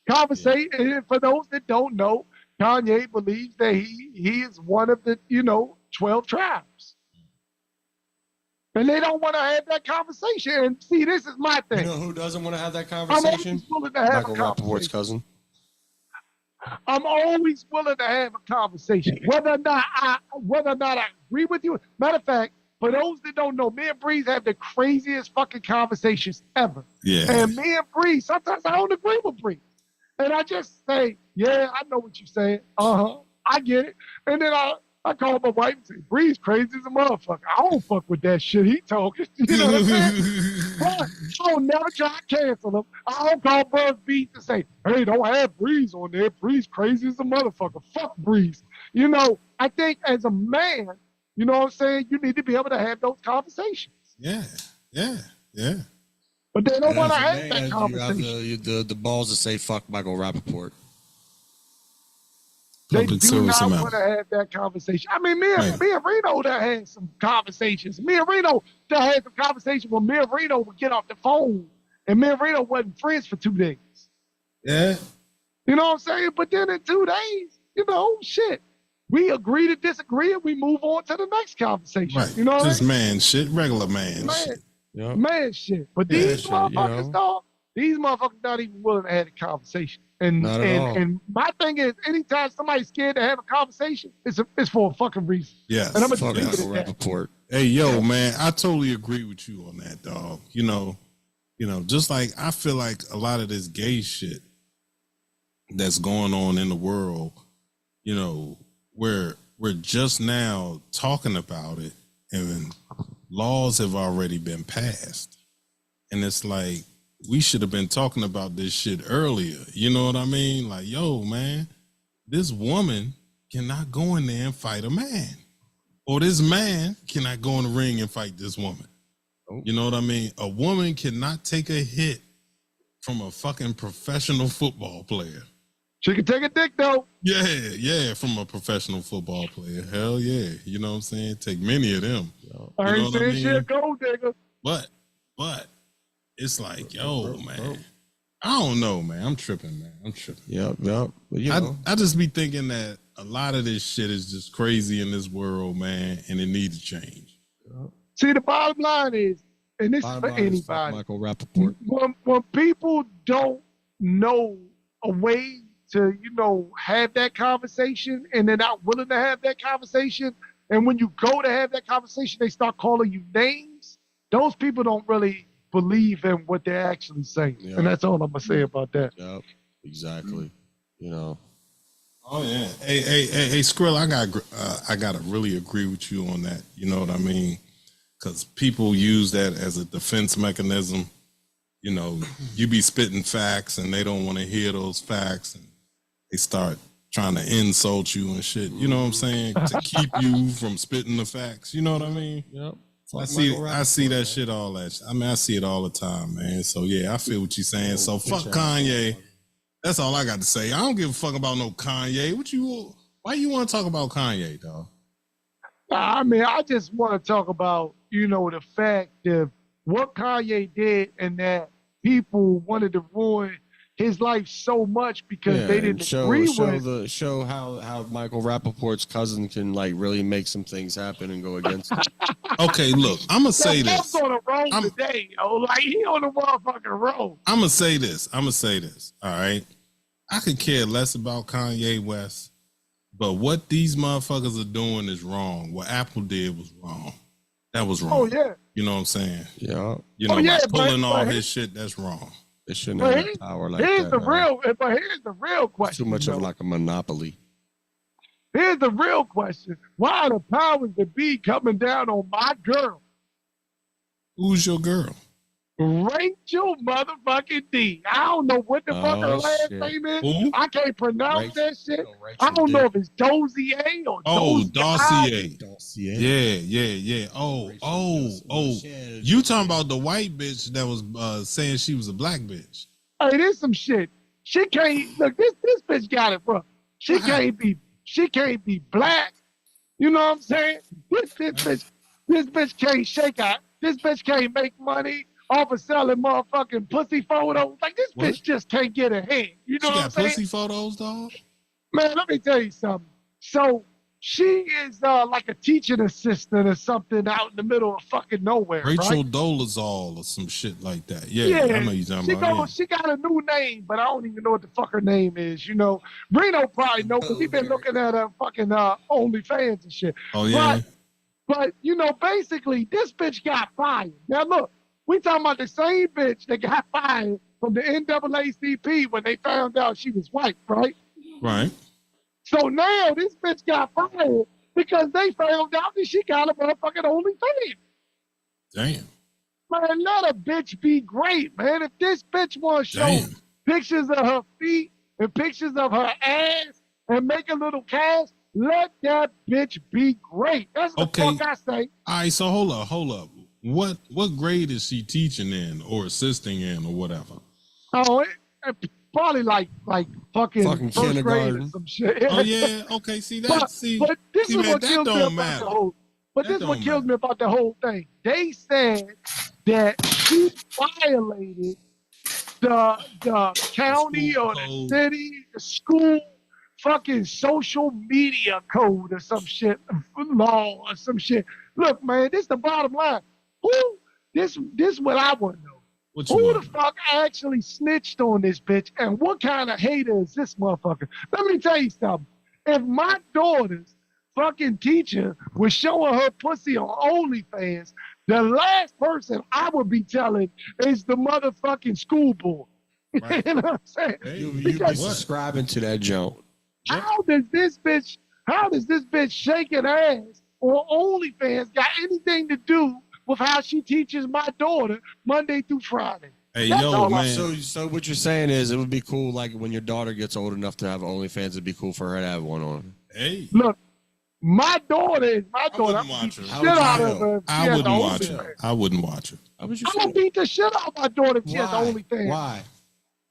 Conversation, for those that don't know, Kanye believes that he is one of the, 12 tribes. And they don't want to have that conversation. And see, this is my thing. You know who doesn't want to have that conversation? I'm always willing to have Michael a conversation. Rappaport's cousin. I'm always willing to have a conversation, whether or not I agree with you. Matter of fact, for those that don't know, me and Breeze have the craziest fucking conversations ever. Yeah. And me and Breeze, sometimes I don't agree with Breeze. And I just say, yeah, I know what you're saying. I get it. And then I call my wife and say, Breeze crazy as a motherfucker. I don't fuck with that shit he talking. You know what I'm saying? But I'll never try to cancel him. I don't call Buzz Beats and say, hey, don't have Breeze on there. Breeze crazy as a motherfucker. Fuck Breeze. You know, I think as a man, you know what I'm saying, you need to be able to have those conversations. Yeah. But they don't want to As a have man, that you conversation. have the balls to say fuck Michael Rappaport. They Public do service not amount. want to have that conversation. I mean, me and Reno that had some conversations. Me and Reno that had some conversations where me and Reno would get off the phone and me and Reno wasn't friends for 2 days. Yeah. You know what I'm saying? But then in 2 days, shit. We agree to disagree and we move on to the next conversation. Right. You know what Just I mean? man shit, regular man shit. Man shit. But these motherfuckers, dog, these motherfuckers not even willing to have a conversation. And Not at all. and my thing is, anytime somebody's scared to have a conversation, it's for a fucking reason. Yes. And I'm Fuck gonna leave it Michael at that. Rappaport. Hey, yo, man, I totally agree with you on that, dog. You know, just like I feel like a lot of this gay shit that's going on in the world, we're just now talking about it and laws have already been passed. And it's like, we should have been talking about this shit earlier. You know what I mean? Like, yo, man, this woman cannot go in there and fight a man. Or this man cannot go in the ring and fight this woman. You know what I mean? A woman cannot take a hit from a fucking professional football player. She can take a dick, though. Yeah, from a professional football player. Hell yeah. You know what I'm saying? Take many of them. I You know ain't what I saying mean? shit, gold digger. But it's like, yo, man. I don't know, man. I'm tripping, man. I'm tripping. Yep. But, I just be thinking that a lot of this shit is just crazy in this world, man, and it needs to change. See, the bottom line is, and this is bottom for line is fuck anybody, Michael Rappaport. when people don't know a way to, have that conversation and they're not willing to have that conversation, and when you go to have that conversation, they start calling you names, those people don't really believe in what they're actually saying. Yeah. And that's all I'm going to say about that. Yep. Exactly. Oh yeah. Hey, Skrill, I gotta really agree with you on that. You know what I mean? Because people use that as a defense mechanism. You be spitting facts and they don't want to hear those facts, and they start trying to insult you and shit. You know what I'm saying? To keep you from spitting the facts. You know what I mean? Yep. I see that shit all that. I mean, I see it all the time, man. So yeah, I feel what you're saying. So fuck Kanye That's all I got to say. I don't give a fuck about no Kanye. Why you want to talk about Kanye, dog? I mean, I just want to talk about, the fact that what Kanye did and that people wanted to ruin his life so much because they didn't agree with. Show how Michael Rappaport's cousin can like really make some things happen and go against it. Okay, look, I'm gonna say this. On a roll today, like he on a motherfucking roll. I'm gonna say this. All right, I could care less about Kanye West, but what these motherfuckers are doing is wrong. What Apple did was wrong. That was wrong. Oh yeah. You know what I'm saying? Yeah. Pulling all his shit, that's wrong. It shouldn't have power like that. Here's the real question. Too much of like a monopoly. Here's the real question. Why are the powers that be coming down on my girl? Who's your girl? Rachel motherfucking D. I don't know what the fuck her last name is. Who? I can't pronounce that shit. I don't know if it's Dozier or Dossier. Yeah. Oh. You talking about the white bitch that was saying she was a black bitch? Hey, there's some shit. She can't look. This bitch got it, bro. She can't be black. You know what I'm saying? This bitch can't shake out. This bitch can't make money off of selling motherfucking pussy photos. Like this bitch just can't get ahead. You know what I'm saying? Pussy photos, dog? Man, let me tell you something. So she is like a teaching assistant or something out in the middle of fucking nowhere. Rachel right? Dolezal or some shit like that. Yeah, I know you're talking about. She got a new name, but I don't even know what the fuck her name is. Reno probably know because he been looking at her fucking OnlyFans and shit. Oh yeah. But basically, this bitch got fired. Now look, we talking about the same bitch that got fired from the NAACP when they found out she was white, right? Right. So now this bitch got fired because they found out that she got a motherfucking OnlyFans. Damn. Man, let a bitch be great, man. If this bitch want to show pictures of her feet and pictures of her ass and make a little cash, let that bitch be great. That's the fuck I say. All right, so hold up. What grade is she teaching in or assisting in or whatever? Oh, probably like fucking first kindergarten grade or some shit. Oh yeah, okay. See that? But this is what kills me about matter. the whole. But this is what kills me about the whole thing. They said that she violated the county or the city, the school, fucking social media code or some shit, law or some shit. Look, man, this is the bottom line. This what I want to know. Who the fuck actually snitched on this bitch, and what kind of hater is this motherfucker? Let me tell you something. If my daughter's fucking teacher was showing her pussy on OnlyFans, the last person I would be telling is the motherfucking school board. Right. You know what I'm saying? You be subscribing to that joint. How does this bitch shaking ass or OnlyFans got anything to do with how she teaches my daughter Monday through Friday? Hey, yo, man. So what you're saying is it would be cool, like when your daughter gets old enough to have OnlyFans, it'd be cool for her to have one on. Hey. Look, my daughter is my daughter. I wouldn't watch her. I wouldn't watch her. I wouldn't watch her. I'm gonna beat the shit out of my daughter if she has OnlyFans. Why?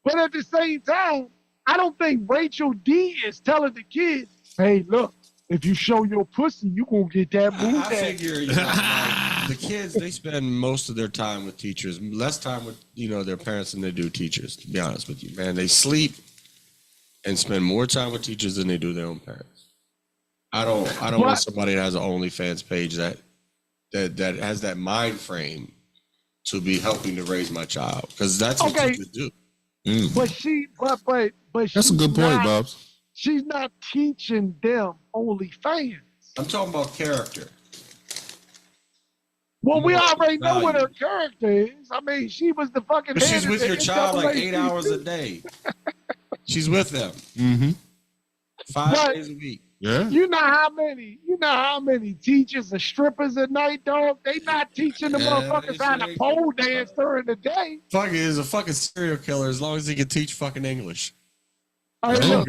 But at the same time, I don't think Rachel D is telling the kids, hey, look, if you show your pussy, you gonna get that move. I figure like, the kids, they spend most of their time with teachers, less time with their parents than they do teachers. To be honest with you, man, they sleep and spend more time with teachers than they do their own parents. I don't want somebody that has an OnlyFans page that has that mind frame to be helping to raise my child, because that's what teachers do. But but that's a good point, Bobs. She's not teaching them OnlyFans. I'm talking about character. Well, we already know what her character is. I mean, she was the fucking. But she's with your child like 8 hours a day. She's with them. Mm-hmm. 5 days a week. Yeah. You know how many teachers are strippers at night, dog? They not teaching the motherfuckers how to pole dance during the day. Fuck it, is a fucking serial killer as long as he can teach fucking English. That's good.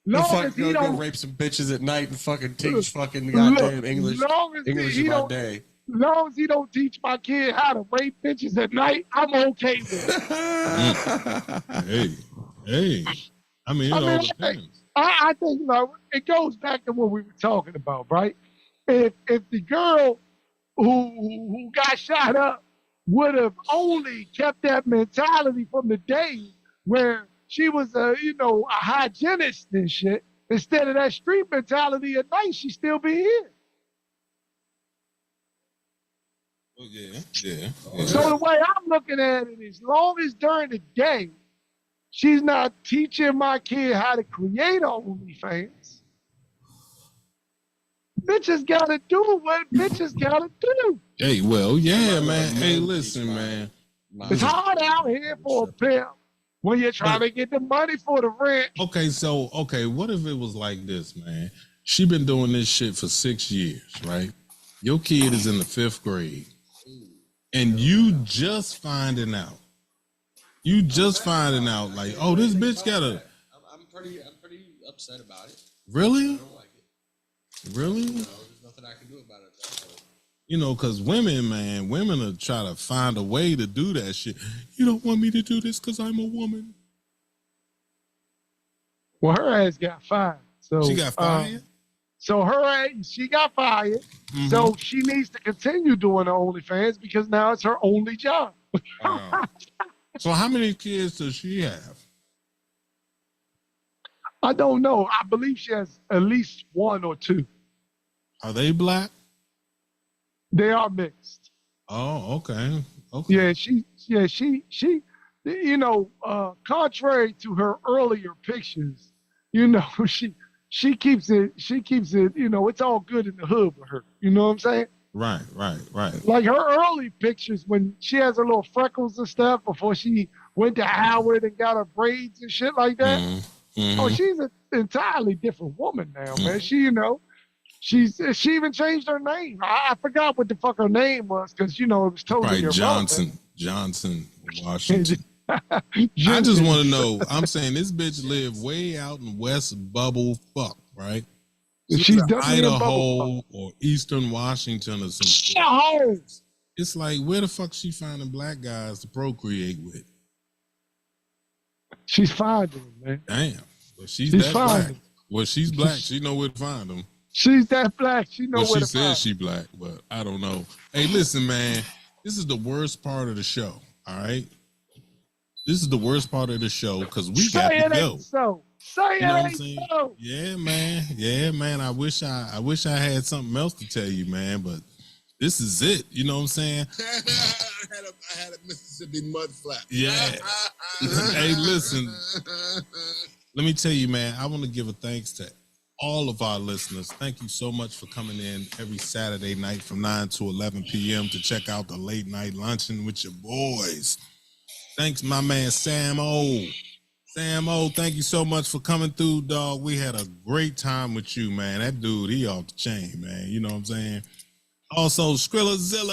Long as he go don't rape some bitches at night and fucking teach fucking goddamn English. English by day. Long as he don't teach my kid how to rape bitches at night, I'm okay with it. Hey, I mean, it all depends. I think it goes back to what we were talking about, right? If the girl who got shot up would have only kept that mentality from the days where she was a hygienist and shit, instead of that street mentality at night, she'd still be here. Oh, yeah. So the way I'm looking at it, as long as during the day she's not teaching my kid how to create OnlyFans, bitches gotta do what bitches gotta do. Hey, well, yeah, man. Hey, listen, man. It's hard out here for a pimp when you're trying to get the money for the rent. Okay, what if it was like this, man? She been doing this shit for 6 years, right? Your kid is in the 5th grade. And you just finding out. Like, oh, this bitch got a. I'm pretty upset about it. Really? I don't like it. Really? There's nothing I can do about it. Because women are try to find a way to do that shit. You don't want me to do this because I'm a woman. Well, her ass got fired. So she got fired? So her ass, she got fired. Mm-hmm. So she needs to continue doing the OnlyFans because now it's her only job. So how many kids does she have? I don't know. I believe she has at least 1 or 2. Are they black? They are mixed. Oh, okay. Yeah, she contrary to her earlier pictures, she keeps it, it's all good in the hood with her. You know what I'm saying? Right. Like her early pictures when she has her little freckles and stuff before she went to Howard and got her braids and shit like that. Mm-hmm. Oh, she's an entirely different woman now, man. She even changed her name. I forgot what the fuck her name was because it was totally irrelevant. Johnson Washington. I just want to know. I'm saying this bitch live way out in West Bubble Fuck, right? She's definitely Idaho or Eastern Washington or something. It's like, where the fuck she finding black guys to procreate with? She's finding them, man. Damn. Well, she's that black. Well, she's black. She know where to find them. She's that black. She know where to find them. She says she black, but I don't know. Hey, listen, man. This is the worst part of the show, all right? This is the worst part of the show because we got to go. Say it ain't so. Yeah, man. I wish I had something else to tell you, man, but this is it. You know what I'm saying? I had a Mississippi mud flap. Yeah. Hey, listen. Let me tell you, man, I want to give a thanks to all of our listeners. Thank you so much for coming in every Saturday night from 9 to 11 p.m. to check out the Late Night Luncheon with your boys. Thanks, my man, Sam O. Sam O, thank you so much for coming through, dog. We had a great time with you, man. That dude, he off the chain, man. You know what I'm saying? Also, Skrillazilla.